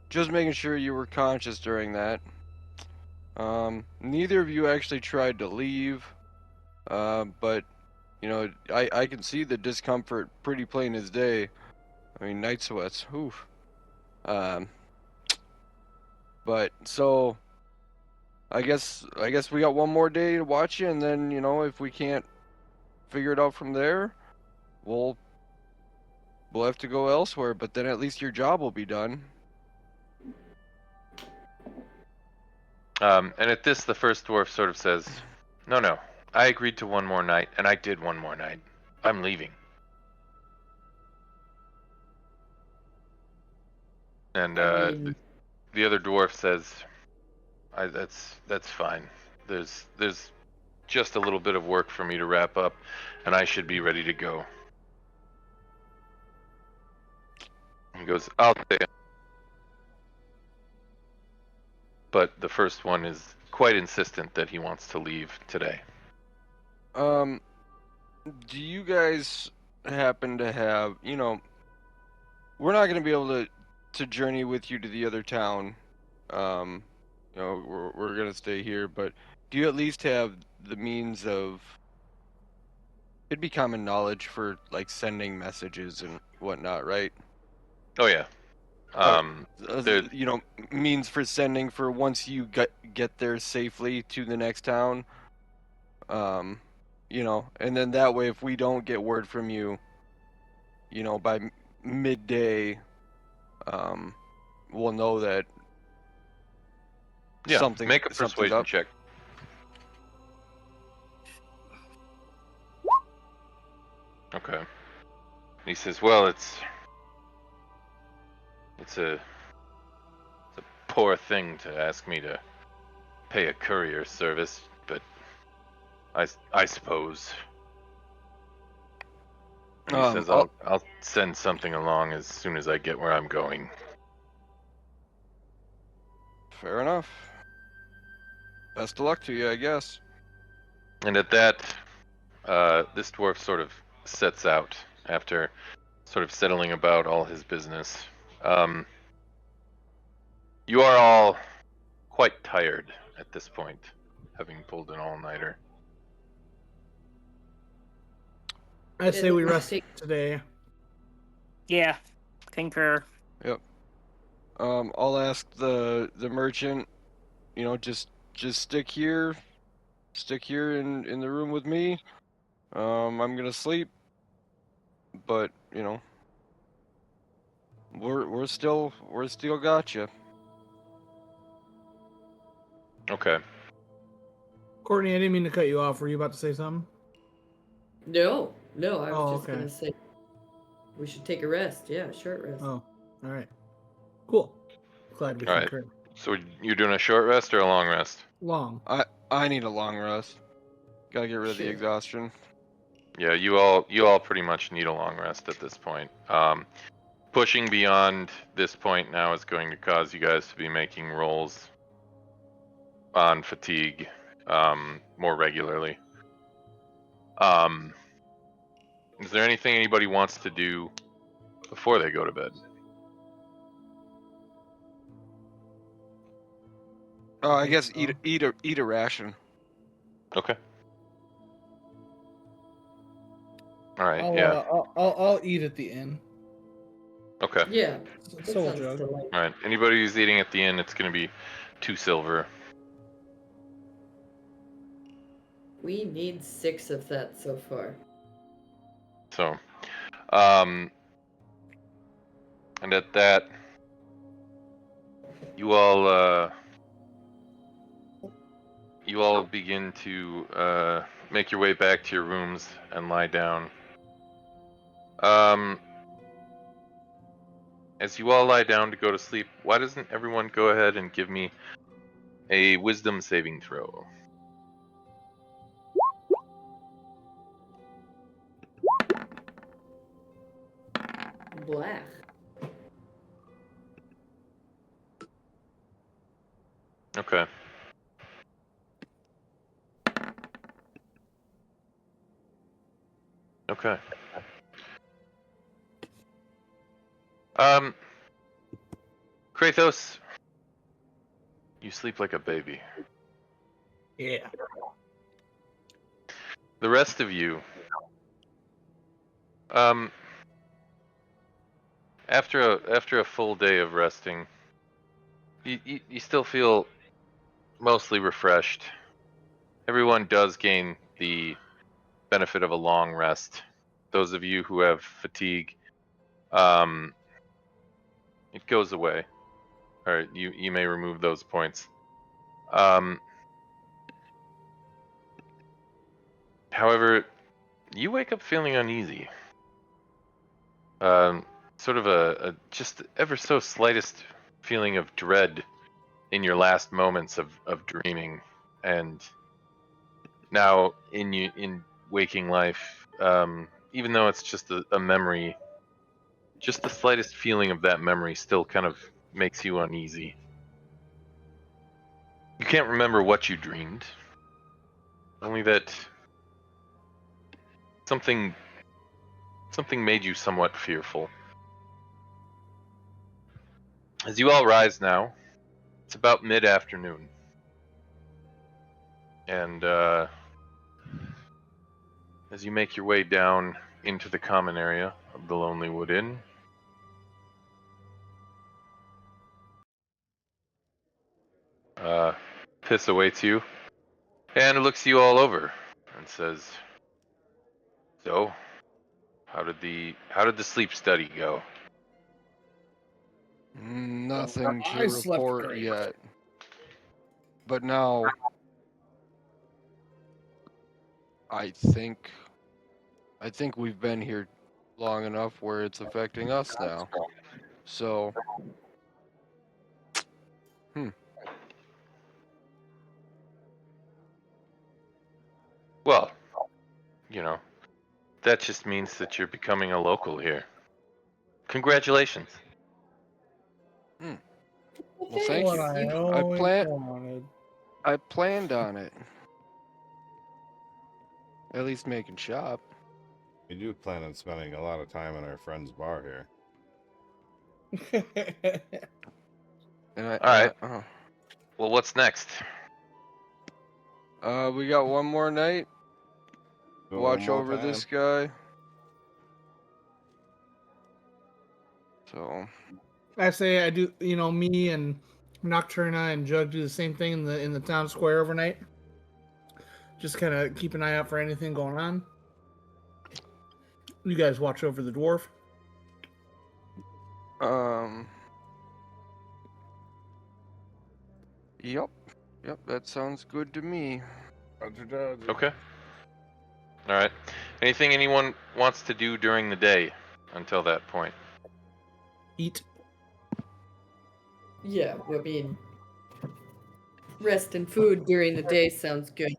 Just making sure you were conscious during that. Neither of you actually tried to leave, but, you know, I can see the discomfort pretty plain as day. I mean, night sweats, oof. But, so, I guess we got one more day to watch you, and then, you know, if we can't figure it out from there, we'll have to go elsewhere, but then at least your job will be done. And at this, the first dwarf sort of says, No, I agreed to one more night, and I did one more night. I'm leaving." And the other dwarf says, that's fine. There's just a little bit of work for me to wrap up, and I should be ready to go." He goes, "I'll stay." But the first one is quite insistent that he wants to leave today. Do you guys happen to have, you know, we're not going to be able to journey with you to the other town. You know, we're going to stay here, but do you at least have the means of, it'd be common knowledge for, like, sending messages and whatnot, right? Oh yeah. You know, means for sending for once you get there safely to the next town. You know, and then that way, if we don't get word from you, you know, by midday, we'll know that something. Make a persuasion check. Okay. He says, "Well, it's a poor thing to ask me to pay a courier service. I suppose. And he says, I'll send something along as soon as I get where I'm going. Fair enough. Best of luck to you, I guess. And at that, this dwarf sort of sets out after sort of settling about all his business. You are all quite tired at this point, having pulled an all-nighter. I'd say we let's rest take- today. Yeah, concur. Yep. I'll ask the merchant, just stick here in the room with me. I'm gonna sleep, but we're still got you. Okay. Courtney, I didn't mean to cut you off. Were you about to say something? No, I was Oh, just okay. gonna say we should take a rest. Yeah, short rest. Oh, all right. Cool. Glad we All right. concur. So you're doing a short rest or a long rest? Long. I need a long rest. Gotta get rid of the Sure. exhaustion. Yeah, you all pretty much need a long rest at this point. Pushing beyond this point now is going to cause you guys to be making rolls on fatigue more regularly. Is there anything anybody wants to do before they go to bed? Oh, I think guess so. eat a ration. Okay. All right. I'll, Yeah. I'll eat at the inn. Okay. Yeah, that Soul sounds jug. delightful. All right. Anybody who's eating at the inn, it's going to be 2 silver. We need 6 of that so far. So, and at that, you all begin to make your way back to your rooms and lie down. As you all lie down to go to sleep, why doesn't everyone go ahead and give me a wisdom saving throw? Black. Okay. Okay. Kratos, you sleep like a baby. Yeah. The rest of you, after a full day of resting, you still feel mostly refreshed. Everyone does gain the benefit of a long rest. Those of you who have fatigue, it goes away, or you may remove those points. However, you wake up feeling uneasy. Sort of a just ever so slightest feeling of dread in your last moments of dreaming, and now in waking life, even though it's just a memory, just the slightest feeling of that memory still kind of makes you uneasy. You can't remember what you dreamed, only that something made you somewhat fearful. As you all rise now, it's about mid-afternoon, and as you make your way down into the common area of the Lonely Wood Inn, Piss awaits you and looks you all over and says, "So, how did the sleep study go?" Nothing to I slept report great. yet. But now, I think we've been here long enough where it's affecting us now. So, Well, you know, that just means that you're becoming a local here. Congratulations. Well, Thanks. thank What you. I You- always plan- wanted. I planned on it. At least making shop. We do plan on spending a lot of time in our friend's bar here. And I, All right. oh. Well, what's next? We got one more night. Do it Watch one more over time. this guy. So I say I do. You know, me and Nocturna and Jug do the same thing in the town square overnight. Just kind of keep an eye out for anything going on. You guys watch over the dwarf. Yep. Yep, that sounds good to me. Okay. All right. Anything anyone wants to do during the day until that point? Eat. Yeah, I mean, rest and food during the day sounds good.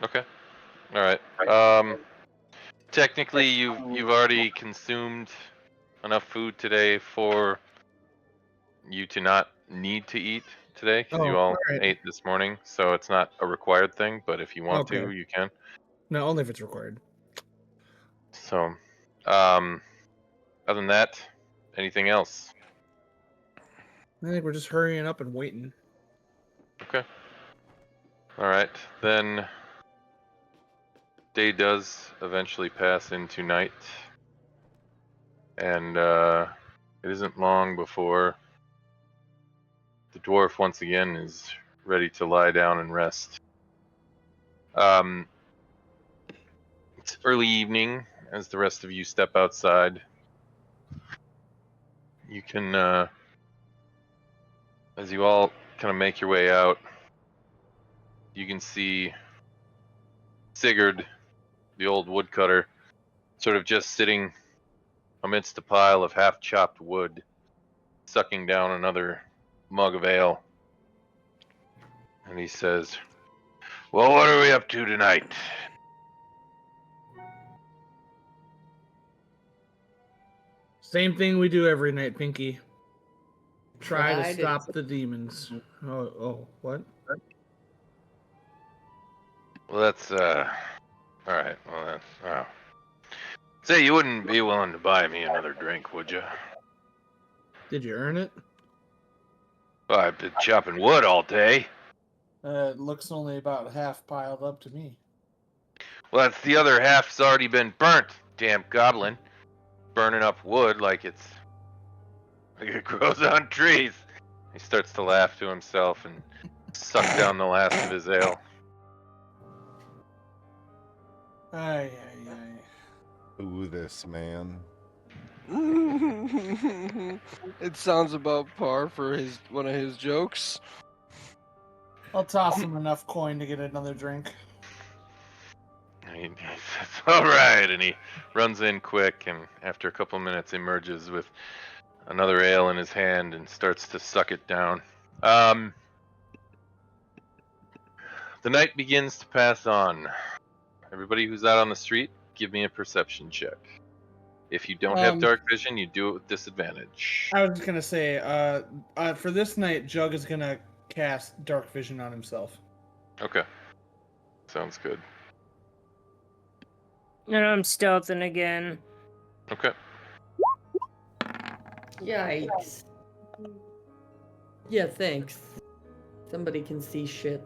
Okay. All right. Technically, you've already consumed enough food today for you to not need to eat today because you Oh, all alright. ate this morning, so it's not a required thing. But if you want to, Okay. you can. No, only if it's required. So, other than that, anything else? I think we're just hurrying up and waiting. Okay. All right, then. Day does eventually pass into night, and it isn't long before the dwarf once again is ready to lie down and rest. It's early evening as the rest of you step outside. You can, as you all kind of make your way out, you can see Sigurd, the old woodcutter, sort of just sitting amidst a pile of half-chopped wood, sucking down another mug of ale. And he says, "Well, what are we up to tonight?" Same thing we do every night, Pinky. Try to Try to- stop the demons. Oh, what? Well, that's, alright, well, that's, oh. Say, you wouldn't be willing to buy me another drink, would you? Did you earn it? Well, I've been chopping wood all day. It looks only about half piled up to me. Well, that's the other half's already been burnt, damn goblin. Burning up wood like it grows on trees. He starts to laugh to himself and suck down the last of his ale. Ay, ay, ay. Ooh, this man. It sounds about par for one of his jokes. I'll toss him enough coin to get another drink. And he says, "All right," and he runs in quick, and after a couple minutes emerges with another ale in his hand and starts to suck it down. The night begins to pass on. Everybody who's out on the street, give me a perception check. If you don't have dark vision, you do it with disadvantage. I was just gonna say, for this night, Jug is gonna cast dark vision on himself. Okay. Sounds good. And I'm stealthing again. Okay. Yikes. Yeah, thanks. Somebody can see shit.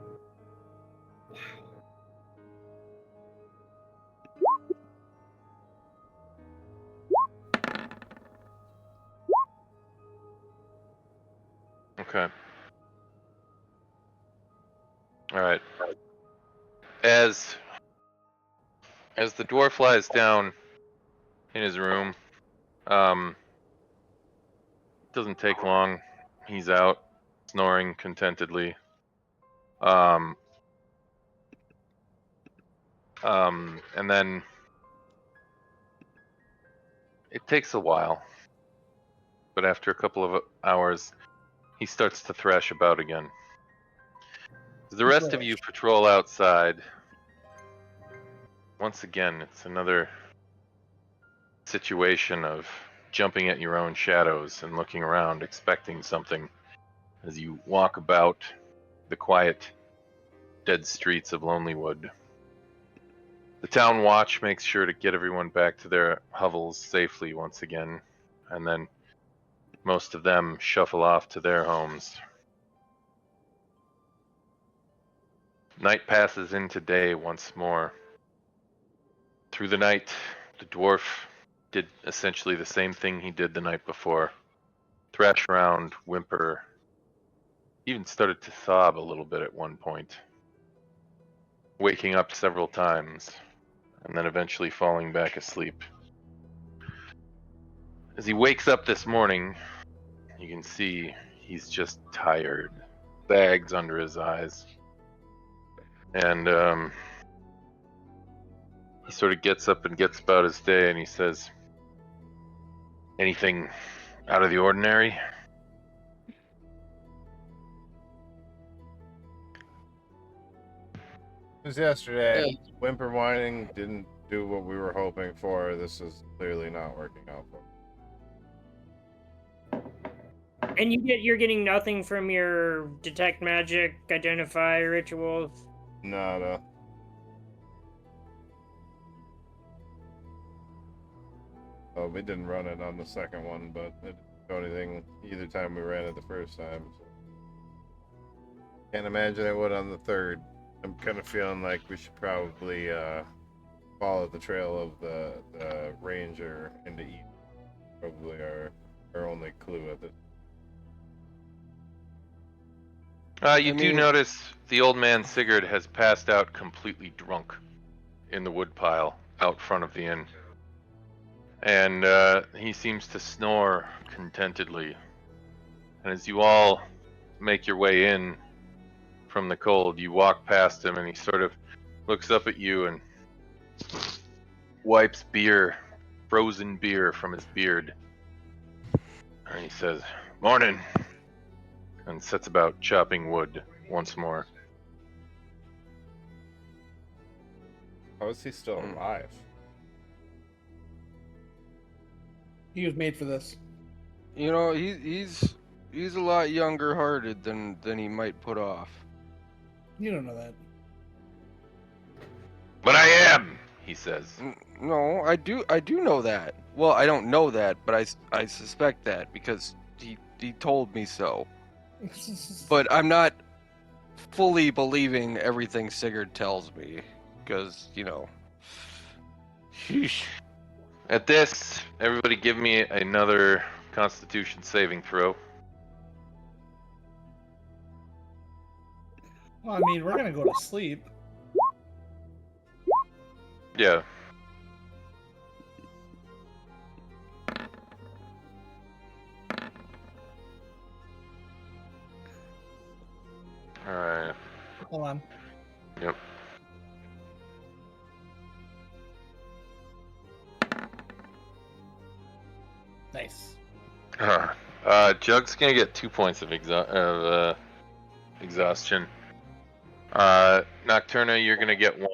Okay. All right. As the dwarf lies down in his room, doesn't take long. He's out, snoring contentedly. And then it takes a while, but after a couple of hours, he starts to thrash about again. As the rest of you patrol outside, once again, it's another situation of jumping at your own shadows and looking around, expecting something as you walk about the quiet, dead streets of Lonelywood. The town watch makes sure to get everyone back to their hovels safely once again, and then most of them shuffle off to their homes. Night passes into day once more. Through the night, the dwarf did essentially the same thing he did the night before. Thrash around, whimper, even started to sob a little bit at one point, waking up several times, and then eventually falling back asleep. As he wakes up this morning, you can see he's just tired, bags under his eyes. And he sort of gets up and gets about his day, and he says, "Anything out of the ordinary?" It was yesterday. Whimper whining didn't do what we were hoping for. This is clearly not working out for me. And you're getting nothing from your detect magic, identify rituals. Nada. Oh, we didn't run it on the second one, but it didn't do anything either time we ran it the first time. So. Can't imagine it would on the third. I'm kind of feeling like we should probably follow the trail of the ranger into east. Probably our only clue at this. You do notice the old man Sigurd has passed out completely drunk in the woodpile out front of the inn. And he seems to snore contentedly. And as you all make your way in from the cold, you walk past him and he sort of looks up at you and wipes frozen beer from his beard. And he says, "Morning," and sets about chopping wood once more. How is he still alive? He was made for this. You know, he's a lot younger hearted than he might put off. You don't know that. "But I am," he says. No, I do know that. Well, I don't know that, but I suspect that because he told me so. But I'm not fully believing everything Sigurd tells me because, you know. Sheesh. At this, everybody give me another Constitution saving throw. Well, I mean, we're gonna go to sleep. Yeah. Alright. Hold on. Yep. Nice. Jug's gonna get 2 points of exhaustion. Nocturna, you're gonna get 1.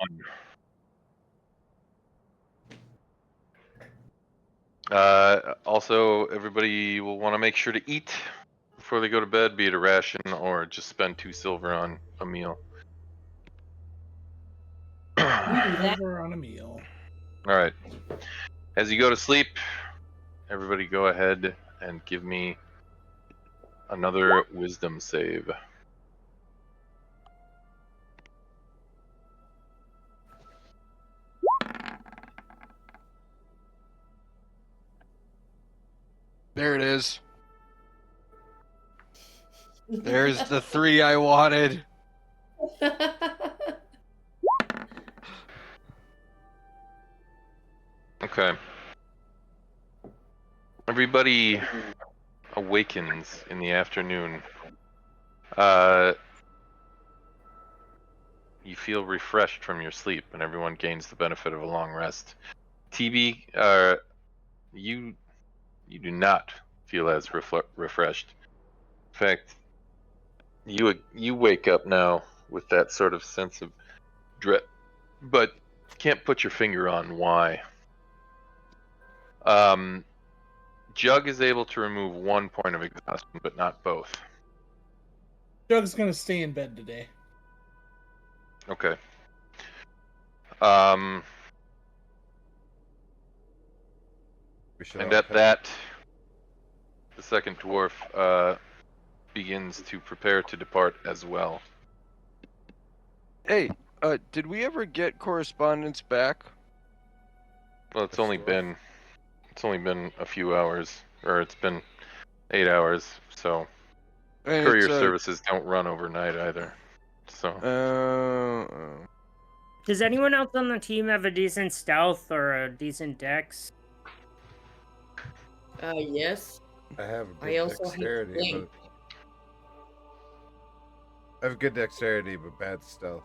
Also, everybody will want to make sure to eat before they go to bed, be it a ration or just spend 2 silver on a meal. Over on a meal. All right. As you go to sleep, everybody go ahead and give me another wisdom save. There it is. There's the 3 I wanted. Okay. Everybody awakens in the afternoon. You feel refreshed from your sleep, and everyone gains the benefit of a long rest. TB, you do not feel as refreshed. In fact, you wake up now with that sort of sense of dread, but can't put your finger on why. Jug is able to remove 1 point of exhaustion, but not both. Jug's gonna stay in bed today. Okay. We should And all at pay. that, the second dwarf begins to prepare to depart as well. Hey, did we ever get correspondence back? Well, it's only been a few hours, or it's been 8 hours, so And courier it's, services don't run overnight either. So Does anyone else on the team have a decent stealth or a decent dex? Yes. I have I good also have dexterity, blink. but I have good dexterity, but bad stealth.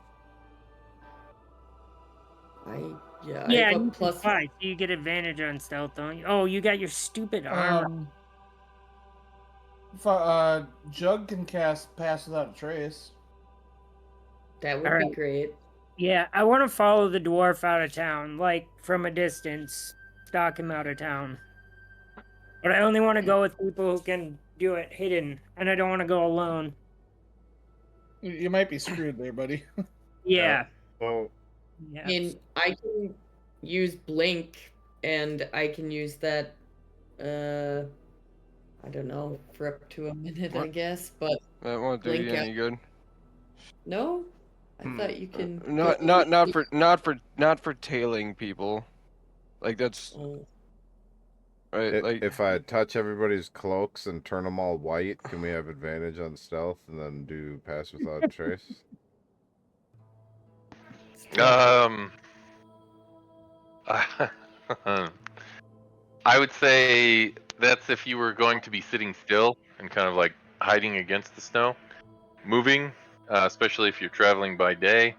I Yeah, have a you plus. so you get advantage on stealth, don't you? Oh, you got your stupid armor. Jug can cast Pass Without a Trace. That would All be right. great. Yeah, I want to follow the dwarf out of town, like from a distance, stalk him out of town. But I only want to go with people who can do it hidden, and I don't want to go alone. You might be screwed there, buddy. Yeah. Well, Yeah. And I can use blink, and I can use that. I don't know, for up to a minute, I What? guess. But that won't do blink you any good. no, I thought you can. Not for tailing people. Like that's Oh. right. Like if I touch everybody's cloaks and turn them all white, can we have advantage on stealth and then do pass without trace? I would say that's if you were going to be sitting still and kind of like hiding against the snow. Moving, especially if you're traveling by day,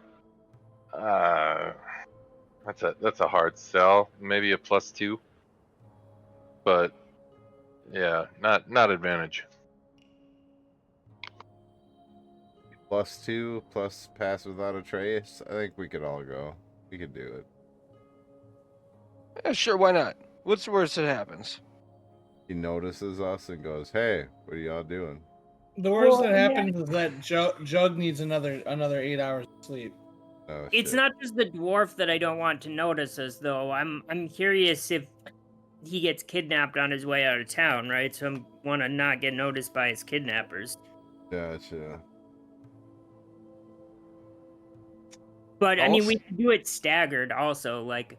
that's a hard sell. Maybe a +2, but yeah, not advantage. +2 plus pass without a trace. I think we could all go. We could do it. yeah, sure, why not? What's the worst that happens? He notices us and goes, "Hey, what are y'all doing?" The worst Well, that yeah. happens is that Jug needs another 8 hours of sleep. Oh, It's shit. not just the dwarf that I don't want to notice us, though. I'm curious if he gets kidnapped on his way out of town, right? So I want to not get noticed by his kidnappers. Gotcha. But I mean, we Also- could do it staggered. Also, like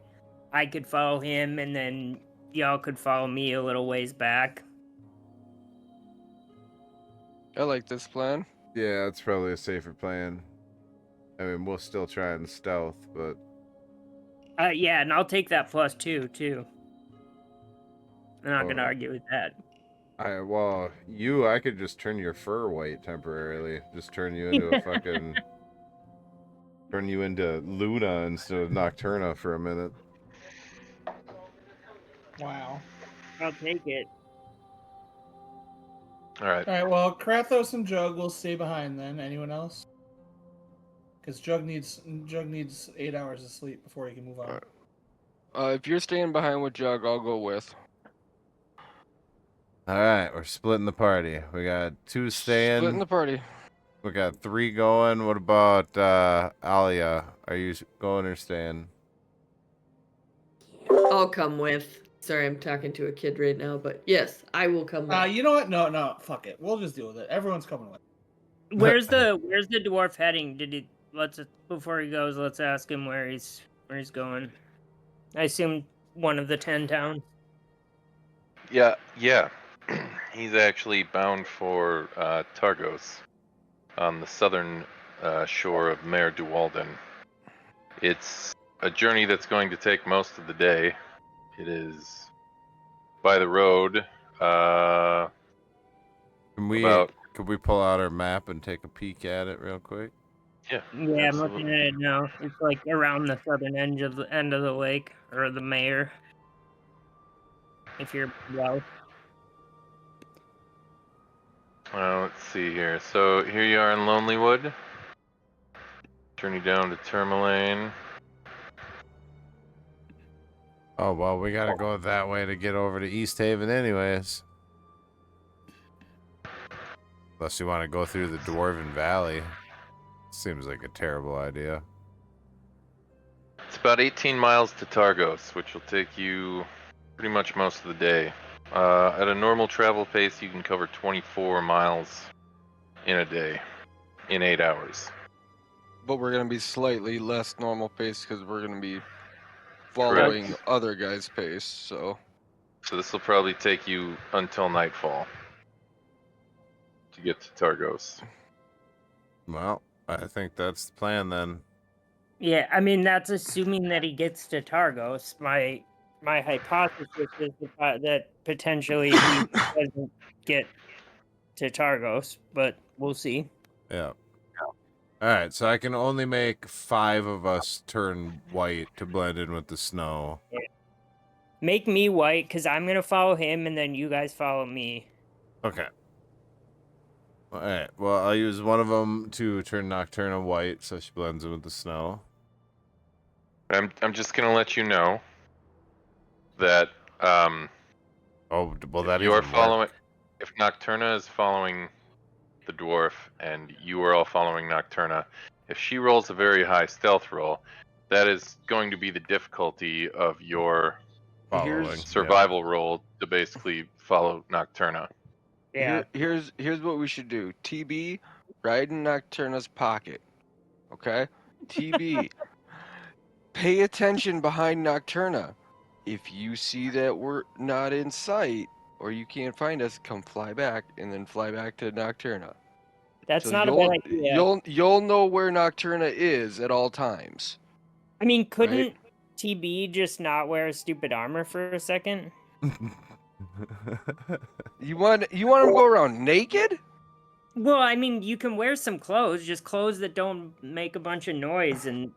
I could follow him, and then y'all could follow me a little ways back. I like this plan. Yeah, that's probably a safer plan. I mean, we'll still try and stealth, but Yeah, and I'll take that +2 too. I'm not gonna Oh. argue with that. I could just turn your fur white temporarily. Just turn you into a fucking turn you into Luna instead of Nocturna for a minute. Wow. I'll take it. All right. All right. Well, Krathos and Jug will stay behind then. Anyone else? Because Jug needs 8 hours of sleep before he can move on. If you're staying behind with Jug, I'll go with. All right, we're splitting the party. We got 2 staying. Splitting the party. We got 3 going. What about Alia? Are you going or staying? I'll come with. Sorry, I'm talking to a kid right now, but yes, I will come with. You know what? No, fuck it. We'll just deal with it. Everyone's coming with. Where's the dwarf heading? Before he goes, let's ask him where he's going. I assume one of the 10 towns. Yeah. He's actually bound for Targos on the southern shore of Mare Duwalden. It's a journey that's going to take most of the day. It is by the road. Could we pull out our map and take a peek at it real quick? Yeah, I'm looking at it now. It's like around the southern end of the lake, or the Mare. If you're well. Let's see here. So here you are in Lonelywood. Journey down to Tourmaline. Oh, well, we gotta go that way to get over to East Haven anyways. Unless you want to go through the Dwarven Valley. Seems like a terrible idea. It's about 18 miles to Targos, which will take you pretty much most of the day. At a normal travel pace, you can cover 24 miles in a day, in 8 hours. But we're gonna be slightly less normal pace because we're gonna be following Correct. other guys' pace. So So this will probably take you until nightfall to get to Targos. Well, I think that's the plan then. Yeah, I mean that's assuming that he gets to Targos. My hypothesis is that potentially he doesn't get to Targos, but we'll see. Yeah. Alright, so I can only make 5 of us turn white to blend in with the snow. Make me white because I'm gonna follow him, and then you guys follow me. Okay. Alright, well, I'll use one of them to turn Nocturna white so she blends in with the snow. I'm just gonna let you know that Oh, well, that if you're even following, work. if Nocturna is following the dwarf and you are all following Nocturna, if she rolls a very high stealth roll, that is going to be the difficulty of your Following. survival roll to basically follow Nocturna. Yeah. here's what we should do. TB, ride in Nocturna's pocket. Okay? TB, pay attention behind Nocturna. If you see that we're not in sight or you can't find us, come fly back and then fly back to Nocturna. That's So not a bad idea. you'll know where Nocturna is at all times. I mean, couldn't Right. TB just not wear stupid armor for a second? You want him to go around naked? Well, I mean, you can wear some clothes, just clothes that don't make a bunch of noise and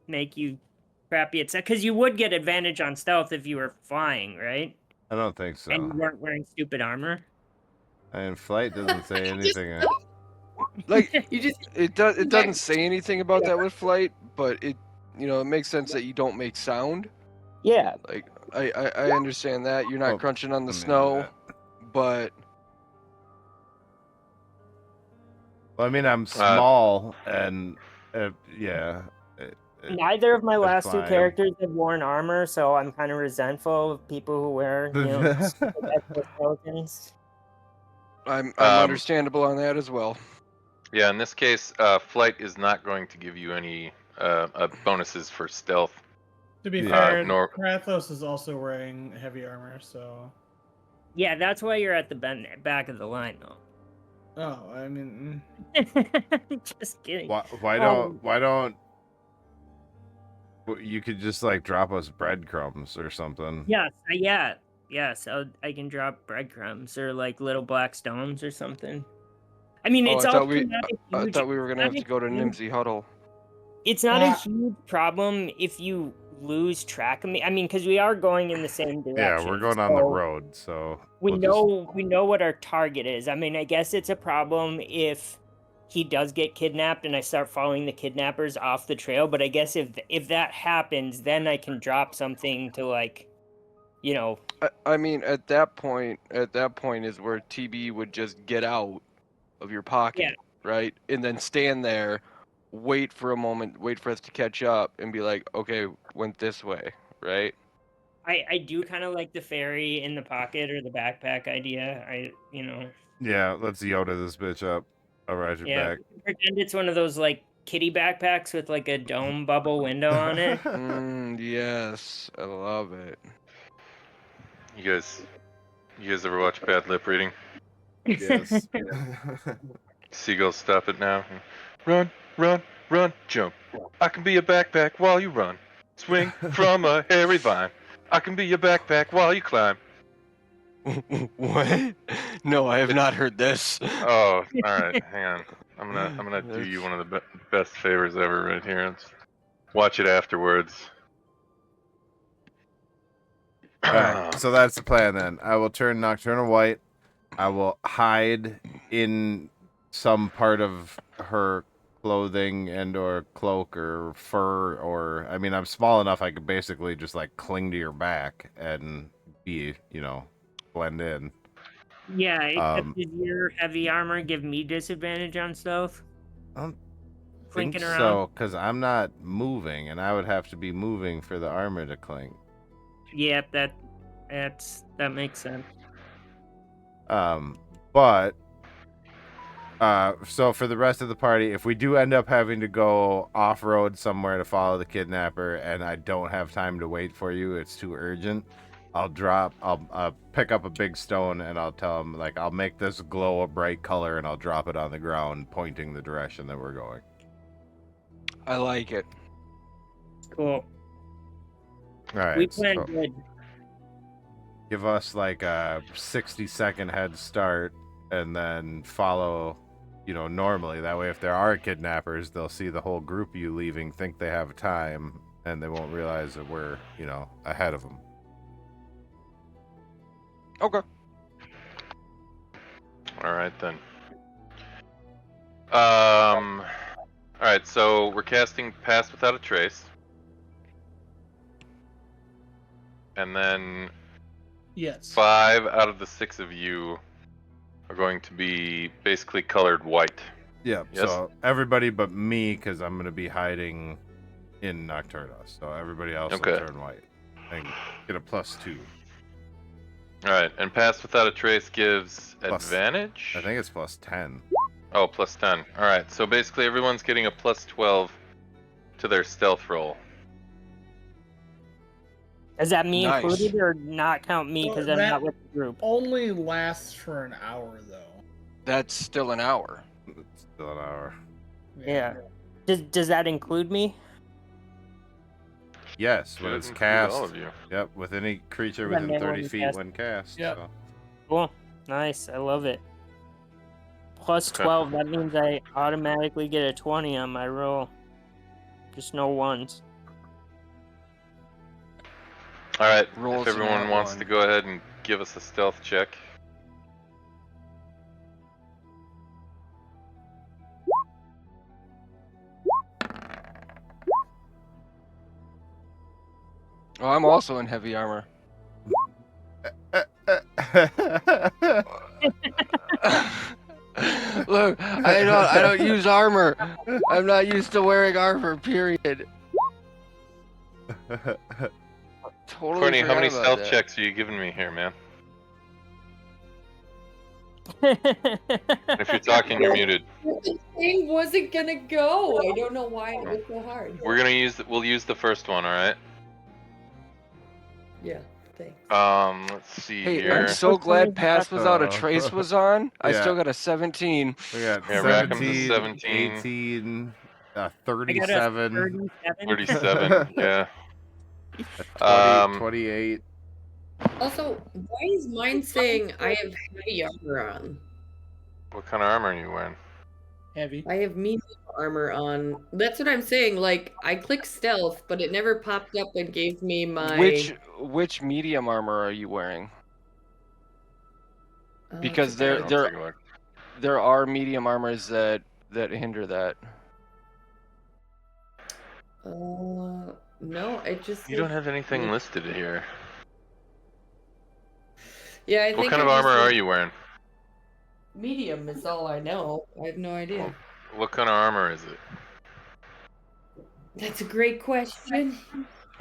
make you crappy at because you would get advantage on stealth if you were flying, right? I don't think so. And you weren't wearing stupid armor. And flight doesn't say anything. Like You just it doesn't say anything about that with flight, but it makes sense that you don't make sound. Yeah. Like I understand that you're not Well, crunching on the let me do snow, that. but Well, I mean, I'm small, and yeah. Neither of my That's last two fine. characters have worn armor, so I'm kind of resentful of people who wear, stupid exoskeletons. I'm understandable on that as well. Yeah, in this case, flight is not going to give you any bonuses for stealth. To be Yeah. fair, nor- Krathos is also wearing heavy armor, so. Yeah, that's why you're at the back of the line, though. Oh, I mean, Just kidding. Why don't you could just like drop us breadcrumbs or something? Yes, yes. I can drop breadcrumbs or like little black stones or something. I mean, Oh, it's I thought also not a I huge. thought we were gonna have to go to huge- Nimsy Huddle. It's not a huge problem if you lose track of me. I mean, because we are going in the same direction. Yeah, we're going on the so road, so we we'll know what our target is. I mean, I guess it's a problem if he does get kidnapped and I start following the kidnappers off the trail. But I guess if that happens, then I can drop something to like, I mean, at that point is where TB would just get out of your pocket, right? And then stand there, wait for a moment, wait for us to catch up, and be like, okay, went this way, right? I do kind of like the fairy in the pocket or the backpack idea. Yeah, let's Yoda this bitch up. I'll ride your back. Pretend it's one of those like kitty backpacks with like a dome bubble window on it. Yes, I love it. You guys ever watch Bad Lip Reading? Yes. Seagulls, stop it now. Run, run, run, jump. I can be a backpack while you run. Swing from a hairy vine. I can be your backpack while you climb. What? No, I have not heard this. Oh, all right. Hang on. I'm gonna do you one of the best favors ever right here. Let's watch it afterwards. Alright, so that's the plan then. I will turn Nocturna white. I will hide in some part of her clothing and or cloak or fur or I mean I'm small enough I could basically just like cling to your back and be, blend in. Yeah, except did your heavy armor give me disadvantage on stealth? I don't think Clinking around? so, because I'm not moving and I would have to be moving for the armor to cling. Yep, that makes sense. But so for the rest of the party, if we do end up having to go off-road somewhere to follow the kidnapper and I don't have time to wait for you, it's too urgent, I'll pick up a big stone and I'll tell him, like, I'll make this glow a bright color and I'll drop it on the ground pointing the direction that we're going. I like it. Cool. All right. We planned good. Give us like a 60-second head start and then follow, normally. That way, if there are kidnappers, they'll see the whole group of you leaving, think they have time, and they won't realize that we're, ahead of them. Okay. All right then. All right, so we're casting Pass Without a Trace, and then Yes. 5 out of the 6 of you are going to be basically colored white. Yeah. Yes? So everybody but me, because I'm gonna be hiding in Nocturna. So everybody else Okay. will turn white and get a +2. All right, and Pass Without a Trace gives Plus- advantage. I think it's +10. Oh, +10. All right, so basically everyone's getting a +12 to their stealth roll. Is that me Nice. included or not count me because I'm That not with the group? only lasts for an hour, though. That's still an hour. It's still an hour. Yeah. Does that include me? Yes, when Should it's include cast. all of you. Yep, with any creature Yeah, within man, 30 when feet cast. when cast. Yep. So. Cool. Nice. I love it. Plus Okay. 12, that means I automatically get a 20 on my roll. Just no ones. All right, Rolls if an everyone at wants one. to go ahead and give us a stealth check. Oh, I'm also in heavy armor. Look, I don't use armor. I'm not used to wearing armor. Period. Totally. Courtney, how many forgot about stealth that. checks are you giving me here, man? If you're talking, you're muted. The thing wasn't gonna go. I don't know why it was so hard. We'll use the first one, all right? Yeah, thanks. Let's see Hey, here. I'm so glad Pass Without a Trace was on. I Yeah. still got a 17. We got Yeah, rack 'em to 17, 17. 18, I got a 37, 37. 37, yeah. 20, 28. Also, why is mine saying I have heavy armor on? What kind of armor are you wearing? Heavy. I have medium armor on. That's what I'm saying. Like, I clicked stealth, but it never popped up and gave me my. Which medium armor are you wearing? Because it's okay. I'll take a look. there are medium armors that hinder that. No, it just. You don't have anything listed here. Yeah, I What think kind of it just armor says are you wearing? medium is all I know. I have no idea. What kind of armor is it? That's a great question.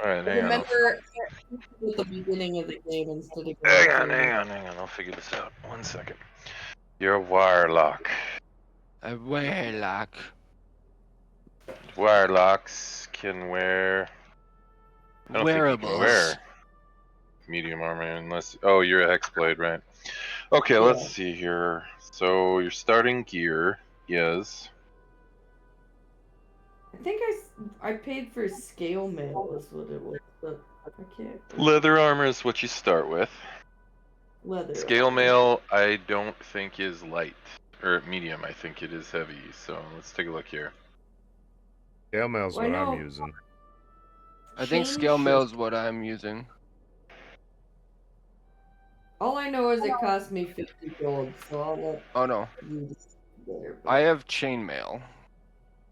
All right, hang on. Remember at the beginning of the game instead of Hang on. I'll figure this out. 1 second. You're a wirelock. A warlock. Wirelocks can wear. I don't think you can Wearables. wear medium armor unless. Oh, you're a hexblade, right? Okay, let's see here. So your starting gear is. I think I paid for scale mail is what it was, but I can't. Leather armor is what you start with. Leather. Scale mail, I don't think is light or medium. I think it is heavy. So let's take a look here. Scale mail's Well, I what I'm know- using. I think scale mail is what I'm using. All I know is it cost me 50 gold, so I'll let Oh no, you decide there. I have chainmail.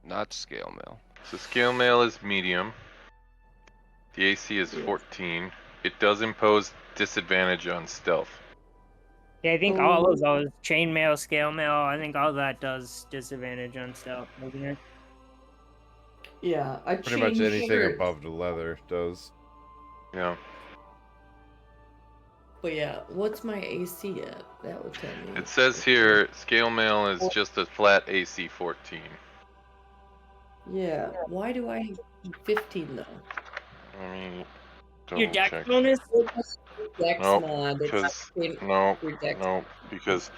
not scale mail. So scale mail is medium. The AC is 14. It does impose disadvantage on stealth. Yeah, I think all of those chainmail, scale mail, I think all that does disadvantage on stealth, doesn't it? Yeah, I Pretty much changed anything shirts. above the leather does. Yeah. But yeah, what's my AC at? That would tell me. It says here scale mail is just a flat AC 14. Yeah. Why do I have 15 though? Let me Your double dex check. bonus? Dex Nope, mod. because It's no, your dex. no, because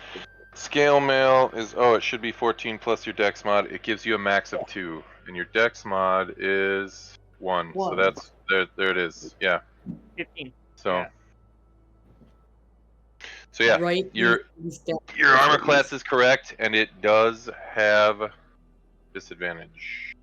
scale mail is it should be 14 plus your dex mod. It gives you a max of 2, and your dex mod is 1. So 1. that's there. There it is. Yeah. 15. So. Yeah. So yeah, Right. your Your armor class is correct, and it does have disadvantage.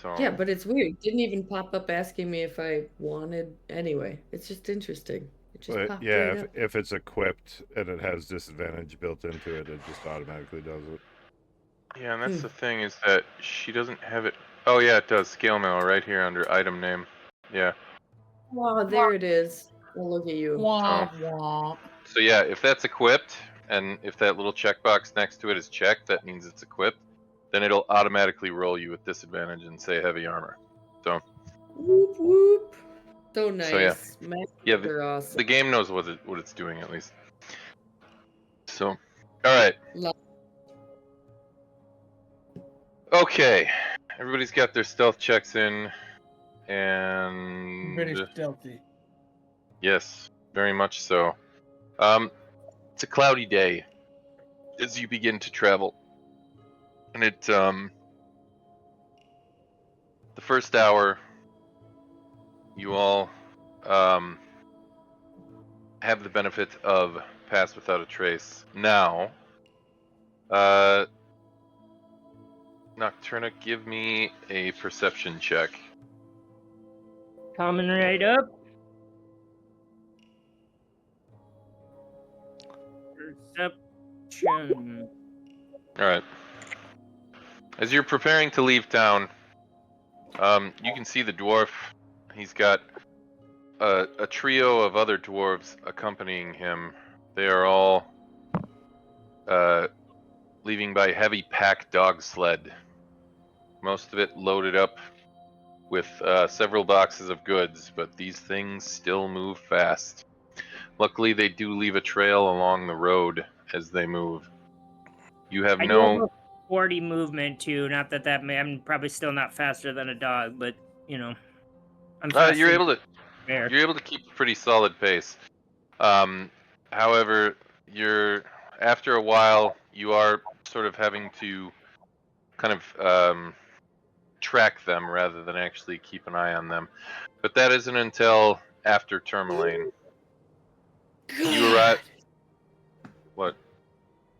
So Yeah, but it's weird. It didn't even pop up asking me if I wanted. Anyway, it's just interesting. It just But popped yeah, right up. if it's equipped and it has disadvantage built into it, it just automatically does it. yeah, and that's the thing is that she doesn't have it. Oh yeah, it does. Scale mail right here under item name. Yeah. Oh, there it is. Oh, look at you. Womp womp. So yeah, if that's equipped, and if that little checkbox next to it is checked, that means it's equipped. Then it'll automatically roll you with disadvantage and say heavy armor. So. Whoop whoop. So nice. So yeah. Yeah, They're awesome. the game knows what it's doing at least. So, all right. Okay, everybody's got their stealth checks in, and British stealthy. yes, very much so. It's a cloudy day as you begin to travel, and the first hour, you all have the benefit of pass without a trace. Now, Nocturna, give me a perception check. Coming right up. Perception. All right. As you're preparing to leave town, you can see the dwarf. He's got a trio of other dwarves accompanying him. They are all leaving by heavy pack dog sled. Most of it loaded up with several boxes of goods, but these things still move fast. Luckily, they do leave a trail along the road as they move. You have I do have no. a 40 movement too. Not that I'm probably still not faster than a dog, but you know, I'm faster. You're able to. Fair. You're able to keep a pretty solid pace. However, after a while, you are sort of having to kind of track them rather than actually keep an eye on them. But that isn't until after Tourmaline. You arrive. What?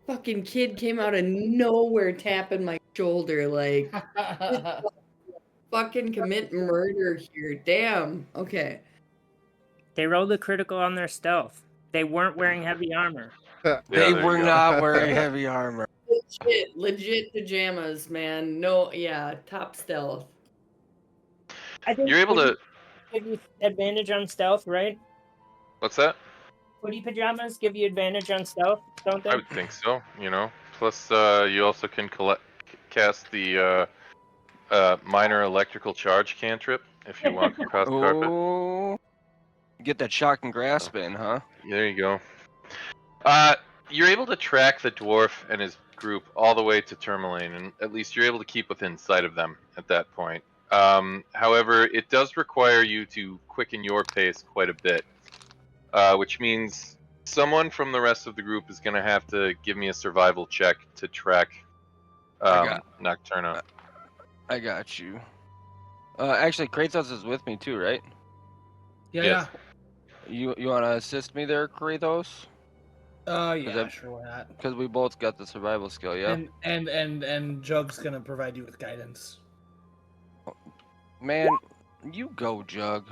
Fucking kid came out of nowhere tapping my shoulder like fucking commit murder here. Damn. Okay. They rolled a critical on their stealth. They weren't wearing heavy armor. Yeah, They there were you go. not wearing heavy armor. Legit pajamas, man. No, yeah, top stealth. I think You're able to. give you advantage on stealth, right? What's that? Hoodie pajamas give you advantage on stealth, don't they? I would think so. Plus, you also can cast the minor electrical charge cantrip if you walk across carpet. Oh, get that shock and grasp in, huh? There you go. You're able to track the dwarf and his group all the way to Tourmaline, and at least you're able to keep within sight of them at that point. However, it does require you to quicken your pace quite a bit, which means someone from the rest of the group is going to have to give me a survival check to track Nocturna. I got you. Actually, Kratos is with me too, right? Yeah, Yes. You want to assist me there, Kratos? yeah, sure, why not? Because we both got the survival skill, yeah. And Jug's gonna provide you with guidance. Man, you go, Jug.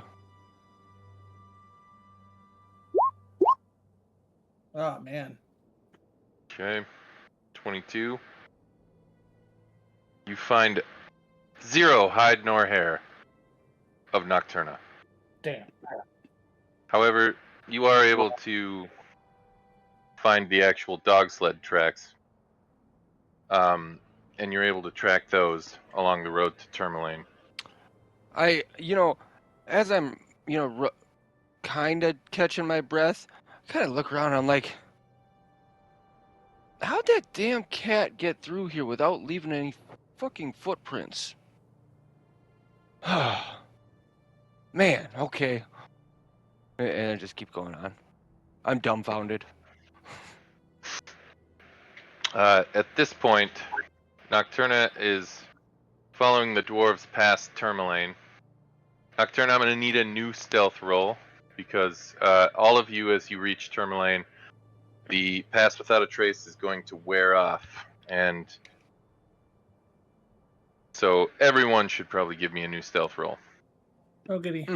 Oh man. Okay. 22. you find 0 hide nor hair of Nocturna. Damn. However, you are able to find the actual dog sled tracks, and you're able to track those along the road to Tourmaline. As I'm, kind of catching my breath, I kind of look around and I'm like, how'd that damn cat get through here without leaving any fucking footprints? Man, okay. And I just keep going on. I'm dumbfounded. At this point, Nocturna is following the dwarves past Tourmaline. Nocturna, I'm going to need a new stealth roll because all of you, as you reach Tourmaline, the Pass Without a Trace is going to wear off, and so everyone should probably give me a new stealth roll. Oh, goody.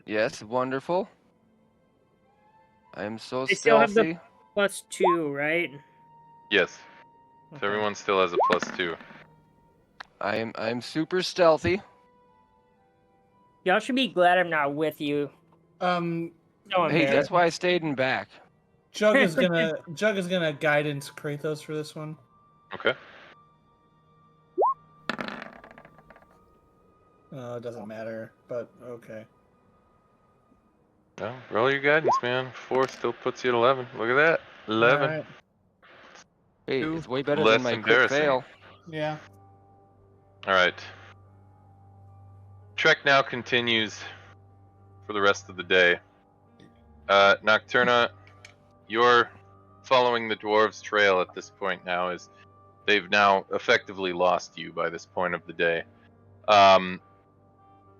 Yes, wonderful. I am so They still have stealthy. the +2, right? Yes, so Okay. everyone still has a +2. I'm super stealthy. Y'all should be glad I'm not with you. So Hey, that's embarrassed. why I stayed in back. Jug is gonna guidance Kratos for this one. Okay. It doesn't matter, but okay. No, roll your guidance, man. 4 still puts you at 11. Look at that. 11. Alright. Hey, Two. it's way better Less than my crit embarrassing. fail. Yeah. Alright. Trek now continues for the rest of the day. Nocturna, you're following the dwarves' trail at this point now, as they've now effectively lost you by this point of the day.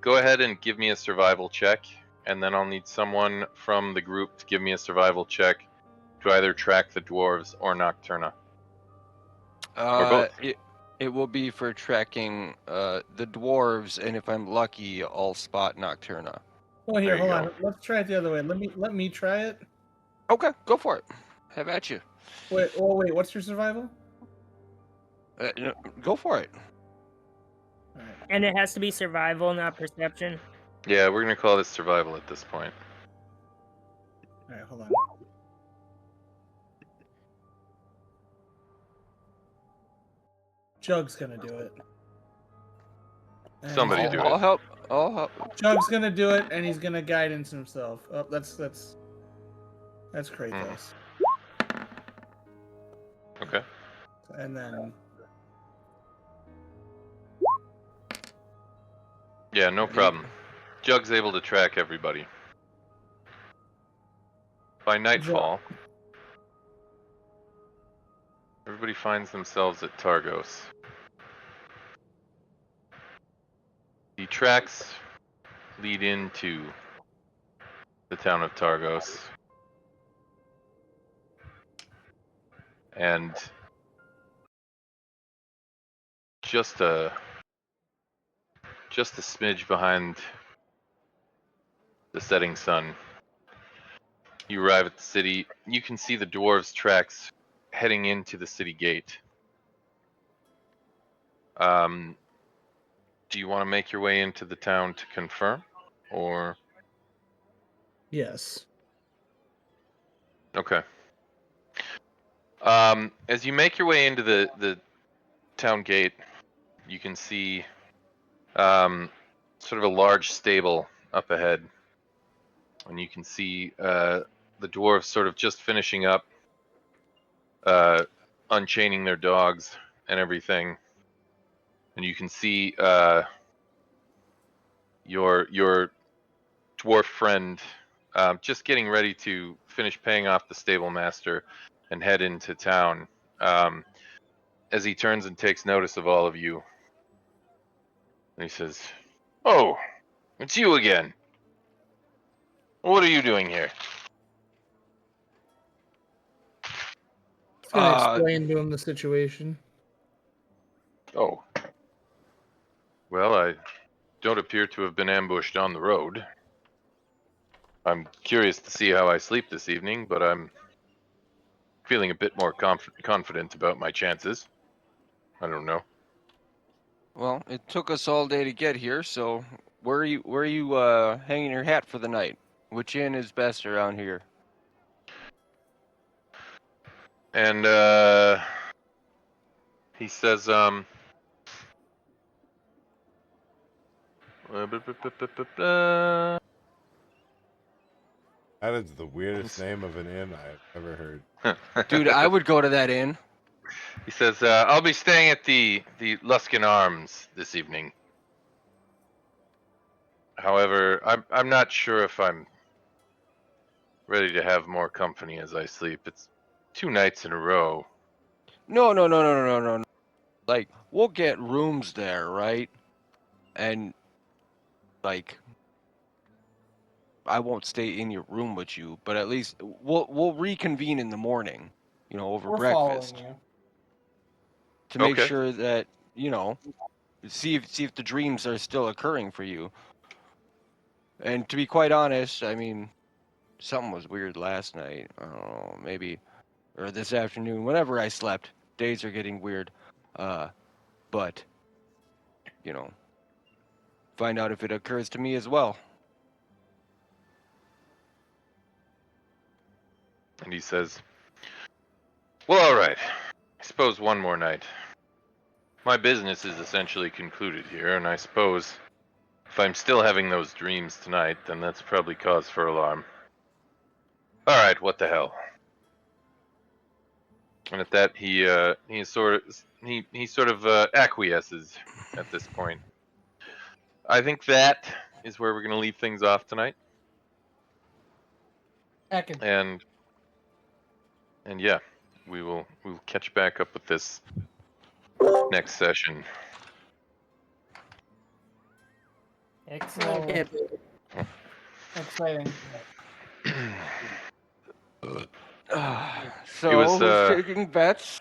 Go ahead and give me a survival check, and then I'll need someone from the group to give me a survival check to either track the dwarves or Nocturna. Or both. It will be for tracking the dwarves, and if I'm lucky, I'll spot Nocturna. Well, here, There you hold go. on. Let's try it the other way. Let me try it. Okay, go for it. Have at you. Wait. Oh, wait. What's your survival? Go for it. All right. And it has to be survival, not perception. Yeah, we're gonna call this survival at this point. All right. Hold on. Jug's gonna do it. And Somebody he's do gonna- I'll help. I'll help. Jug's gonna do it, and he's gonna guidance himself. Oh, that's Kratos. Okay. And then Yeah, no problem. Jug's able to track everybody. By nightfall, everybody finds themselves at Targos. The tracks lead into the town of Targos. And just a smidge behind the setting sun, you arrive at the city. You can see the dwarves' tracks heading into the city gate. Do you want to make your way into the town to confirm, or? yes. Okay. As you make your way into the town gate, you can see sort of a large stable up ahead, and you can see the dwarves sort of just finishing up unchaining their dogs and everything, and you can see your dwarf friend just getting ready to finish paying off the stable master and head into town. As he turns and takes notice of all of you, and he says, "Oh, it's you again. What are you doing here?" He's gonna explain to him the situation. Oh. Well, I don't appear to have been ambushed on the road. I'm curious to see how I sleep this evening, but I'm feeling a bit more confident about my chances. I don't know. Well, it took us all day to get here, so where are you hanging your hat for the night? Which inn is best around here? And he says, That is the weirdest name of an inn I've ever heard. Dude, I would go to that inn. He says, I'll be staying at the Luskin Arms this evening. However, I'm not sure if I'm ready to have more company as I sleep. It's 2 nights in a row. No. Like, we'll get rooms there, right? And like, I won't stay in your room with you, but at least we'll reconvene in the morning, over We're breakfast following you. to make Okay. sure that, see if the dreams are still occurring for you. And to be quite honest, I mean, something was weird last night. I don't know, maybe, or this afternoon, whenever I slept. Days are getting weird. But, find out if it occurs to me as well. And he says, well, all right. I suppose one more night. My business is essentially concluded here, and I suppose if I'm still having those dreams tonight, then that's probably cause for alarm. All right, what the hell? And at that, he sort of acquiesces at this point. I think that is where we're gonna leave things off tonight. Ekin. And yeah, we'll catch back up with this next session. Excellent. Yeah. Exciting. So, was, who's taking bets?